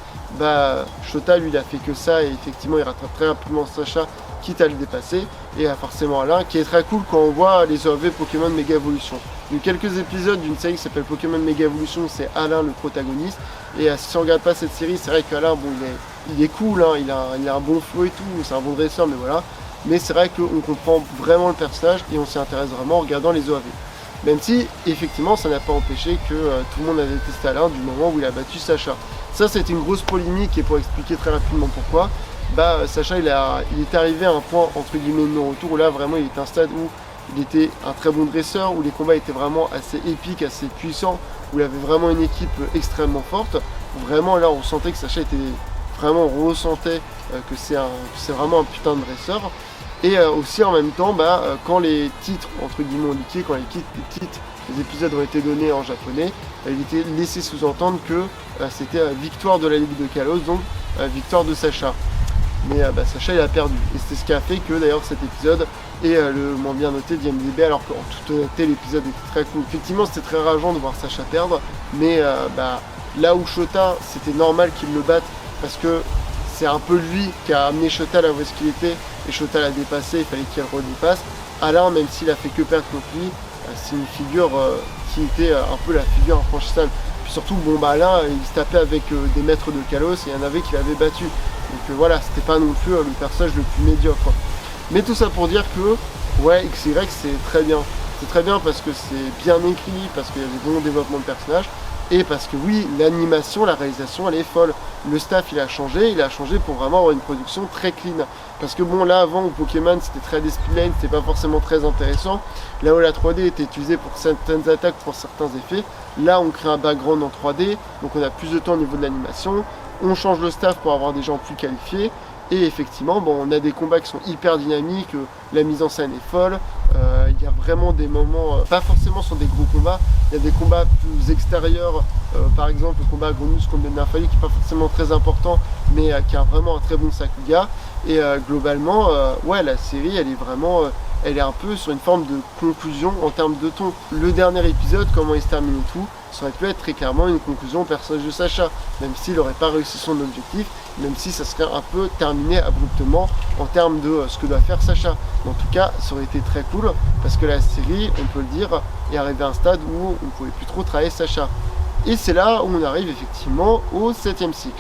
Shota lui il a fait que ça, et effectivement il rattrape très rapidement Sacha, quitte à le dépasser, et forcément Alain, qui est très cool quand on voit les OAV Pokémon Mega Evolution. Il y a eu quelques épisodes d'une série qui s'appelle Pokémon Mega Evolution, c'est Alain le protagoniste, et si on regarde pas cette série, c'est vrai qu'Alain, il est cool, hein, il a un bon flow et tout, c'est un bon dresseur, mais voilà. Mais c'est vrai qu'on comprend vraiment le personnage, et on s'y intéresse vraiment en regardant les OAV. Même si, effectivement, ça n'a pas empêché que tout le monde a détesté Alain du moment où il a battu Sacha. Ça, c'était une grosse polémique, et pour expliquer très rapidement pourquoi, Sacha, il est arrivé à un point, entre guillemets, de non-retour, où là, vraiment, il était à un stade où il était un très bon dresseur, où les combats étaient vraiment assez épiques, assez puissants, où il avait vraiment une équipe extrêmement forte. Vraiment, là, on sentait que Sacha était vraiment, on ressentait que c'est vraiment un putain de dresseur. Et aussi en même temps, quand les titres entre guillemets ont leaké, quand les épisodes ont été donnés en japonais, il était laissé sous-entendre que c'était victoire de la Ligue de Kalos, donc victoire de Sacha. Mais Sacha il a perdu, et c'est ce qui a fait que d'ailleurs cet épisode est le moins bien noté d'IMDb, alors qu'en toute honnêteté l'épisode était très cool. Effectivement c'était très rageant de voir Sacha perdre, mais là où Shota, c'était normal qu'il le batte, parce que c'est un peu lui qui a amené Shota là où est-ce qu'il était, et Shota l'a dépassé, il fallait qu'il le redépasse. Alain, même s'il a fait que perdre contre lui, c'est une figure qui était un peu la figure infranchissable. Puis surtout, Alain, il se tapait avec des maîtres de Kalos, et il y en avait qui l'avaient battu. Donc voilà, c'était pas non plus le personnage le plus médiocre. Mais tout ça pour dire que, ouais, XY c'est très bien. C'est très bien parce que c'est bien écrit, parce qu'il y a des bons développements de personnages, et parce que oui, l'animation, la réalisation, elle est folle. Le staff, il a changé pour vraiment avoir une production très clean. Parce que là, avant, au Pokémon, c'était très display, c'était pas forcément très intéressant. Là où la 3D était utilisée pour certaines attaques, pour certains effets, là, on crée un background en 3D, donc on a plus de temps au niveau de l'animation. On change le staff pour avoir des gens plus qualifiés. Et effectivement, bon, on a des combats qui sont hyper dynamiques, la mise en scène est folle, il y a vraiment des moments, pas forcément sur des gros combats, il y a des combats plus extérieurs, par exemple le combat Gronus contre Ben Nafali qui n'est pas forcément très important, mais qui a vraiment un très bon Sakuga. Et globalement, ouais, la série, elle est vraiment, elle est un peu sur une forme de conclusion en termes de ton. Le dernier épisode, comment il se termine et tout, ça aurait pu être très clairement une conclusion au personnage de Sacha, même s'il n'aurait pas réussi son objectif, même si ça serait un peu terminé abruptement en termes de ce que doit faire Sacha. Mais en tout cas, ça aurait été très cool, parce que la série, on peut le dire, est arrivée à un stade où on ne pouvait plus trop travailler Sacha. Et c'est là où on arrive effectivement au 7e cycle.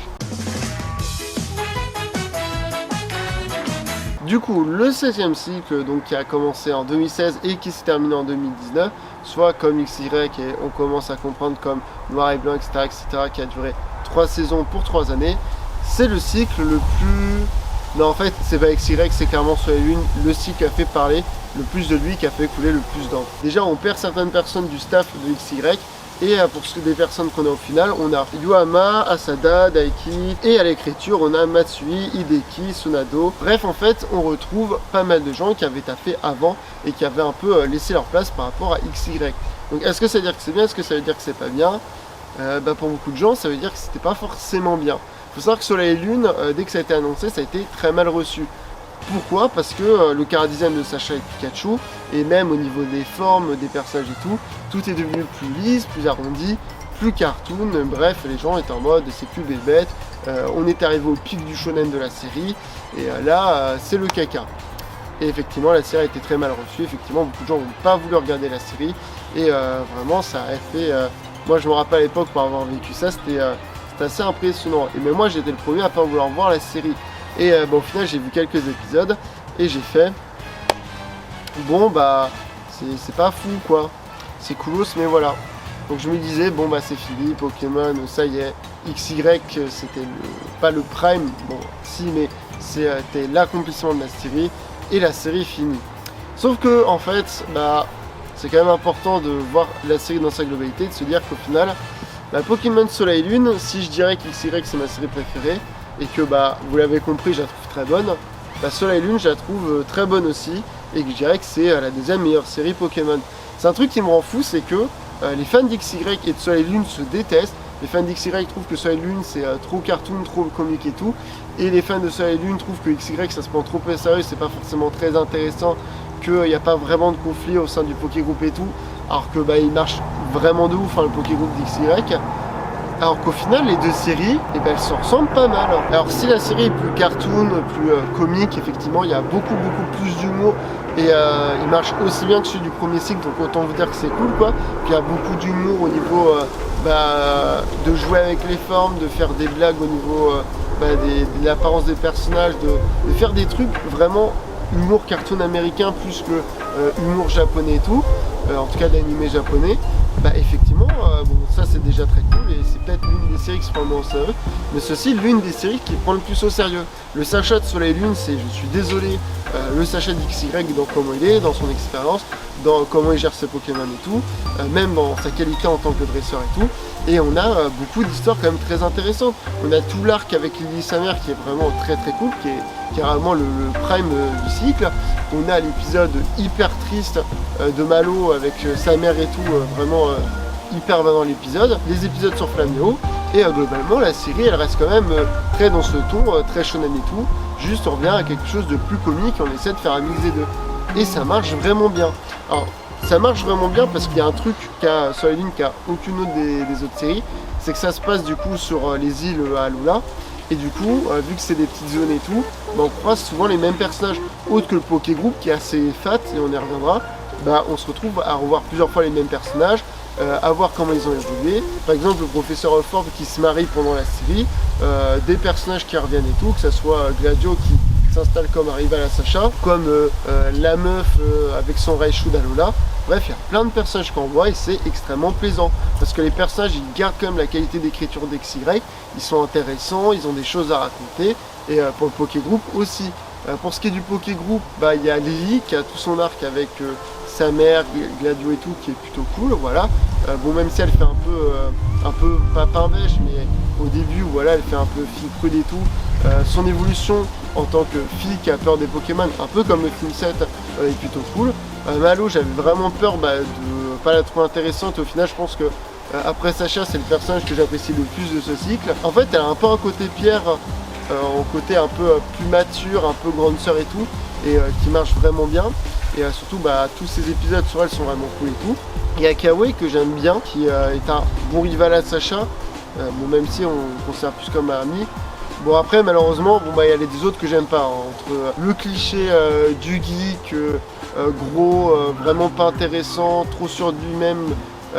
Du coup, le 7e cycle, donc, qui a commencé en 2016 et qui s'est terminé en 2019, soit comme XY, et on commence à comprendre comme Noir et Blanc, etc., qui a duré 3 saisons pour 3 années, c'est le cycle le plus... Non, en fait, c'est pas XY, c'est clairement Soleil Lune, le cycle qui a fait parler le plus de lui, qui a fait couler le plus d'encre. Déjà, on perd certaines personnes du staff de XY, et pour ce des personnes qu'on a au final, on a Yuhama, Asada, Daiki, et à l'écriture, on a Matsui, Hideki, Tsunado. Bref, en fait, on retrouve pas mal de gens qui avaient taffé avant et qui avaient un peu laissé leur place par rapport à XY. Donc, est-ce que ça veut dire que c'est bien? Est-ce que ça veut dire que c'est pas bien? Pour beaucoup de gens, ça veut dire que c'était pas forcément bien. Il faut savoir que Soleil et Lune, dès que ça a été annoncé, ça a été très mal reçu. Pourquoi? Parce que le chara-design de Sacha et Pikachu, et même au niveau des formes, des personnages et tout est devenu plus lisse, plus arrondi, plus cartoon. Bref, les gens étaient en mode c'est plus bébête, on est arrivé au pic du shonen de la série, et là, c'est le caca. Et effectivement, la série a été très mal reçue, effectivement, beaucoup de gens n'ont pas voulu regarder la série, et vraiment, ça a fait... moi, je me rappelle à l'époque, pour avoir vécu ça, c'était assez impressionnant. Et même moi, j'étais le premier à pas vouloir voir la série. Et au final, j'ai vu quelques épisodes et j'ai fait bon, bah, c'est pas fou quoi, c'est coolos, mais voilà. Donc je me disais, bon, bah, c'est fini, Pokémon, ça y est, XY, c'était pas le prime, bon, si, mais c'était l'accomplissement de la série et la série finie. Sauf que, en fait, bah, c'est quand même important de voir la série dans sa globalité, de se dire qu'au final, bah, Pokémon Soleil et Lune, si je dirais qu'XY c'est ma série préférée, et que bah vous l'avez compris, je la trouve très bonne, bah Soleil et Lune je la trouve très bonne aussi, et que je dirais que c'est la deuxième meilleure série Pokémon. C'est un truc qui me rend fou, c'est que les fans d'XY et de Soleil et Lune se détestent. Les fans d'XY trouvent que Soleil et Lune c'est trop cartoon, trop comique et tout, et les fans de Soleil et Lune trouvent que XY ça se prend trop au sérieux, c'est pas forcément très intéressant, qu'il n'y a pas vraiment de conflit au sein du Poké Group et tout, alors que bah il marche vraiment de ouf, hein, le Poké Group d'XY. Alors qu'au final, les deux séries, eh ben, elles se ressemblent pas mal. Alors si la série est plus cartoon, plus comique, effectivement, il y a beaucoup plus d'humour. Et il marche aussi bien que celui du premier cycle, donc autant vous dire que c'est cool, quoi. Puis il y a beaucoup d'humour au niveau de jouer avec les formes, de faire des blagues au niveau de l'apparence des personnages, de faire des trucs vraiment humour cartoon américain plus que humour japonais et tout, en tout cas d'animé japonais. Bah effectivement, bon, ça c'est déjà très cool et c'est peut-être l'une des séries qui se prend au sérieux, mais c'est aussi l'une des séries qui prend le plus au sérieux. Le Sacha de Soleil et Lune, c'est, je suis désolé, le Sacha d'XY dans comment il est, dans son expérience, dans comment il gère ses Pokémon et tout, même dans sa qualité en tant que dresseur et tout. Et on a beaucoup d'histoires quand même très intéressantes. On a tout l'arc avec Lily et sa mère qui est vraiment très cool, qui est vraiment le prime du cycle. On a l'épisode hyper triste de Malo avec sa mère et tout, vraiment hyper va dans l'épisode. Les épisodes sur Flaméo. Et globalement la série elle reste quand même très dans ce ton, très shonen et tout. Juste on revient à quelque chose de plus comique, on essaie de faire un mix des deux. Et ça marche vraiment bien. Alors ça marche vraiment bien parce qu'il y a un truc qu'a Soleil et Lune qu'a aucune autre des autres séries, c'est que ça se passe du coup sur les îles à Alola. Et du coup, vu que c'est des petites zones et tout, bah, on croise souvent les mêmes personnages. Autre que le Poké Group qui est assez fat, et on y reviendra, bah, on se retrouve à revoir plusieurs fois les mêmes personnages, à voir comment ils ont évolué. Par exemple, le professeur Orb qui se marie pendant la série, des personnages qui reviennent et tout, que ce soit Gladio qui s'installe comme un rival à Sacha, comme la meuf avec son Raichu d'Alola. Bref, il y a plein de personnages qu'on voit et c'est extrêmement plaisant parce que les personnages ils gardent quand même la qualité d'écriture d'XY, ils sont intéressants, ils ont des choses à raconter et pour le Poké Group aussi. Pour ce qui est du Poké Group, bah, il y a Lily qui a tout son arc avec sa mère, Gladio et tout qui est plutôt cool, voilà. Bon, même si elle fait un peu pas pain bêche, mais au début où voilà, elle fait un peu fille prude et tout, son évolution en tant que fille qui a peur des Pokémon, un peu comme le film 7 est plutôt cool. Malo, j'avais vraiment peur de pas la trouver intéressante. Au final, je pense que après Sacha, c'est le personnage que j'apprécie le plus de ce cycle. En fait, elle a un peu un côté Pierre, un côté un peu plus mature, un peu grande sœur et tout, et qui marche vraiment bien. Et surtout, tous ces épisodes sur elle sont vraiment cool et tout. Il y a Kawaii que j'aime bien, qui est un bon rival à Sacha, même si on considère plus comme un ami. Bon après malheureusement, il y a les autres que j'aime pas, hein, entre le cliché du geek, gros, vraiment pas intéressant, trop sûr de lui-même,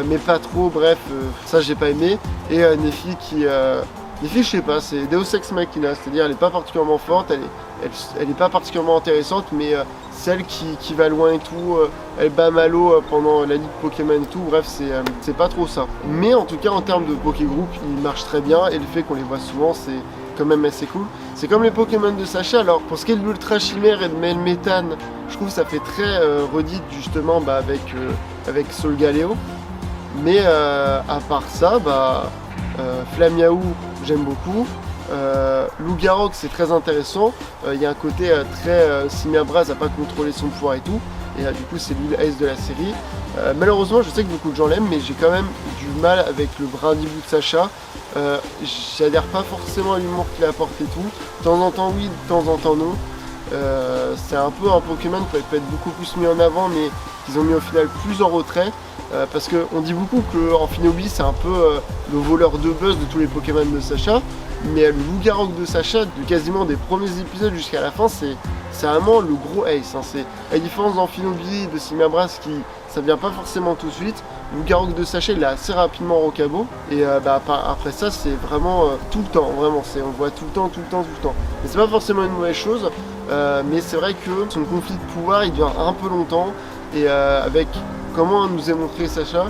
mais pas trop, bref, ça j'ai pas aimé. Et Nephi qui... Nephi, je sais pas, c'est Deus Ex Machina, c'est-à-dire elle est pas particulièrement forte, elle est pas particulièrement intéressante, mais celle qui va loin et tout, elle bat Malo pendant la ligue Pokémon et tout, bref, c'est pas trop ça. Mais en tout cas, en termes de Pokégroup, il marche très bien, et le fait qu'on les voit souvent, c'est quand même assez cool. C'est comme les Pokémon de Sacha. Alors pour ce qui est de l'Ultra Chimère et de Melmetal, je trouve que ça fait très redite justement avec Solgaleo. Mais à part ça, Flamiaou, j'aime beaucoup. Lougarok, c'est très intéressant. Il y a un côté très Simiabras à pas contrôler son pouvoir et tout. Et du coup, c'est lui le ace de la série. Malheureusement, je sais que beaucoup de gens l'aiment, mais j'ai quand même du mal avec le brindibou de Sacha. J'adhère pas forcément à l'humour qu'il apporte et tout. De temps en temps oui, de temps en temps non. C'est un peu un Pokémon qui peut être beaucoup plus mis en avant, mais qu'ils ont mis au final plus en retrait. Parce qu'on dit beaucoup qu'Amphinobi c'est un peu le voleur de buzz de tous les Pokémon de Sacha, mais le Lougarok de Sacha, de quasiment des premiers épisodes jusqu'à la fin, c'est vraiment le gros ace. Hein. C'est la différence d'Amphinobi, de Simiabras qui ça vient pas forcément tout de suite. Lougarok de Sacha il est assez rapidement Rocabo, et après ça c'est vraiment tout le temps, vraiment, on le voit tout le temps. Mais c'est pas forcément une mauvaise chose, mais c'est vrai que son conflit de pouvoir il dure un peu longtemps, et avec comment nous est montré Sacha,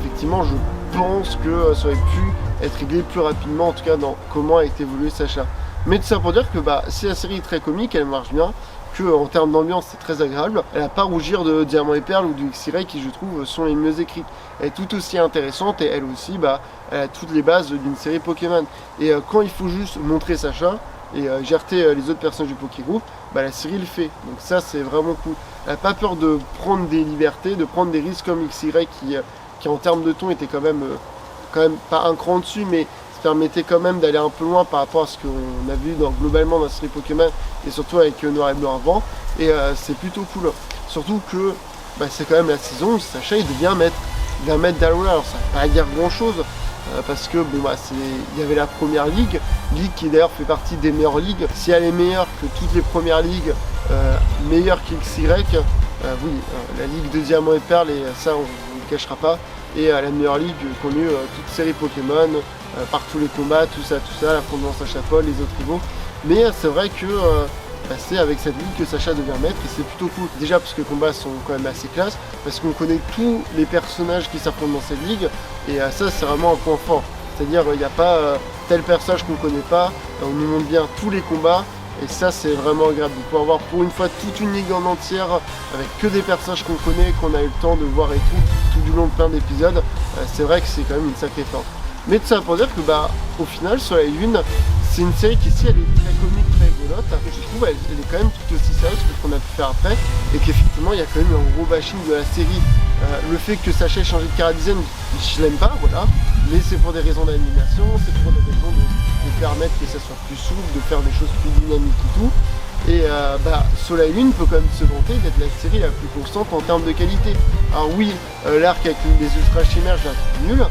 effectivement je pense que ça aurait pu être réglé plus rapidement, en tout cas dans comment a été évolué Sacha. Mais tout ça pour dire que si la série est très comique, elle marche bien, que en termes d'ambiance c'est très agréable, elle a pas à rougir de Diamant et Perle ou du X-Ray qui je trouve sont les mieux écrites. Elle est tout aussi intéressante et elle aussi elle a toutes les bases d'une série Pokémon. Et quand il faut juste montrer Sacha et gérer les autres personnages du Pokégroup, la série le fait. Donc ça c'est vraiment cool. Elle n'a pas peur de prendre des libertés, de prendre des risques comme X-Ray qui en termes de ton était quand même pas un cran dessus, mais permettait quand même d'aller un peu loin par rapport à ce qu'on a vu globalement dans la série Pokémon et surtout avec Noir et Blanc avant, et c'est plutôt cool. Surtout que c'est quand même la saison où Sacha il devient maître d'Alola. Alors ça va pas dire grand chose parce que il y avait la première ligue qui d'ailleurs fait partie des meilleures ligues. Si elle est meilleure que toutes les premières ligues, meilleure qu'XY, oui, la ligue de Diamant et Perle, et ça on ne le cachera pas, et la meilleure ligue connue, toute série Pokémon, par tous les combats, tout ça, l'affrontement Sacha Paul, les autres rivaux. Mais c'est vrai que c'est avec cette ligue que Sacha devient maître, et c'est plutôt cool. Déjà parce que les combats sont quand même assez classe, parce qu'on connaît tous les personnages qui s'affrontent dans cette ligue, et ça c'est vraiment un point fort. C'est-à-dire il n'y a pas tel personnage qu'on ne connaît pas, on nous montre bien tous les combats, et ça c'est vraiment agréable de pouvoir voir pour une fois toute une ligue en entière avec que des personnages qu'on connaît, qu'on a eu le temps de voir et tout du long de plein d'épisodes. C'est vrai que c'est quand même une sacrée force. Mais tout ça pour dire que au final Soleil Lune c'est une série qui ici elle est très comique, très rigolote, et je trouve elle est quand même tout aussi sérieuse que ce qu'on a pu faire après, et qu'effectivement il y a quand même un gros bashing de la série. Le fait que Sacha ait changé de cara design, je l'aime pas, voilà, mais c'est pour des raisons d'animation, c'est pour des raisons de permettre que ça soit plus souple, de faire des choses plus dynamiques et tout. Et Soleil Lune peut quand même se vanter d'être la série la plus constante en termes de qualité. Alors oui, l'arc avec les Ultra Chimères, je la trouve nul,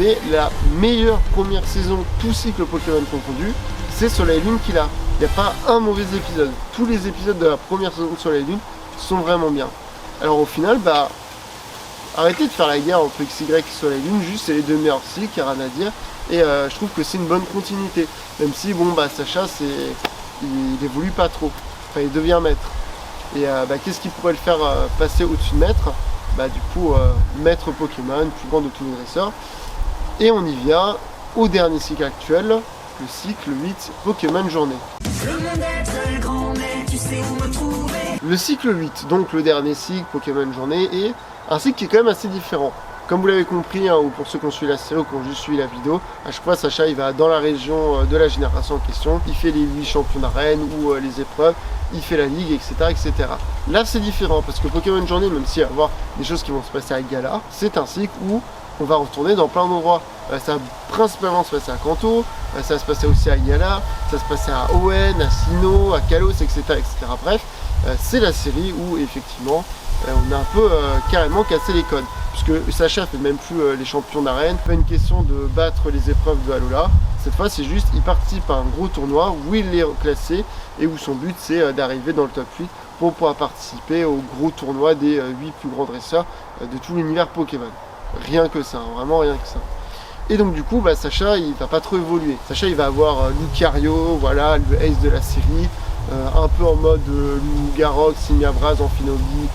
mais la meilleure première saison, tout cycle Pokémon confondu, c'est Soleil Lune qui l'a. Il n'y a pas un mauvais épisode. Tous les épisodes de la première saison de Soleil Lune sont vraiment bien. Alors au final, arrêtez de faire la guerre entre XY et Soleil Lune, juste c'est les deux meilleurs cycles, il n'y a rien à dire. Et je trouve que c'est une bonne continuité. Même si Sacha il évolue pas trop. Enfin il devient maître. Et qu'est-ce qui pourrait le faire passer au-dessus de maître? Du coup maître Pokémon, plus grand de tous les dresseurs. Et on y vient au dernier cycle actuel, le cycle 8 Pokémon Journée. Le monde est très grand, mais tu sais où me trouver. Le cycle 8, donc le dernier cycle Pokémon Journée, est un cycle qui est quand même assez différent. Comme vous l'avez compris, hein, ou pour ceux qui ont suivi la série ou qui ont juste suivi la vidéo, à chaque fois Sacha il va dans la région de la génération en question, il fait les 8 champions d'arène ou les épreuves, il fait la ligue, etc. etc. Là c'est différent parce que Pokémon Journey, même s'il va y avoir des choses qui vont se passer à Galar, c'est un cycle où on va retourner dans plein d'endroits. Ça va principalement se passer à Kanto, ça va se passer aussi à Galar, ça va se passer à Hoenn, à Sinnoh, à Kalos, etc. etc. Bref, c'est la série où effectivement on a un peu carrément cassé les codes. Puisque Sacha fait même plus les champions d'arène, pas une question de battre les épreuves de Alola. Cette fois c'est juste, il participe à un gros tournoi où il est classé et où son but c'est d'arriver dans le top 8 pour pouvoir participer au gros tournoi des 8 plus grands dresseurs de tout l'univers Pokémon. Rien que ça, vraiment rien que ça. Et donc du coup, Sacha il va pas trop évoluer. Sacha il va avoir Lucario, voilà, le ace de la série, un peu en mode Loup-Garok, Simiabras, Amphinovie.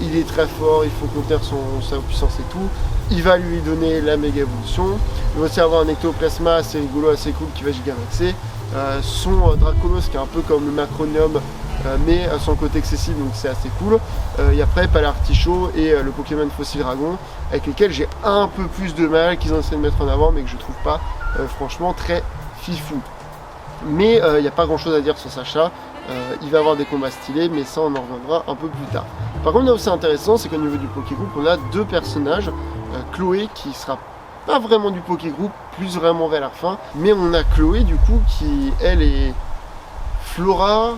Il est très fort, il faut contenir sa puissance et tout. Il va lui donner la méga évolution. Il va aussi avoir un ectoplasma assez rigolo, assez cool qui va gigamaxer. Son Dracolos qui est un peu comme le Macronium, mais sans le côté excessif, donc c'est assez cool. Et après Palartichaut et le Pokémon Fossile Dragon, avec lesquels j'ai un peu plus de mal qu'ils ont essayé de mettre en avant, mais que je trouve pas franchement très fifou. Mais il n'y a pas grand chose à dire sur Sacha. Il va avoir des combats stylés, mais ça on en reviendra un peu plus tard. Par contre là où c'est intéressant, c'est qu'au niveau du Pokégroup, on a deux personnages, Chloé qui sera pas vraiment du Pokégroup, plus vraiment vers la fin, mais on a Chloé du coup qui elle est Flora,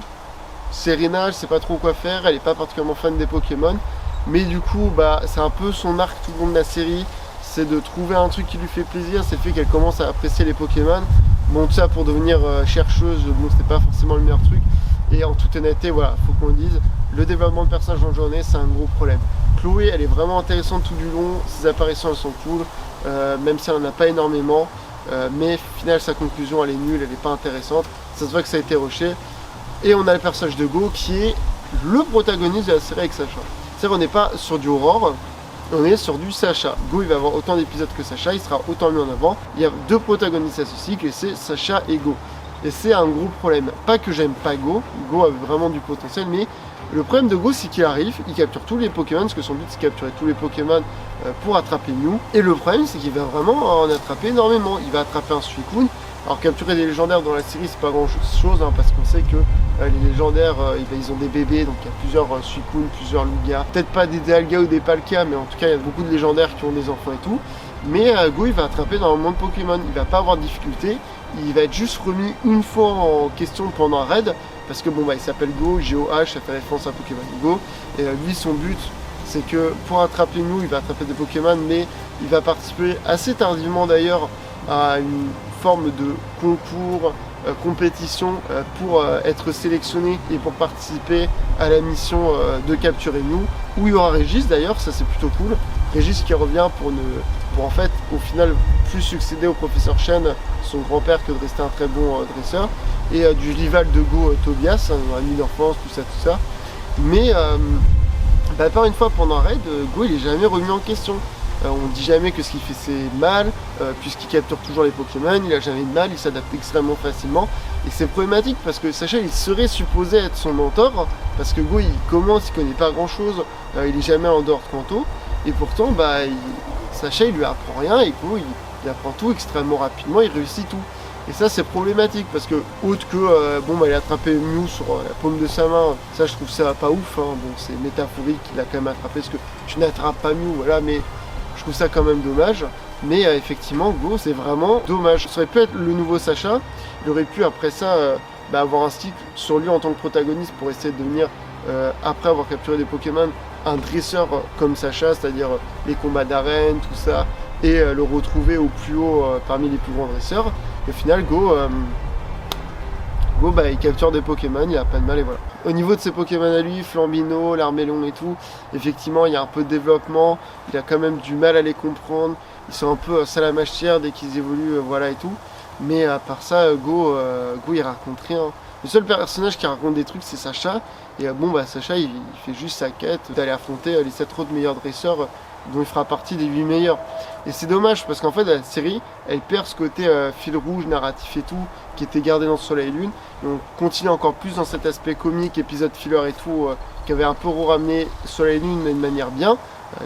Serena, je sais pas trop quoi faire, elle est pas particulièrement fan des Pokémon, mais du coup c'est un peu son arc tout le long de la série, c'est de trouver un truc qui lui fait plaisir, c'est le fait qu'elle commence à apprécier les Pokémon. Bon, tout ça pour devenir chercheuse, bon c'était pas forcément le meilleur truc. Et en toute honnêteté, voilà, faut qu'on le dise, le développement de personnage en journée, c'est un gros problème. Chloé, elle est vraiment intéressante tout du long, ses apparitions elles sont cool, même si elle n'en a pas énormément, mais au final sa conclusion elle est nulle, elle n'est pas intéressante, ça se voit que ça a été rushé. Et on a le personnage de Go qui est le protagoniste de la série avec Sacha. C'est-à-dire on n'est pas sur du Aurore, on est sur du Sacha. Go il va avoir autant d'épisodes que Sacha, il sera autant mis en avant. Il y a deux protagonistes à ce cycle et c'est Sacha et Go. Et c'est un gros problème. Pas que j'aime pas Go, Go a vraiment du potentiel, mais le problème de Go c'est qu'il arrive, il capture tous les Pokémon, parce que son but c'est de capturer tous les Pokémon pour attraper Mew. Et le problème c'est qu'il va vraiment en attraper énormément. Il va attraper un Suicune. Alors capturer des légendaires dans la série c'est pas grand chose, hein, parce qu'on sait que les légendaires ils ont des bébés, donc il y a plusieurs Suicune, plusieurs Lugia. Peut-être pas des Dialga ou des Palkia, mais en tout cas il y a beaucoup de légendaires qui ont des enfants et tout. Mais Go il va attraper dans le monde Pokémon, il va pas avoir de difficulté. Il va être juste remis une fois en question pendant un raid, parce que il s'appelle Go, GOH, ça fait référence à Pokémon Go, et lui son but c'est que pour attraper nous, il va attraper des Pokémon, mais il va participer assez tardivement d'ailleurs à une forme de concours, compétition pour être sélectionné et pour participer à la mission de capturer nous, où il y aura Régis d'ailleurs, ça c'est plutôt cool, Régis qui revient pour en fait au final plus succéder au professeur Chen, son grand-père, que de rester un très bon dresseur, et du rival de Go, Tobias, un ami d'enfance, tout ça. Mais par une fois pendant un raid, Go il est jamais remis en question. On dit jamais que ce qu'il fait c'est mal, puisqu'il capture toujours les Pokémon, il a jamais de mal, il s'adapte extrêmement facilement. Et c'est problématique parce que Sacha il serait supposé être son mentor, parce que Go il commence, il connaît pas grand chose, il est jamais en dehors de Kanto, et pourtant Sacha il lui apprend rien et Go il apprend tout extrêmement rapidement, il réussit tout. Et ça c'est problématique parce que autre que il a attrapé Mew sur la paume de sa main, ça je trouve ça pas ouf, hein. Bon c'est métaphorique qu'il a quand même attrapé parce que tu n'attrapes pas Mew, voilà, mais je trouve ça quand même dommage. Mais effectivement Go c'est vraiment dommage. Ça aurait pu être le nouveau Sacha, il aurait pu après ça avoir un cycle sur lui en tant que protagoniste pour essayer de devenir après avoir capturé des Pokémon un dresseur comme Sacha, c'est-à-dire les combats d'arène, tout ça, et le retrouver au plus haut parmi les plus grands dresseurs. Et au final Go il capture des Pokémon, il n'y a pas de mal et voilà. Au niveau de ses Pokémon à lui, Flambino, Larmélon et tout, effectivement il y a un peu de développement, il a quand même du mal à les comprendre, ils sont un peu salamachères dès qu'ils évoluent, voilà et tout. Mais à part ça, Go il raconte rien. Le seul personnage qui raconte des trucs c'est Sacha, et Sacha il fait juste sa quête d'aller affronter les 7 autres meilleurs dresseurs dont il fera partie des 8 meilleurs. Et c'est dommage parce qu'en fait la série elle perd ce côté fil rouge, narratif et tout qui était gardé dans Soleil et Lune, et on continue encore plus dans cet aspect comique, épisode filler et tout qui avait un peu ramené Soleil et Lune d'une manière bien.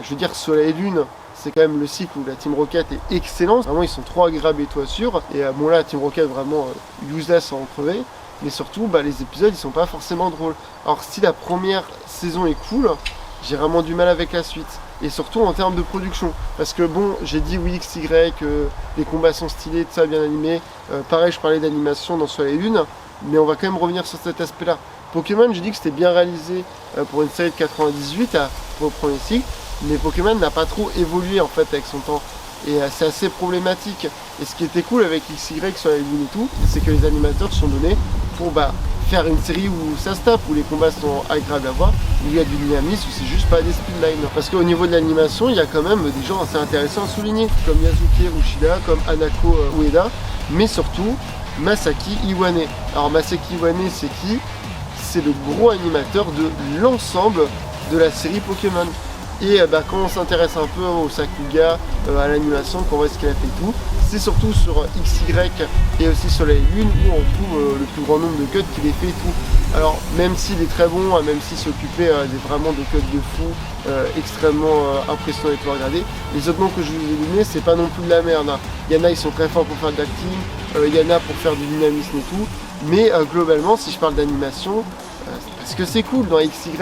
Je veux dire Soleil et Lune c'est quand même le cycle où la Team Rocket est excellente. Vraiment, ils sont trop agréables et toi sûr. Et bon là, la Team Rocket vraiment useless à en crever. Mais surtout, les épisodes, ils sont pas forcément drôles. Alors si la première saison est cool, j'ai vraiment du mal avec la suite. Et surtout en termes de production. Parce que bon, j'ai dit oui, XY, les combats sont stylés, tout ça bien animé. Pareil, je parlais d'animation dans Soleil et Lune. Mais on va quand même revenir sur cet aspect-là. Pokémon, j'ai dit que c'était bien réalisé pour une série de 98 au premier cycle. Mais Pokémon n'a pas trop évolué en fait avec son temps. Et c'est assez problématique. Et ce qui était cool avec XY sur la Lune et tout, c'est que les animateurs se sont donnés pour faire une série où ça se tape, où les combats sont agréables à voir, où il y a du dynamisme, où c'est juste pas des speedlines. Parce qu'au niveau de l'animation, il y a quand même des gens assez intéressants à souligner, comme Yasuke Uchida, comme Hanako Ueda, mais surtout Masaki Iwane. Alors Masaki Iwane, c'est qui? C'est le gros animateur de l'ensemble de la série Pokémon. Et quand on s'intéresse un peu au Sakuga, à l'animation, qu'on voit ce qu'il a fait et tout, c'est surtout sur XY et aussi sur la Lune où on trouve le plus grand nombre de cuts qu'il ait fait et tout. Alors même s'il est très bon, même s'il s'occupait vraiment de cuts de fou, extrêmement impressionnants et tout à regarder, les autres noms que je vous ai donnés, c'est pas non plus de la merde. Il y en a, ils sont très forts pour faire de l'acting, il y en a pour faire du dynamisme et tout, mais globalement, si je parle d'animation, parce que c'est cool, dans XY,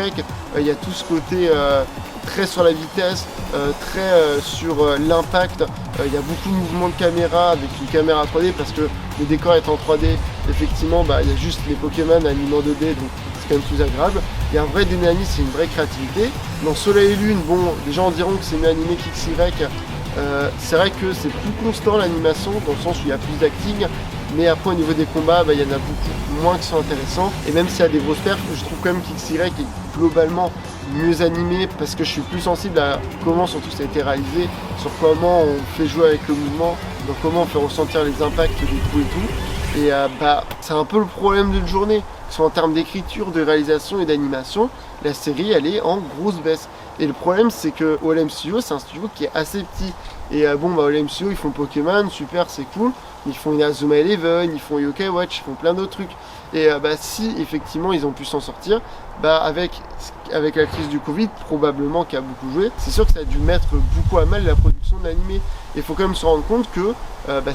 il y a tout ce côté très sur la vitesse, très sur l'impact, il y a beaucoup de mouvements de caméra avec une caméra 3D parce que le décor est en 3D, effectivement il y a juste les Pokémon animés en 2D, donc c'est quand même plus agréable. Il y a un vrai dynamisme, c'est une vraie créativité. Dans Soleil et Lune, bon, les gens diront que c'est mieux animé qu'XY, c'est vrai que c'est plus constant l'animation, dans le sens où il y a plus d'acting, mais après au niveau des combats, il y en a beaucoup moins qui sont intéressants, et même s'il y a des grosses perfs, je trouve quand même qu'XY est globalement mieux animé, parce que je suis plus sensible à comment surtout ça a été réalisé, sur comment on fait jouer avec le mouvement, donc comment on fait ressentir les impacts des coups et tout, et c'est un peu le problème d'une journée, soit en termes d'écriture, de réalisation et d'animation, la série elle est en grosse baisse. Et le problème c'est que OLM Studio c'est un studio qui est assez petit. Et OLM Studio ils font Pokémon, super, c'est cool. Ils font Inazuma Eleven, ils font Yokai Watch, ils font plein d'autres trucs. Et si effectivement ils ont pu s'en sortir, avec la crise du Covid, probablement qui a beaucoup joué, c'est sûr que ça a dû mettre beaucoup à mal la production de l'animé. Et il faut quand même se rendre compte que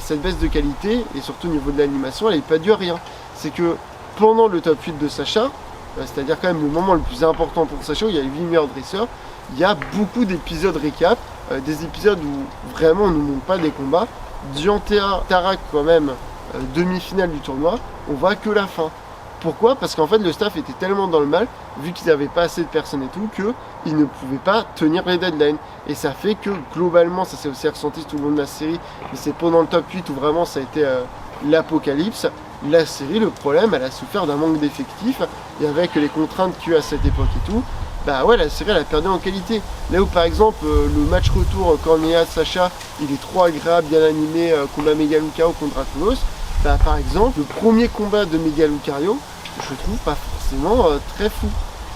cette baisse de qualité, et surtout au niveau de l'animation, elle n'est pas due à rien. C'est que pendant le top 8 de Sacha, c'est-à-dire quand même le moment le plus important pour Sacha, où il y a les 8 meilleurs dresseurs, il y a beaucoup d'épisodes récap, des épisodes où vraiment on ne nous montre pas des combats. Diantea Tarak quand même, demi-finale du tournoi, on voit que la fin. Pourquoi? Parce qu'en fait le staff était tellement dans le mal, vu qu'ils n'avaient pas assez de personnes et tout, qu'ils ne pouvaient pas tenir les deadlines. Et ça fait que globalement, ça s'est aussi ressenti tout le long de la série, mais c'est pendant le top 8 où vraiment ça a été l'apocalypse. La série, le problème, elle a souffert d'un manque d'effectifs, et avec les contraintes qu'il y a eu à cette époque et tout, la série elle a perdu en qualité. Là où par exemple le match retour Cornelia Sacha, il est trop agréable, bien animé, combat Mega Lucario contre Draculos, par exemple le premier combat de Mega Lucario, je le trouve pas forcément très fou.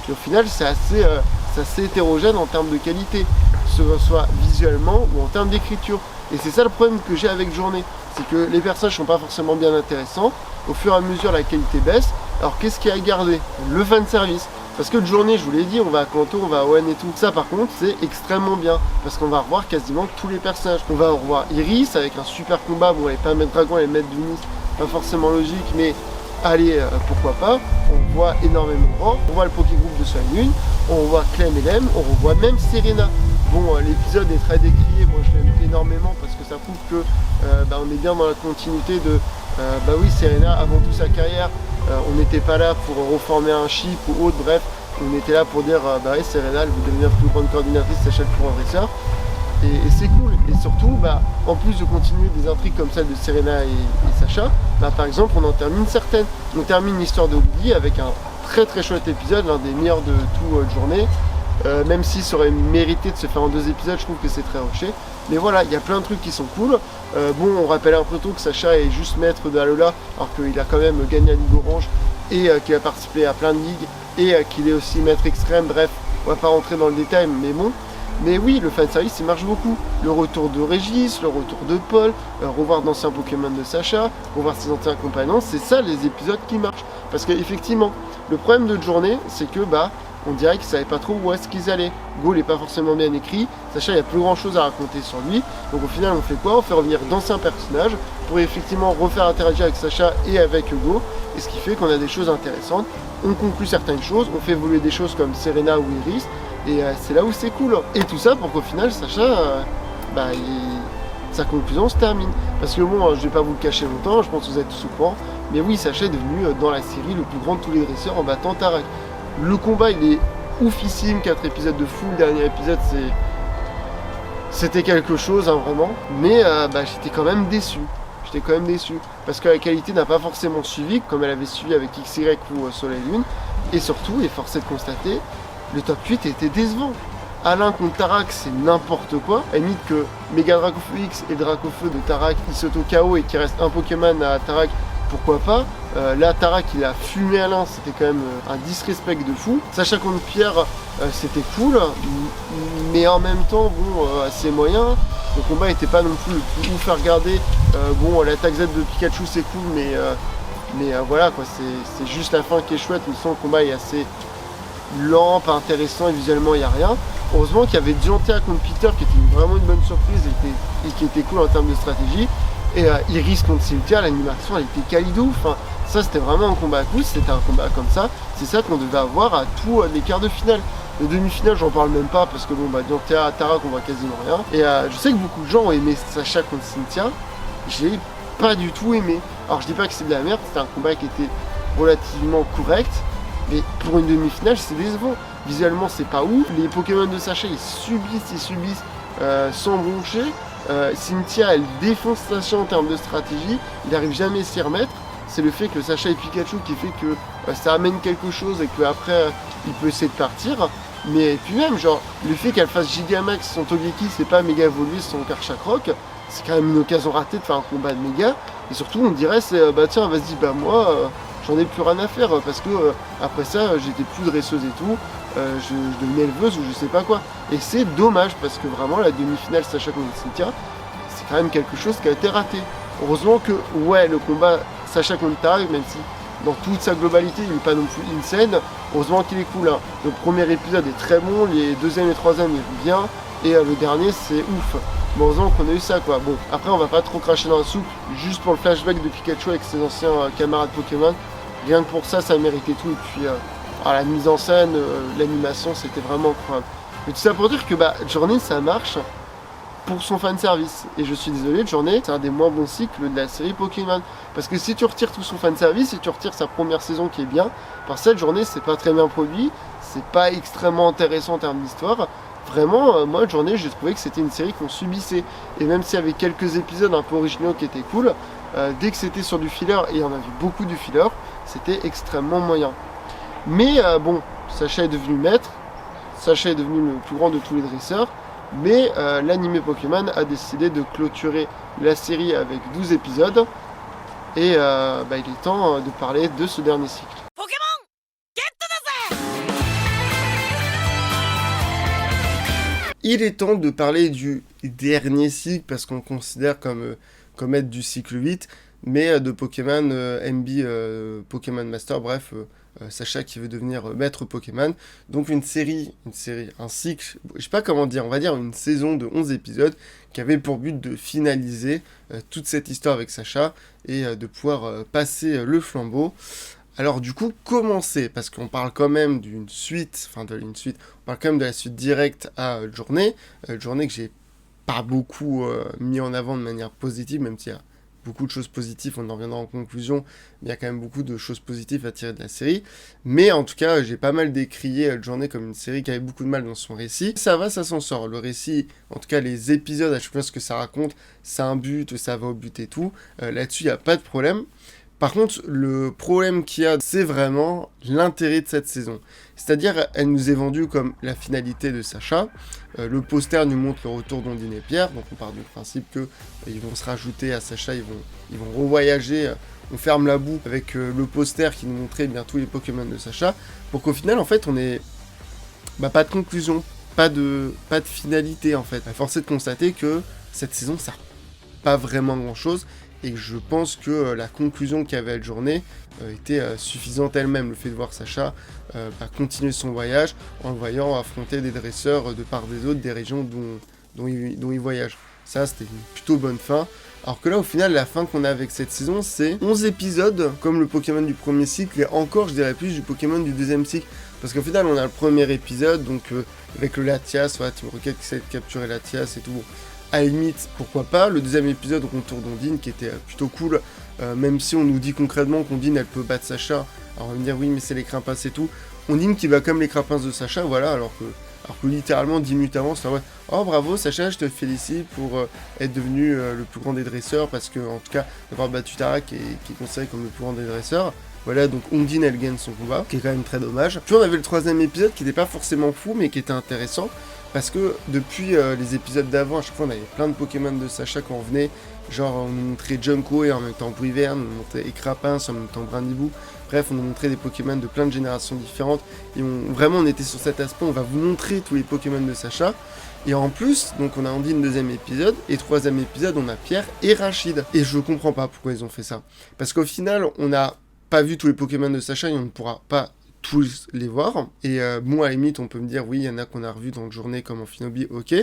Et au final c'est assez hétérogène en termes de qualité, que ce soit visuellement ou en termes d'écriture. Et c'est ça le problème que j'ai avec Journée, c'est que les personnages sont pas forcément bien intéressants, au fur et à mesure la qualité baisse. Alors qu'est-ce qu'il y a à garder? Le fanservice. Parce que de Journée, je vous l'ai dit, on va à Kanto, on va à Owen et tout. Ça par contre, c'est extrêmement bien. Parce qu'on va revoir quasiment tous les personnages. On va revoir Iris avec un super combat. Bon, elle n'est pas Maître Dragon, elle est Maître Dunis. Pas forcément logique, mais allez, pourquoi pas. On voit énormément Ran. On voit le Pokégroup de Soleil Lune. On voit Clem et Lem. On revoit même Serena. Bon, l'épisode est très décrié. Moi, je l'aime énormément parce que ça prouve que on est bien dans la continuité de... oui, Serena, avant toute sa carrière, on n'était pas là pour reformer un chip ou autre, bref, on était là pour dire Serena, elle veut devenir plus grande coordinatrice, Sacha le plus grand dresseur. Et c'est cool. Et surtout, en plus de continuer des intrigues comme celle de Serena et Sacha, par exemple, on en termine certaines. On termine l'histoire de Woody avec un très très chouette épisode, l'un des meilleurs de toute journée. Même si ça aurait mérité de se faire en 2 épisodes, je trouve que c'est très rushé. Mais voilà, il y a plein de trucs qui sont cool. On rappelle un peu tôt que Sacha est juste maître de Alola, alors qu'il a quand même gagné la Ligue Orange et qu'il a participé à plein de ligues et qu'il est aussi maître extrême. Bref, on va pas rentrer dans le détail, mais bon. Mais oui, le fanservice, il marche beaucoup. Le retour de Régis, le retour de Paul, revoir d'anciens Pokémon de Sacha, revoir ses anciens compagnons, c'est ça les épisodes qui marchent. Parce qu'effectivement, le problème de Journée, c'est que on dirait qu'ils savaient pas trop où est-ce qu'ils allaient. Go n'est pas forcément bien écrit, Sacha il y a plus grand chose à raconter sur lui, donc au final on fait quoi? On fait revenir d'anciens personnages pour effectivement refaire interagir avec Sacha et avec Go, et ce qui fait qu'on a des choses intéressantes, on conclut certaines choses, on fait évoluer des choses comme Serena ou Iris, et c'est là où c'est cool. Et tout ça pour qu'au final Sacha, sa conclusion se termine. Parce que bon, je vais pas vous le cacher longtemps, je pense que vous êtes tous au courant, mais oui, Sacha est devenu dans la série le plus grand de tous les dresseurs en battant Tarak. Le combat il est oufissime, 4 épisodes de fou, le dernier épisode c'était quelque chose hein, vraiment, mais j'étais quand même déçu. Parce que la qualité n'a pas forcément suivi comme elle avait suivi avec XY ou Soleil Lune, et surtout, et forcé de constater, le top 8 était décevant. Alain contre Tarak, c'est n'importe quoi. À la limite que Mega Dracofeu X et Dracofeu de Tarak, il s'auto-KO et qu'il reste un Pokémon à Tarak, pourquoi pas. Là, Tarak, il a fumé Alain, c'était quand même un disrespect de fou. Sacha contre Pierre, c'était cool, mais en même temps, assez moyen. Le combat n'était pas non plus le plus ouf à regarder. L'attaque Z de Pikachu, c'est cool, mais voilà, quoi, c'est juste la fin qui est chouette. Mais sinon, le combat est assez lent, pas intéressant et visuellement, il n'y a rien. Heureusement qu'il y avait Dianthea contre Peter, qui était vraiment une bonne surprise et qui était cool en termes de stratégie. Et Iris contre Cynthia, l'animation elle était qualidou. Enfin, ça c'était vraiment un combat à coups, c'était un combat comme ça. C'est ça qu'on devait avoir à tous les quarts de finale. Le demi-finale, j'en parle même pas parce que Dianthea, Tarak, on voit quasiment rien. Et je sais que beaucoup de gens ont aimé Sacha contre Cynthia. Je l'ai pas du tout aimé. Alors je dis pas que c'est de la merde, c'était un combat qui était relativement correct. Mais pour une demi-finale, c'est décevant. Visuellement, c'est pas ouf. Les Pokémon de Sacha, ils subissent sans broncher. Cynthia, elle défonce Sacha en termes de stratégie. Il n'arrive jamais à s'y remettre. C'est le fait que Sacha et Pikachu qui fait que ça amène quelque chose et qu'après, il peut essayer de partir. Mais puis même, genre, le fait qu'elle fasse Gigamax son Togeki, c'est pas méga évolué son Karchakroc, c'est quand même une occasion ratée de faire un combat de méga. Et surtout, on dirait, tiens, vas-y, moi... j'en ai plus rien à faire parce que après ça j'étais plus dresseuse et tout, je devenais éleveuse ou je sais pas quoi. Et c'est dommage parce que vraiment la demi-finale Sacha contre Cynthia, c'est quand même quelque chose qui a été raté. Heureusement que le combat Sacha contre Tarak, même si dans toute sa globalité il n'est pas non plus insane, heureusement qu'il est cool. Hein. Le premier épisode est très bon, les deuxième et troisième ils vont bien, et le dernier c'est ouf. Mais heureusement qu'on a eu ça quoi. Bon, après on va pas trop cracher dans la soupe, juste pour le flashback de Pikachu avec ses anciens camarades Pokémon. Rien que pour ça, ça méritait tout. Et puis, la mise en scène, l'animation, c'était vraiment incroyable. Mais tout ça pour dire que Journey, ça marche pour son fanservice. Et je suis désolé, Journey, c'est un des moins bons cycles de la série Pokémon. Parce que si tu retires tout son fanservice, si tu retires sa première saison qui est bien, par cette Journée, c'est pas très bien produit, c'est pas extrêmement intéressant en termes d'histoire. Vraiment, moi, Journée, j'ai trouvé que c'était une série qu'on subissait. Et même s'il y avait quelques épisodes un peu originaux qui étaient cool, dès que c'était sur du filler, et on a vu beaucoup du filler, c'était extrêmement moyen. Mais Sacha est devenu maître, Sacha est devenu le plus grand de tous les dresseurs, mais l'animé Pokémon a décidé de clôturer la série avec 12 épisodes, et il est temps de parler de ce dernier cycle. Il est temps de parler du dernier cycle, parce qu'on considère comme être du cycle 8, mais de Pokémon MB Pokémon Master, bref, Sacha qui veut devenir maître Pokémon. Donc un cycle, je sais pas comment dire, on va dire une saison de 11 épisodes qui avait pour but de finaliser toute cette histoire avec Sacha et de pouvoir passer le flambeau. Alors du coup, commencer, parce qu'on parle quand même on parle quand même de la suite directe à Journée, Journée que j'ai pas beaucoup mis en avant de manière positive, même s'il y a beaucoup de choses positives, on en reviendra en conclusion, mais il y a quand même beaucoup de choses positives à tirer de la série, mais en tout cas, j'ai pas mal décrié Journée comme une série qui avait beaucoup de mal dans son récit. Ça va, ça s'en sort, le récit, en tout cas les épisodes, à chaque fois ce que ça raconte, c'est un but, ça va au but et tout, là-dessus il n'y a pas de problème. Par contre, le problème qu'il y a, c'est vraiment l'intérêt de cette saison. C'est-à-dire, elle nous est vendue comme la finalité de Sacha. Le poster nous montre le retour d'Ondine et Pierre. Donc on part du principe qu'ils vont se rajouter à Sacha, ils vont revoyager. On ferme la boucle avec le poster qui nous montrait bien tous les Pokémon de Sacha. Pour qu'au final, en fait, on ait pas de conclusion, pas de finalité, en fait. Force est de constater que cette saison, ça sert pas vraiment grand-chose. et je pense que la conclusion qu'il y avait à la journée était suffisante elle-même. Le fait de voir Sacha continuer son voyage en le voyant affronter des dresseurs de part des autres des régions dont il voyage. Ça, c'était une plutôt bonne fin. Alors que là, au final, la fin qu'on a avec cette saison, c'est 11 épisodes, comme le Pokémon du premier cycle, et encore, je dirais plus, du Pokémon du deuxième cycle. Parce qu'au final, on a le premier épisode, donc avec le Latias, voilà, Team Rocket qui essaie de capturer Latias et tout. Bon, à la limite, pourquoi pas. Le deuxième épisode, retour d'Ondine, qui était plutôt cool, même si on nous dit concrètement qu'Ondine, elle peut battre Sacha. Alors on va me dire, oui, mais c'est les Crapinces et tout. Ondine qui va comme les Crapinces de Sacha, voilà, alors que littéralement 10 minutes avant, c'est ouais, oh bravo Sacha, je te félicite pour être devenu le plus grand des dresseurs, parce que en tout cas d'avoir battu Tara qui est considéré comme le plus grand des dresseurs. Voilà, donc Ondine elle gagne son combat, qui est quand même très dommage. Puis on avait le troisième épisode qui n'était pas forcément fou, mais qui était intéressant, parce que depuis les épisodes d'avant, à chaque fois on avait plein de Pokémon de Sacha quand on venait. Genre on nous montrait Junko et en même temps Bruyverne, on nous montrait Crapince en même temps Brindibou. Bref, on nous montrait des Pokémon de plein de générations différentes. Et vraiment on était sur cet aspect, on va vous montrer tous les Pokémon de Sacha. Et en plus, donc on a Ondine deuxième épisode, et troisième épisode on a Pierre et Rachid. Et je comprends pas pourquoi ils ont fait ça. Parce qu'au final, on n'a pas vu tous les Pokémon de Sacha et on ne pourra pas tous les voir. Et bon, à la limite, on peut me dire, oui, il y en a qu'on a revu dans le journée comme Amphinobi, ok.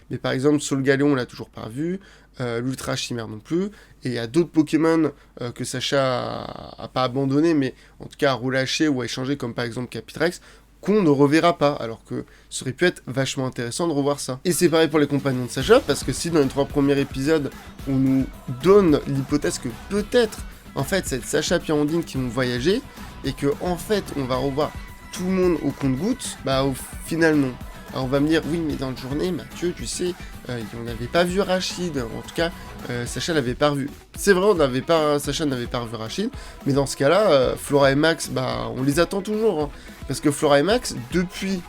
Mais par exemple, Solgaleo, on l'a toujours pas vu. L'Ultra Chimère non plus. Et il y a d'autres Pokémon que Sacha a pas abandonné, mais en tout cas a relâché ou a échangé, comme par exemple Capitrex, qu'on ne reverra pas, alors que ça aurait pu être vachement intéressant de revoir ça. Et c'est pareil pour les compagnons de Sacha, parce que si dans les 3 premiers épisodes, on nous donne l'hypothèse que peut-être, en fait, c'est Sacha et Ondine qui vont voyager, et que en fait, on va revoir tout le monde au compte-gouttes, bah au final non. Alors on va me dire, oui, mais dans la journée, Mathieu, tu sais, on n'avait pas vu Rachid, en tout cas, Sacha l'avait pas revu. C'est vrai, Sacha n'avait pas revu Rachid, mais dans ce cas-là, Flora et Max, bah, on les attend toujours, hein, parce que Flora et Max, depuis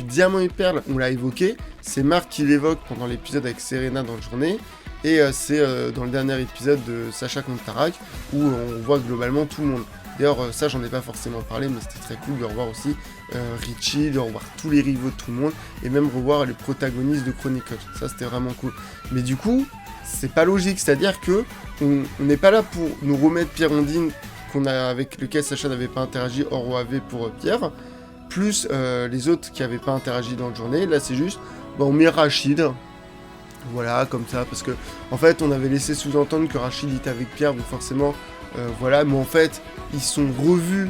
Diamant et Perle, on l'a évoqué, c'est Marc qui l'évoque pendant l'épisode avec Serena dans la journée, et c'est dans le dernier épisode de Sacha contre Tarak, où on voit globalement tout le monde. D'ailleurs, ça, j'en ai pas forcément parlé, mais c'était très cool de revoir aussi Richie, de revoir tous les rivaux de tout le monde, et même revoir les protagonistes de Chronicles. Ça, c'était vraiment cool. Mais du coup, c'est pas logique, c'est-à-dire que on n'est pas là pour nous remettre Pierre Ondine, avec lequel Sacha n'avait pas interagi, hors OAV pour Pierre, plus les autres qui n'avaient pas interagi dans la journée. Là, c'est juste, on met Rachid. Voilà, comme ça, parce que en fait, on avait laissé sous-entendre que Rachid était avec Pierre, donc forcément, voilà, mais en fait, ils sont revus,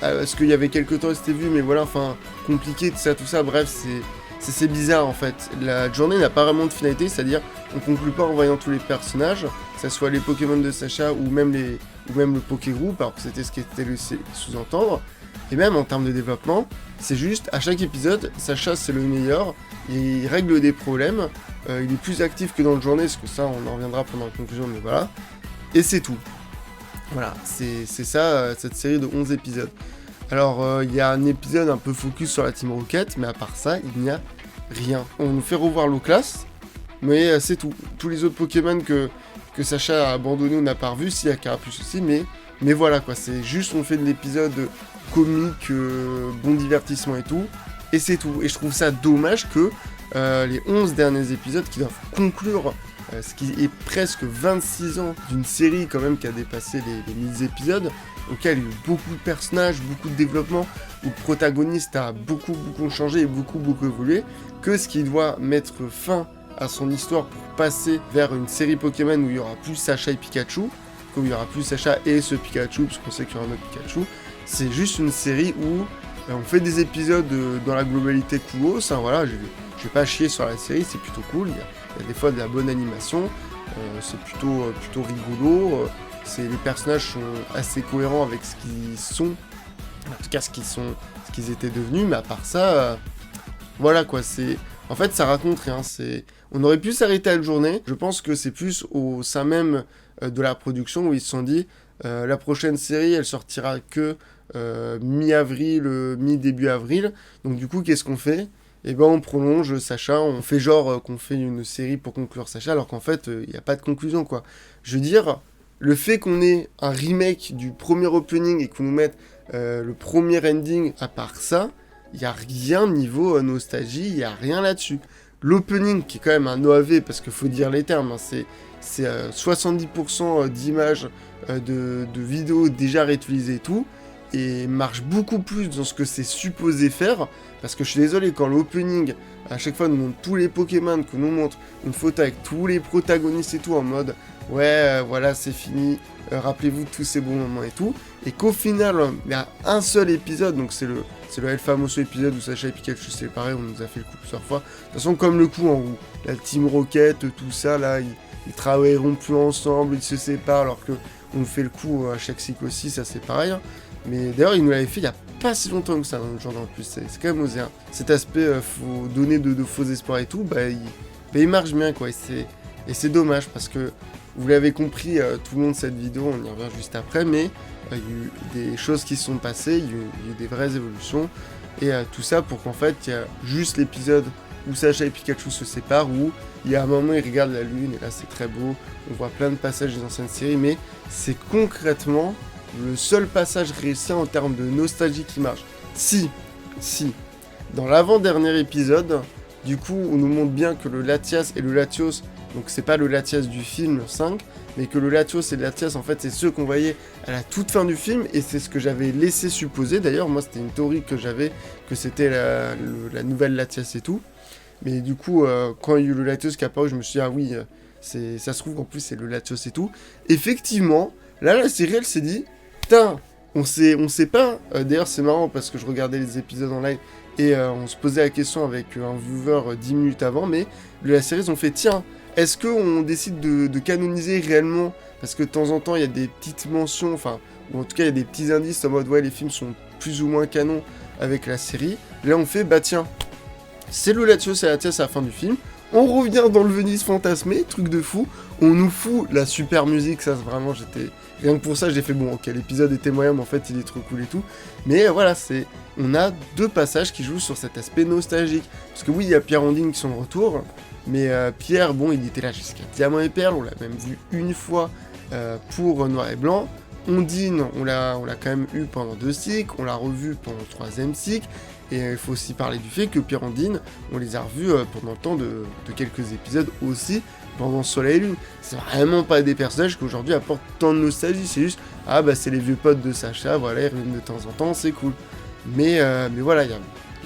parce qu'il y avait quelques temps, ils s'étaient vus, mais voilà, enfin, compliqué, tout ça, bref, c'est bizarre, en fait. La journée n'a pas vraiment de finalité, c'est-à-dire, on conclut pas en voyant tous les personnages, que ce soit les Pokémon de Sacha, ou même le Pokégroup, alors que c'était ce qui était laissé sous-entendre, et même en termes de développement, c'est juste, à chaque épisode, Sacha, c'est le meilleur, il règle des problèmes, il est plus actif que dans le journée, parce que ça, on en reviendra pendant la conclusion, mais voilà, et c'est tout. Voilà, c'est ça, cette série de 11 épisodes. Alors, il y a un épisode un peu focus sur la Team Rocket, mais à part ça, il n'y a rien. On nous fait revoir l'Oclas, mais c'est tout. Tous les autres Pokémon que Sacha a abandonné ou n'a pas revu, si, il y a Carapuce aussi, mais voilà, quoi. C'est juste, on fait de l'épisode comique, bon divertissement et tout, et c'est tout. Et je trouve ça dommage que les 11 derniers épisodes qui doivent conclure ce qui est presque 26 ans d'une série quand même qui a dépassé les 1000 épisodes, auquel il y a eu beaucoup de personnages, beaucoup de développement, où le protagoniste a beaucoup changé et beaucoup évolué, que ce qui doit mettre fin à son histoire pour passer vers une série Pokémon où il y aura plus Sacha et Pikachu, comme il y aura plus Sacha et ce Pikachu, parce qu'on sait qu'il y aura un autre Pikachu. C'est juste une série où on fait des épisodes dans la globalité coolos, hein, voilà, je vais pas chier sur la série, c'est plutôt cool, il y a des fois de la bonne animation, c'est plutôt rigolo, les personnages sont assez cohérents avec ce qu'ils sont, en tout cas ce qu'ils étaient devenus, mais à part ça, voilà quoi, en fait ça raconte rien, on aurait pu s'arrêter à la journée, je pense que c'est plus au sein même de la production où ils se sont dit, la prochaine série elle sortira que mi-avril, mi-début avril, donc du coup qu'est-ce qu'on fait ? Et ben on prolonge Sacha, on fait genre qu'on fait une série pour conclure Sacha, alors qu'en fait, il n'y a pas de conclusion, quoi. Je veux dire, le fait qu'on ait un remake du premier opening et qu'on nous mette le premier ending, à part ça, il n'y a rien niveau nostalgie, il n'y a rien là-dessus. L'opening, qui est quand même un OAV, parce qu'il faut dire les termes, hein, c'est 70% d'images de vidéos déjà réutilisées et tout, et marche beaucoup plus dans ce que c'est supposé faire, parce que je suis désolé, quand l'opening, à chaque fois nous montre tous les Pokémon, qu'on nous montre une photo avec tous les protagonistes et tout, en mode ouais, voilà, c'est fini, rappelez-vous de tous ces bons moments et tout, et qu'au final, il y a un seul épisode, donc c'est le El Famoso épisode où Sacha et Pikachu c'est séparés, on nous a fait le coup plusieurs fois, de toute façon comme le coup en où la Team Rocket, tout ça, là, ils travailleront plus ensemble, ils se séparent, alors que on fait le coup à chaque cycle aussi, ça c'est pareil, hein. Mais d'ailleurs, il nous l'avait fait il y a pas si longtemps que ça, dans le genre en plus, c'est quand même osé, hein. Cet aspect, faut donner de faux espoirs et tout, il marche bien, quoi, et c'est dommage, parce que, vous l'avez compris tout le long de cette vidéo, on y revient juste après, mais il y a eu des choses qui se sont passées, il y a eu des vraies évolutions, et tout ça pour qu'en fait, il y a juste l'épisode où Sacha et Pikachu se séparent, où il y a un moment, ils regardent la lune, et là c'est très beau, on voit plein de passages des anciennes séries, mais c'est concrètement le seul passage réussi en termes de nostalgie qui marche. Si, dans l'avant-dernier épisode, du coup, on nous montre bien que le Latias et le Latios, donc c'est pas le Latias du film 5, mais que le Latios et le Latias, en fait, c'est ceux qu'on voyait à la toute fin du film, et c'est ce que j'avais laissé supposer. D'ailleurs, moi, c'était une théorie que j'avais, que c'était la nouvelle Latias et tout. Mais du coup, quand il y a eu le Latios qui apparaît, je me suis dit, ah oui, ça se trouve qu'en plus, c'est le Latios et tout. Effectivement, là, la série, elle s'est dit, putain, on sait pas. D'ailleurs, c'est marrant parce que je regardais les épisodes en live et on se posait la question avec un viewer 10 minutes avant, mais la série, ils ont fait, tiens, est-ce qu'on décide de canoniser réellement? Parce que de temps en temps, il y a des petites mentions, enfin, ou en tout cas, il y a des petits indices en mode, ouais, les films sont plus ou moins canons avec la série. Là, on fait, bah tiens, c'est le Latios et Latias à la fin du film. On revient dans le Venise fantasmé, truc de fou. On nous fout la super musique, ça, vraiment, rien que pour ça, j'ai fait, bon, ok, l'épisode était moyen, mais en fait, il est trop cool et tout. Mais voilà, on a deux passages qui jouent sur cet aspect nostalgique. Parce que oui, il y a Pierre Ondine qui sont de retour, mais Pierre, bon, il était là jusqu'à Diamant et Perle, on l'a même vu une fois pour Noir et Blanc. Ondine, on l'a quand même eu pendant 2 cycles, on l'a revu pendant le 3e cycle, et il faut aussi parler du fait que Pierre Ondine, on les a revus pendant le temps de quelques épisodes aussi, pendant Soleil et Lune. C'est vraiment pas des personnages qui aujourd'hui apportent tant de nostalgie, c'est juste, ah bah c'est les vieux potes de Sacha, voilà, ils reviennent de temps en temps, c'est cool. Mais voilà,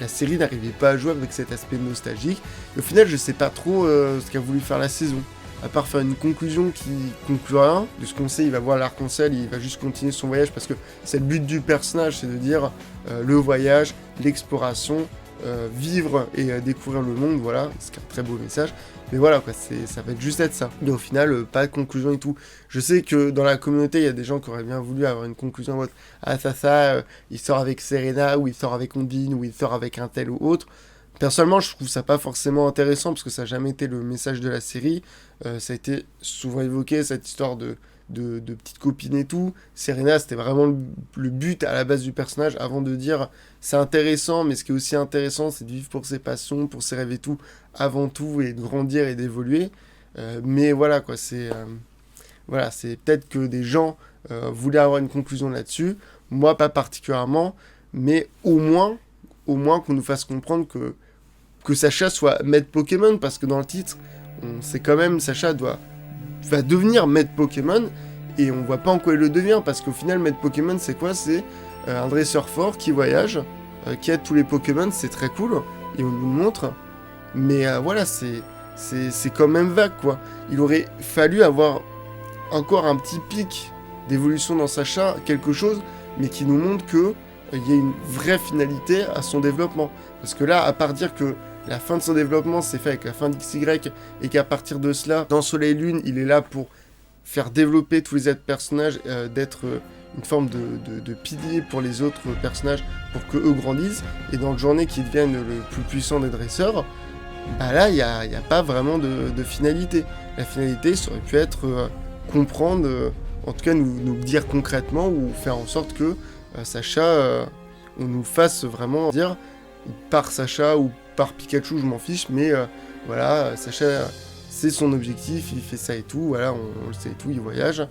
la série n'arrivait pas à jouer avec cet aspect nostalgique, et au final je sais pas trop ce qu'a voulu faire la saison. À part faire une conclusion qui conclut rien, de ce qu'on sait, il va voir l'arc-en-ciel, il va juste continuer son voyage, parce que c'est le but du personnage, c'est de dire le voyage, l'exploration, vivre et découvrir le monde, voilà, c'est un très beau message, mais voilà, quoi, ça va être juste être ça. Mais au final, pas de conclusion et tout. Je sais que dans la communauté, il y a des gens qui auraient bien voulu avoir une conclusion en mode ah ça, il sort avec Serena, ou il sort avec Ondine, ou il sort avec un tel ou autre. Personnellement, je trouve ça pas forcément intéressant, parce que ça n'a jamais été le message de la série. Ça a été souvent évoqué, cette histoire de petites copines et tout. Serena, c'était vraiment le but à la base du personnage, avant de dire c'est intéressant, mais ce qui est aussi intéressant, c'est de vivre pour ses passions, pour ses rêves et tout, avant tout, et de grandir et d'évoluer. Mais voilà, quoi, c'est peut-être que des gens voulaient avoir une conclusion là-dessus. Moi, pas particulièrement, mais au moins qu'on nous fasse comprendre que Sacha soit maître Pokémon, parce que dans le titre, on sait quand même Sacha va devenir maître Pokémon, et on voit pas en quoi il le devient, parce qu'au final, maître Pokémon, c'est quoi? C'est un dresseur fort qui voyage, qui aide tous les Pokémon, c'est très cool, et on nous le montre, mais voilà, c'est quand même vague, quoi. Il aurait fallu avoir encore un petit pic d'évolution dans Sacha, quelque chose, mais qui nous montre que il y a une vraie finalité à son développement. Parce que là, à part dire que la fin de son développement s'est fait avec la fin d'XY, et qu'à partir de cela, dans Soleil et Lune, il est là pour faire développer tous les autres personnages, d'être une forme de pilier pour les autres personnages, pour que eux grandissent, et dans le journée qu'ils deviennent le plus puissant des dresseurs, bah là, il n'y a pas vraiment de finalité. La finalité, ça aurait pu être comprendre, en tout cas nous dire concrètement, ou faire en sorte que Sacha, on nous fasse vraiment dire par Sacha ou par Pikachu, je m'en fiche, mais voilà, Sacha, c'est son objectif, il fait ça et tout, voilà, on le sait et tout, il voyage,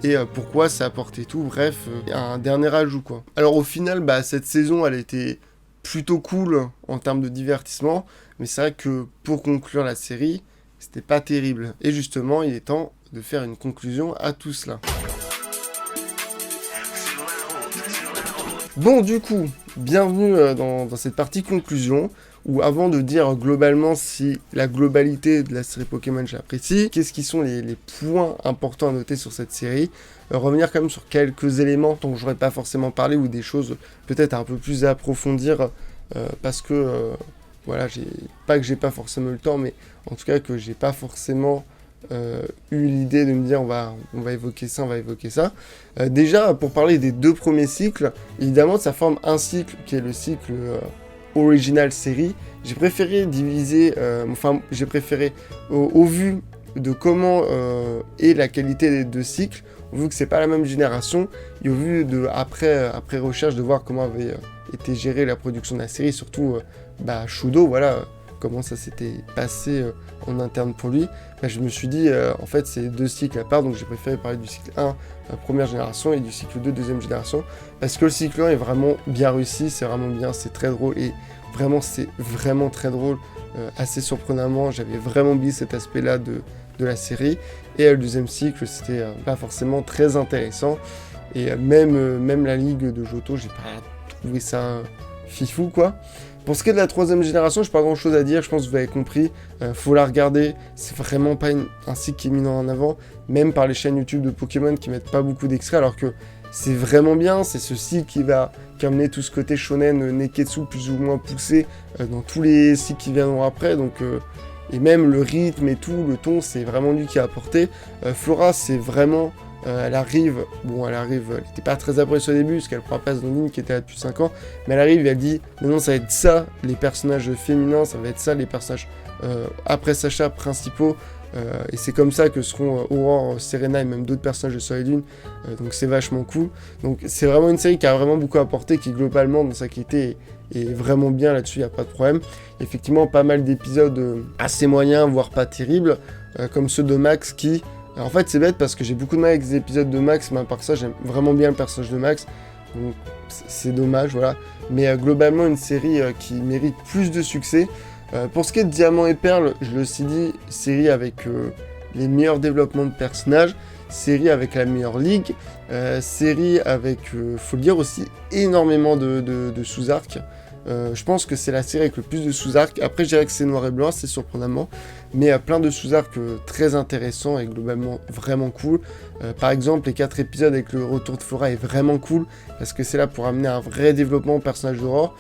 et pourquoi ça apporte et tout, bref, un dernier ajout, quoi. Alors au final, cette saison, elle était plutôt cool en termes de divertissement, mais c'est vrai que pour conclure la série, c'était pas terrible, et justement, il est temps de faire une conclusion à tout cela. Bon, du coup, bienvenue dans cette partie conclusion, où avant de dire globalement si la globalité de la série Pokémon j'apprécie, qu'est-ce qui sont les points importants à noter sur cette série, revenir quand même sur quelques éléments dont j'aurais pas forcément parlé, ou des choses peut-être un peu plus à approfondir, parce que, voilà, pas que j'ai pas forcément eu le temps, mais en tout cas que j'ai pas forcément eu l'idée de me dire on va évoquer ça, déjà pour parler des 2 premiers cycles, évidemment ça forme un cycle qui est le cycle original série. J'ai préféré diviser, au vu de comment est la qualité des 2 cycles, au vu que c'est pas la même génération, et au vu de après recherche de voir comment avait été gérée la production de la série, surtout Shudo, voilà, comment ça s'était passé en interne pour lui, je me suis dit, en fait, c'est 2 cycles à part, donc j'ai préféré parler du cycle 1, première génération, et du cycle 2, deuxième génération, parce que le cycle 1 est vraiment bien réussi, c'est vraiment bien, c'est très drôle, et vraiment, c'est vraiment très drôle, assez surprenamment, j'avais vraiment oublié cet aspect-là de la série, et le deuxième cycle, c'était pas forcément très intéressant, et même la ligue de Johto, j'ai pas trouvé ça fifou, quoi. Pour ce qui est de la 3ème génération, j'ai pas grand chose à dire, je pense que vous avez compris, faut la regarder, c'est vraiment pas un cycle qui est mis en avant, même par les chaînes YouTube de Pokémon qui mettent pas beaucoup d'extraits, alors que c'est vraiment bien, c'est ce cycle qui a amené tout ce côté shonen, neketsu plus ou moins poussé dans tous les cycles qui viendront après, donc et même le rythme et tout, le ton, c'est vraiment lui qui a apporté. Flora, c'est vraiment... elle était pas très appréciée au début, parce qu'elle prend place dans une ligne qui était là depuis 5 ans, mais elle arrive et elle dit, non, ça va être ça, les personnages féminins, ça va être ça, les personnages après Sacha principaux, et c'est comme ça que seront Aurore, Serena et même d'autres personnages de Soleil et Lune, donc c'est vachement cool. Donc c'est vraiment une série qui a vraiment beaucoup apporté, qui globalement dans sa qualité est vraiment bien là-dessus, il n'y a pas de problème. Effectivement, pas mal d'épisodes assez moyens, voire pas terribles, comme ceux de Max qui... En fait, c'est bête parce que j'ai beaucoup de mal avec les épisodes de Max, mais à part ça, j'aime vraiment bien le personnage de Max, donc c'est dommage, voilà. Mais globalement, une série qui mérite plus de succès. Pour ce qui est de Diamant et Perle, je le suis dit, série avec les meilleurs développements de personnages, série avec la meilleure ligue, série avec, faut le dire aussi, énormément de sous-arcs. Je pense que c'est la série avec le plus de sous-arcs. Après, je dirais que c'est noir et blanc, c'est surprenamment, mais plein de sous-arcs très intéressants et globalement vraiment cool. Par exemple, les 4 épisodes avec le retour de Flora est vraiment cool, parce que c'est là pour amener un vrai développement au personnage d'Aurore,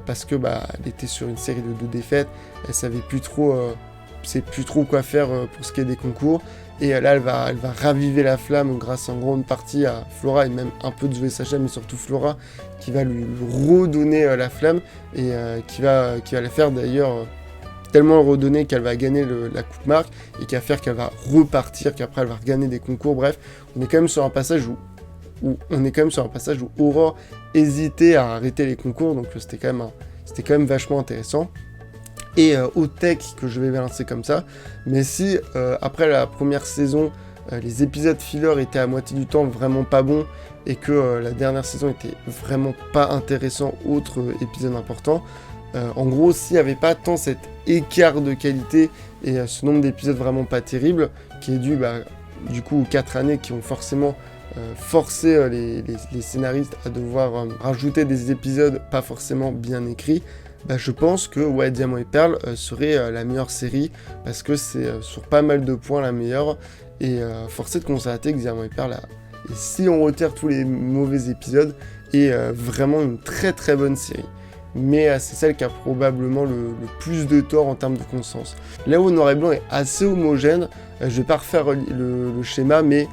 parce que elle était sur une série de défaites, elle savait plus trop quoi faire pour ce qui est des concours, et là elle va raviver la flamme grâce en grande partie à Flora et même un peu de Zoé Sacha, mais surtout Flora qui va lui redonner la flamme, et qui va la faire d'ailleurs tellement le redonner qu'elle va gagner la coupe marque, et qui va faire qu'elle va repartir, qu'après elle va regagner des concours. Bref, on est quand même sur un passage où Aurore hésitait à arrêter les concours, donc c'était quand même vachement intéressant. Et au tech que je vais balancer comme ça, mais si après la première saison, les épisodes filler étaient à moitié du temps vraiment pas bons, et que la dernière saison était vraiment pas intéressant, autre épisode important, en gros, s'il n'y avait pas tant cet écart de qualité et ce nombre d'épisodes vraiment pas terrible, qui est dû du coup aux 4 années qui ont forcément forcé les scénaristes à devoir rajouter des épisodes pas forcément bien écrits, je pense que Diamant et Perle serait la meilleure série, parce que c'est sur pas mal de points la meilleure, et force est de constater que Diamant et Perle, et si on retire tous les mauvais épisodes, est vraiment une très très bonne série. Mais c'est celle qui a probablement le plus de tort en termes de constance. Là où Noir et Blanc est assez homogène, je vais pas refaire le schéma, mais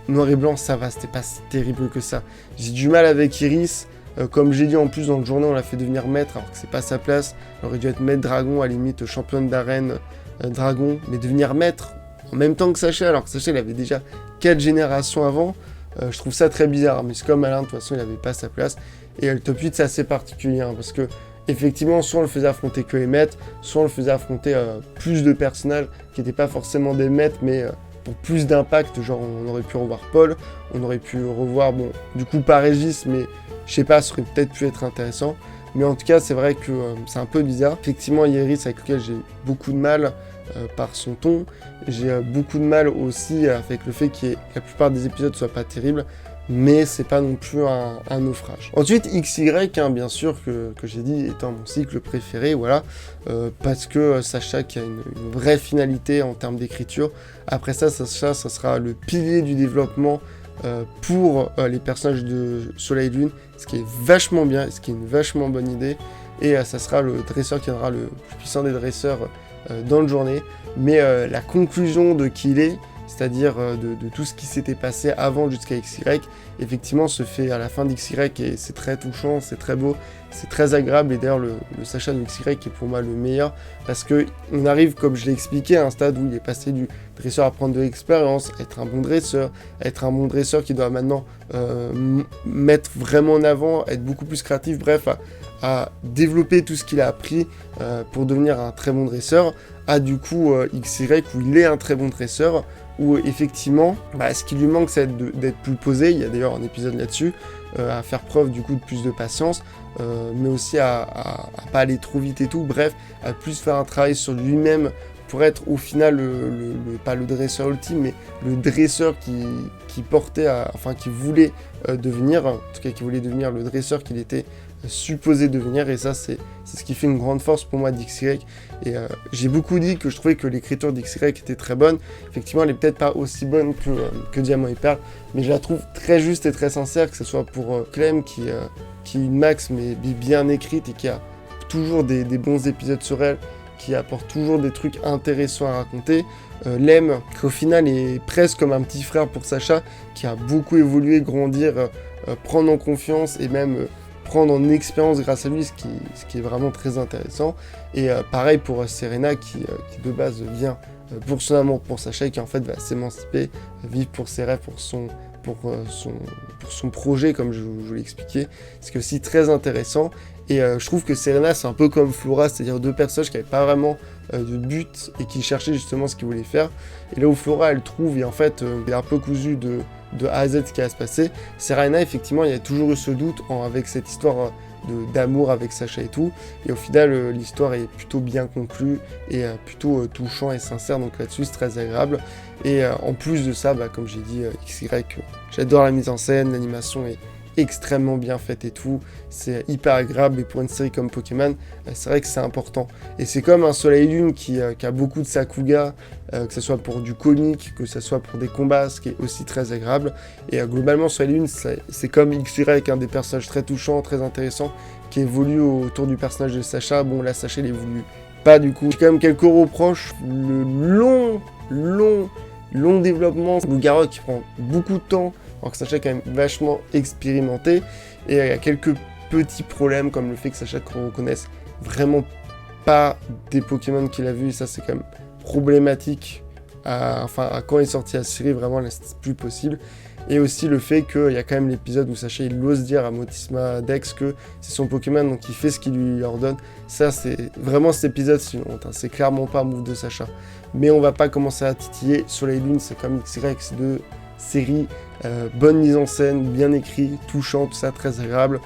Noir et Blanc ça va, c'était pas si terrible que ça. J'ai du mal avec Iris. Comme j'ai dit en plus dans le journal, on l'a fait devenir maître alors que c'est pas sa place. Elle aurait dû être maître dragon, à la limite championne d'arène dragon, mais devenir maître en même temps que Sacha, alors que Sacha il avait déjà 4 générations avant. Je trouve ça très bizarre, mais c'est comme Alain, de toute façon il avait pas sa place. Et le top 8 c'est assez particulier, parce que effectivement soit on le faisait affronter que les maîtres, soit on le faisait affronter plus de personnages qui n'étaient pas forcément des maîtres, mais pour plus d'impact, genre on aurait pu revoir Paul, on aurait pu revoir, bon, du coup pas Régis, mais je sais pas, ça aurait peut-être pu être intéressant. Mais en tout cas, c'est vrai que c'est un peu bizarre. Effectivement, Iris, avec lequel j'ai beaucoup de mal, par son ton. J'ai beaucoup de mal aussi avec le fait que la plupart des épisodes soient pas terribles, mais c'est pas non plus un naufrage. Ensuite, XY, bien sûr, que j'ai dit étant mon cycle préféré, voilà, parce que Sacha qui a une vraie finalité en termes d'écriture. Après ça, Sacha, ça sera le pilier du développement pour les personnages de Soleil et Lune, ce qui est vachement bien, ce qui est une vachement bonne idée, et ça sera le dresseur qui aura le plus puissant des dresseurs dans le journée, mais la conclusion de qui il est, c'est-à-dire de tout ce qui s'était passé avant jusqu'à XY, effectivement se fait à la fin d'XY, et c'est très touchant, c'est très beau, c'est très agréable, et d'ailleurs le Sacha de XY est pour moi le meilleur, parce que on arrive, comme je l'ai expliqué, à un stade où il est passé du dresseur à prendre de l'expérience, être un bon dresseur qui doit maintenant mettre vraiment en avant, être beaucoup plus créatif, bref, à développer tout ce qu'il a appris pour devenir un très bon dresseur, à du coup XY où il est un très bon dresseur, où effectivement, ce qui lui manque, c'est d'être plus posé. Il y a d'ailleurs un épisode là-dessus, à faire preuve du coup de plus de patience, mais aussi à pas aller trop vite et tout, bref, à plus faire un travail sur lui-même pour être au final pas le dresseur ultime, mais le dresseur qui portait, qui voulait devenir, en tout cas qui voulait devenir le dresseur qu'il était supposé devenir, et ça c'est ce qui fait une grande force pour moi d'XY. Et j'ai beaucoup dit que je trouvais que l'écriture d'XY était très bonne. Effectivement, elle est peut-être pas aussi bonne que Diamant et Perle, mais je la trouve très juste et très sincère, que ce soit pour Clem qui est une max mais bien écrite et qui a toujours des bons épisodes sur elle, qui apporte toujours des trucs intéressants à raconter. Lem, qui au final est presque comme un petit frère pour Sacha, qui a beaucoup évolué, grandir, prendre en confiance et même prendre en expérience grâce à lui, ce qui est vraiment très intéressant. Et pareil pour Serena qui de base vient pour son amour pour Sacha et qui en fait va s'émanciper, vivre pour ses rêves, pour son projet, comme je vous l'ai expliqué, ce qui est aussi très intéressant. Et je trouve que Serena, c'est un peu comme Flora, c'est-à-dire deux personnages qui n'avaient pas vraiment de but et qui cherchaient justement ce qu'ils voulaient faire. Et là où Flora, elle trouve, et en fait, il est un peu cousu de A à Z ce qui va se passer. Serena, effectivement, il y a toujours eu ce doute avec cette histoire d'amour avec Sacha et tout. Et au final, l'histoire est plutôt bien conclue et plutôt touchant et sincère. Donc là-dessus, c'est très agréable. Et en plus de ça, comme j'ai dit, XY, j'adore la mise en scène, l'animation est extrêmement bien faite et tout, c'est hyper agréable, et pour une série comme Pokémon, c'est vrai que c'est important. Et c'est comme un Soleil Lune qui a beaucoup de Sakuga, que ce soit pour du comique, que ce soit pour des combats, ce qui est aussi très agréable. Et globalement, Soleil Lune, c'est comme XY, un des personnages très touchants, très intéressants, qui évolue autour du personnage de Sacha. Bon, là, Sacha, il évolue pas du coup. J'ai quand même quelques reproches, le long développement, Loup-Garou qui prend beaucoup de temps, alors que Sacha est quand même vachement expérimenté, et il y a quelques petits problèmes comme le fait que Sacha ne reconnaisse vraiment pas des Pokémon qu'il a vus, et ça c'est quand même problématique à quand est sortie la série, vraiment là c'est plus possible. Et aussi le fait qu'il y a quand même l'épisode où Sacha il ose dire à Motisma Dex que c'est son Pokémon, donc il fait ce qu'il lui ordonne. Ça c'est vraiment, cet épisode c'est une honte, c'est clairement pas un move de Sacha. Mais on va pas commencer à titiller. Soleil Lune c'est comme XY, c'est deux séries, bonne mise en scène, bien écrit, touchant, tout ça très agréable.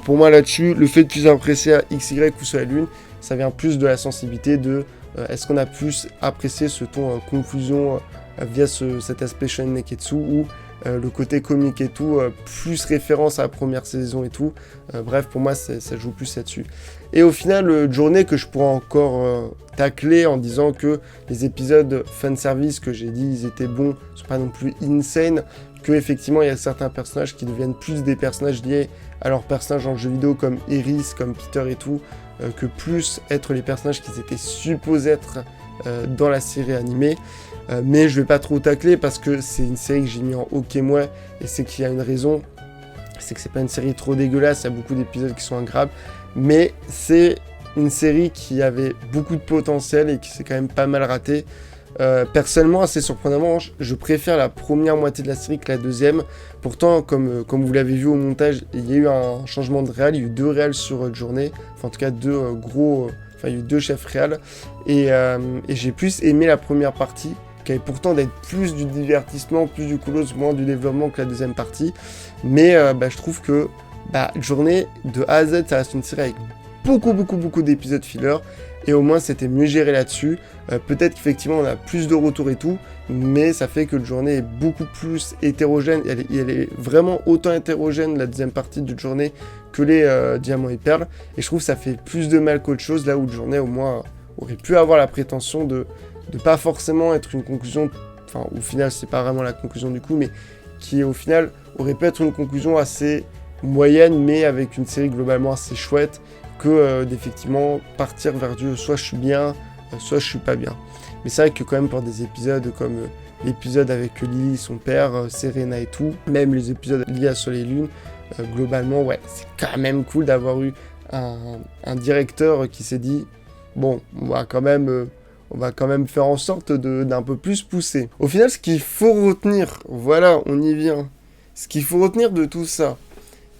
Pour moi là-dessus, le fait de plus apprécier à XY ou Soleil Lune, ça vient plus de la sensibilité de est-ce qu'on a plus apprécié ce ton conclusion via cet aspect shonen neketsu, ou le côté comique et tout, plus référence à la première saison et tout. Bref, pour moi, ça joue plus là-dessus. Et au final, journée que je pourrais encore tacler en disant que les épisodes fanservice que j'ai dit, ils étaient bons, sont pas non plus insane, que effectivement, il y a certains personnages qui deviennent plus des personnages liés à leurs personnages en jeu vidéo, comme Iris, comme Peter et tout, que plus être les personnages qui étaient supposés être dans la série animée. Mais je vais pas trop tacler parce que c'est une série que j'ai mis en ok moi, et c'est qu'il y a une raison, c'est que c'est pas une série trop dégueulasse, il y a beaucoup d'épisodes qui sont agréables, mais c'est une série qui avait beaucoup de potentiel et qui s'est quand même pas mal ratée. Personnellement, assez surprenamment, je préfère la première moitié de la série que la deuxième. Pourtant, comme vous l'avez vu au montage, il y a eu un changement de réal, il y a eu 2 réals sur journée, enfin en tout cas 2 il y a eu 2 chefs réals, et j'ai plus aimé la première partie, qui avait pourtant d'être plus du divertissement, plus du colosse, moins du développement que la deuxième partie. Mais je trouve que Journée, de A à Z, ça reste une série avec beaucoup d'épisodes filler, et au moins c'était mieux géré là-dessus. Peut-être qu'effectivement on a plus de retours et tout, mais ça fait que le journée est beaucoup plus hétérogène, elle est vraiment autant hétérogène la deuxième partie de journée que les diamants et perles, et je trouve que ça fait plus de mal qu'autre chose, là où le journée au moins aurait pu avoir la prétention de pas forcément être une conclusion, enfin au final c'est pas vraiment la conclusion du coup, mais qui au final aurait pu être une conclusion assez moyenne, mais avec une série globalement assez chouette, que d'effectivement partir vers du soit je suis bien, soit je suis pas bien. Mais c'est vrai que quand même pour des épisodes comme l'épisode avec Lily, son père, Serena et tout, même les épisodes liés à Soleil et Lune, globalement ouais, c'est quand même cool d'avoir eu un directeur qui s'est dit bon, on va quand même faire en sorte d'un peu plus pousser. Au final, ce qu'il faut retenir, voilà, on y vient, ce qu'il faut retenir de tout ça,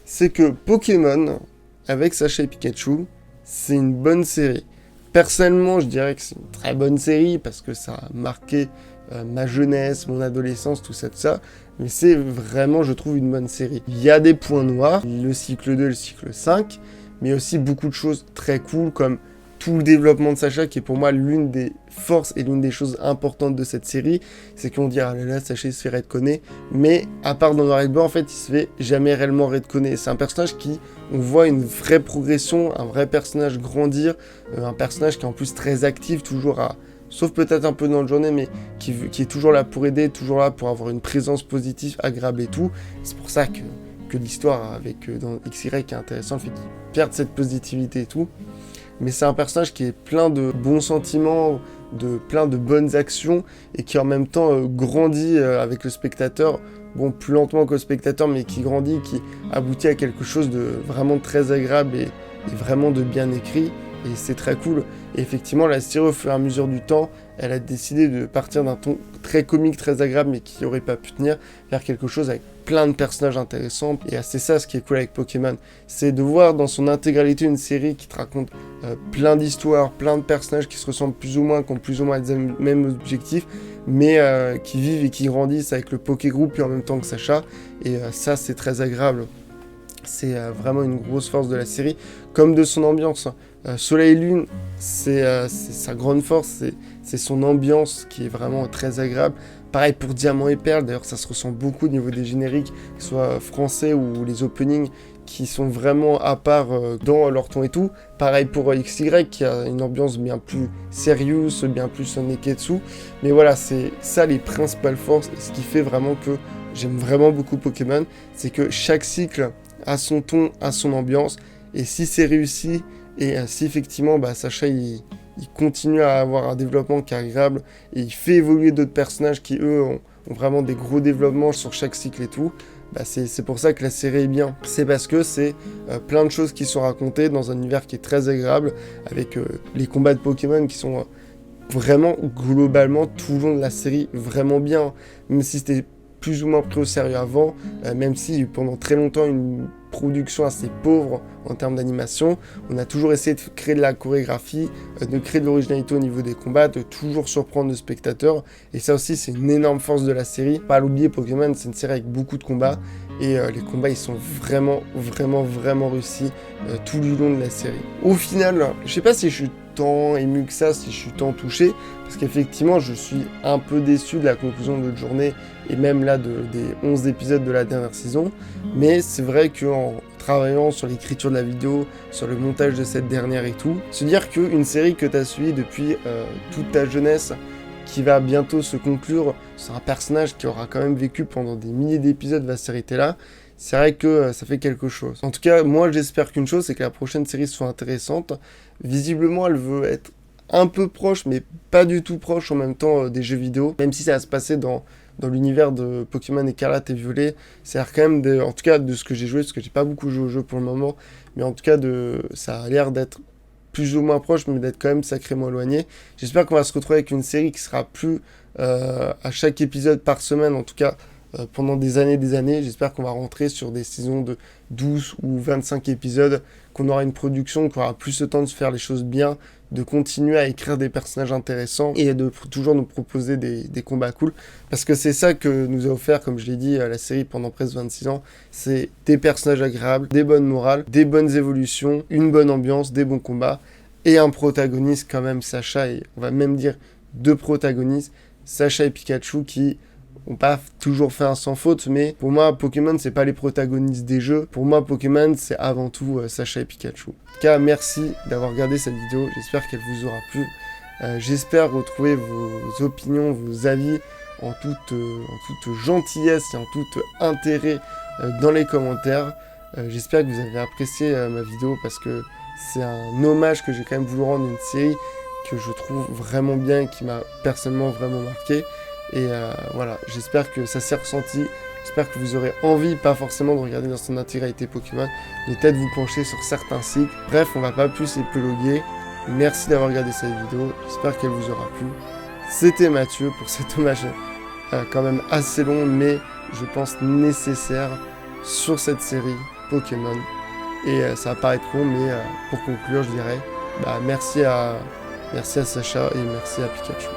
c'est que Pokémon, avec Sacha et Pikachu, c'est une bonne série. Personnellement, je dirais que c'est une très bonne série, parce que ça a marqué ma jeunesse, mon adolescence, tout ça, mais c'est vraiment, je trouve, une bonne série. Il y a des points noirs, le cycle 2, le cycle 5, mais aussi beaucoup de choses très cool, comme tout le développement de Sacha, qui est pour moi l'une des forces et l'une des choses importantes de cette série, c'est qu'on dit ah là là, Sacha il se fait redconner, mais à part dans Noir et Blanc, en fait il se fait jamais réellement redconner. C'est un personnage qui, on voit une vraie progression, un vrai personnage grandir, un personnage qui est en plus très actif, toujours sauf peut-être un peu dans le journée, mais qui est toujours là pour aider, toujours là pour avoir une présence positive, agréable et tout. C'est pour ça que l'histoire avec dans XY est intéressante, fait qu'il perd cette positivité et tout. Mais c'est un personnage qui est plein de bons sentiments, plein de bonnes actions, et qui en même temps grandit avec le spectateur, bon plus lentement que le spectateur, mais qui grandit, qui aboutit à quelque chose de vraiment très agréable et vraiment de bien écrit, et c'est très cool. Et effectivement, la série au fur et à mesure du temps, elle a décidé de partir d'un ton très comique, très agréable, mais qui n'aurait pas pu tenir, vers quelque chose avec plein de personnages intéressants. Et c'est ça ce qui est cool avec Pokémon, c'est de voir dans son intégralité une série qui te raconte plein d'histoires, plein de personnages qui se ressemblent plus ou moins, qui ont plus ou moins les mêmes objectifs, mais qui vivent et qui grandissent avec le Poké Group et en même temps que Sacha. Et ça, c'est très agréable. C'est vraiment une grosse force de la série, comme de son ambiance. Soleil et Lune, c'est sa grande force, c'est son ambiance qui est vraiment très agréable. Pareil pour Diamant et Perle, d'ailleurs ça se ressent beaucoup au niveau des génériques, que ce soit français ou les openings, qui sont vraiment à part dans leur ton et tout. Pareil pour XY, qui a une ambiance bien plus sérieuse, bien plus Neketsu. Mais voilà, c'est ça les principales forces, et ce qui fait vraiment que j'aime vraiment beaucoup Pokémon, c'est que chaque cycle a son ton, a son ambiance, et si c'est réussi, et si effectivement Sacha il continue à avoir un développement qui est agréable, et il fait évoluer d'autres personnages qui eux ont vraiment des gros développements sur chaque cycle et tout, c'est pour ça que la série est bien. C'est parce que c'est plein de choses qui sont racontées dans un univers qui est très agréable, avec les combats de Pokémon qui sont vraiment globalement tout le long de la série vraiment bien, même si c'était plus ou moins pris au sérieux avant, même si pendant très longtemps une production assez pauvre en termes d'animation, on a toujours essayé de créer de la chorégraphie, de créer de l'originalité au niveau des combats, de toujours surprendre le spectateur, et ça aussi c'est une énorme force de la série. Pas à l'oublier, Pokémon c'est une série avec beaucoup de combats, et les combats ils sont vraiment réussis tout le long de la série. Au final, je sais pas si je suis tant ému que ça, si je suis tant touché, parce qu'effectivement je suis un peu déçu de la conclusion de notre journée, et même là des 11 épisodes de la dernière saison, mais c'est vrai qu'en travaillant sur l'écriture de la vidéo, sur le montage de cette dernière et tout, se dire qu'une série que tu as suivie depuis toute ta jeunesse, qui va bientôt se conclure sur un personnage qui aura quand même vécu pendant des milliers d'épisodes va s'arrêter là, c'est vrai que ça fait quelque chose. En tout cas, moi j'espère qu'une chose, c'est que la prochaine série soit intéressante. Visiblement, elle veut être un peu proche, mais pas du tout proche en même temps des jeux vidéo, même si ça va se passer dans l'univers de Pokémon Écarlate et Violet. C'est-à-dire quand même, en tout cas de ce que j'ai joué, parce que j'ai pas beaucoup joué au jeu pour le moment, mais en tout cas ça a l'air d'être plus ou moins proche, mais d'être quand même sacrément éloigné. J'espère qu'on va se retrouver avec une série qui sera plus à chaque épisode par semaine, en tout cas pendant des années. J'espère qu'on va rentrer sur des saisons de 12 ou 25 épisodes, qu'on aura une production, qu'on aura plus le temps de se faire les choses bien, de continuer à écrire des personnages intéressants et de toujours nous proposer des combats cool. Parce que c'est ça que nous a offert, comme je l'ai dit, la série pendant presque 26 ans. C'est des personnages agréables, des bonnes morales, des bonnes évolutions, une bonne ambiance, des bons combats et un protagoniste quand même, Sacha, et on va même dire 2 protagonistes, Sacha et Pikachu, qui ont pas toujours fait un sans faute, mais pour moi, Pokémon, c'est pas les protagonistes des jeux. Pour moi, Pokémon, c'est avant tout Sacha et Pikachu. En tout cas, merci d'avoir regardé cette vidéo. J'espère qu'elle vous aura plu. J'espère retrouver vos opinions, vos avis en toute gentillesse et en tout intérêt dans les commentaires. J'espère que vous avez apprécié ma vidéo parce que c'est un hommage que j'ai quand même voulu rendre à une série que je trouve vraiment bien et qui m'a personnellement vraiment marqué. Et voilà, j'espère que ça s'est ressenti, j'espère que vous aurez envie, pas forcément de regarder dans son intégralité Pokémon, mais peut-être vous pencher sur certains cycles. Bref, on va pas plus épiloguer. Merci d'avoir regardé cette vidéo, j'espère qu'elle vous aura plu. C'était Mathieu pour cet hommage quand même assez long, mais je pense nécessaire sur cette série Pokémon. Et ça va paraître long, mais pour conclure, je dirais merci à Sacha et merci à Pikachu.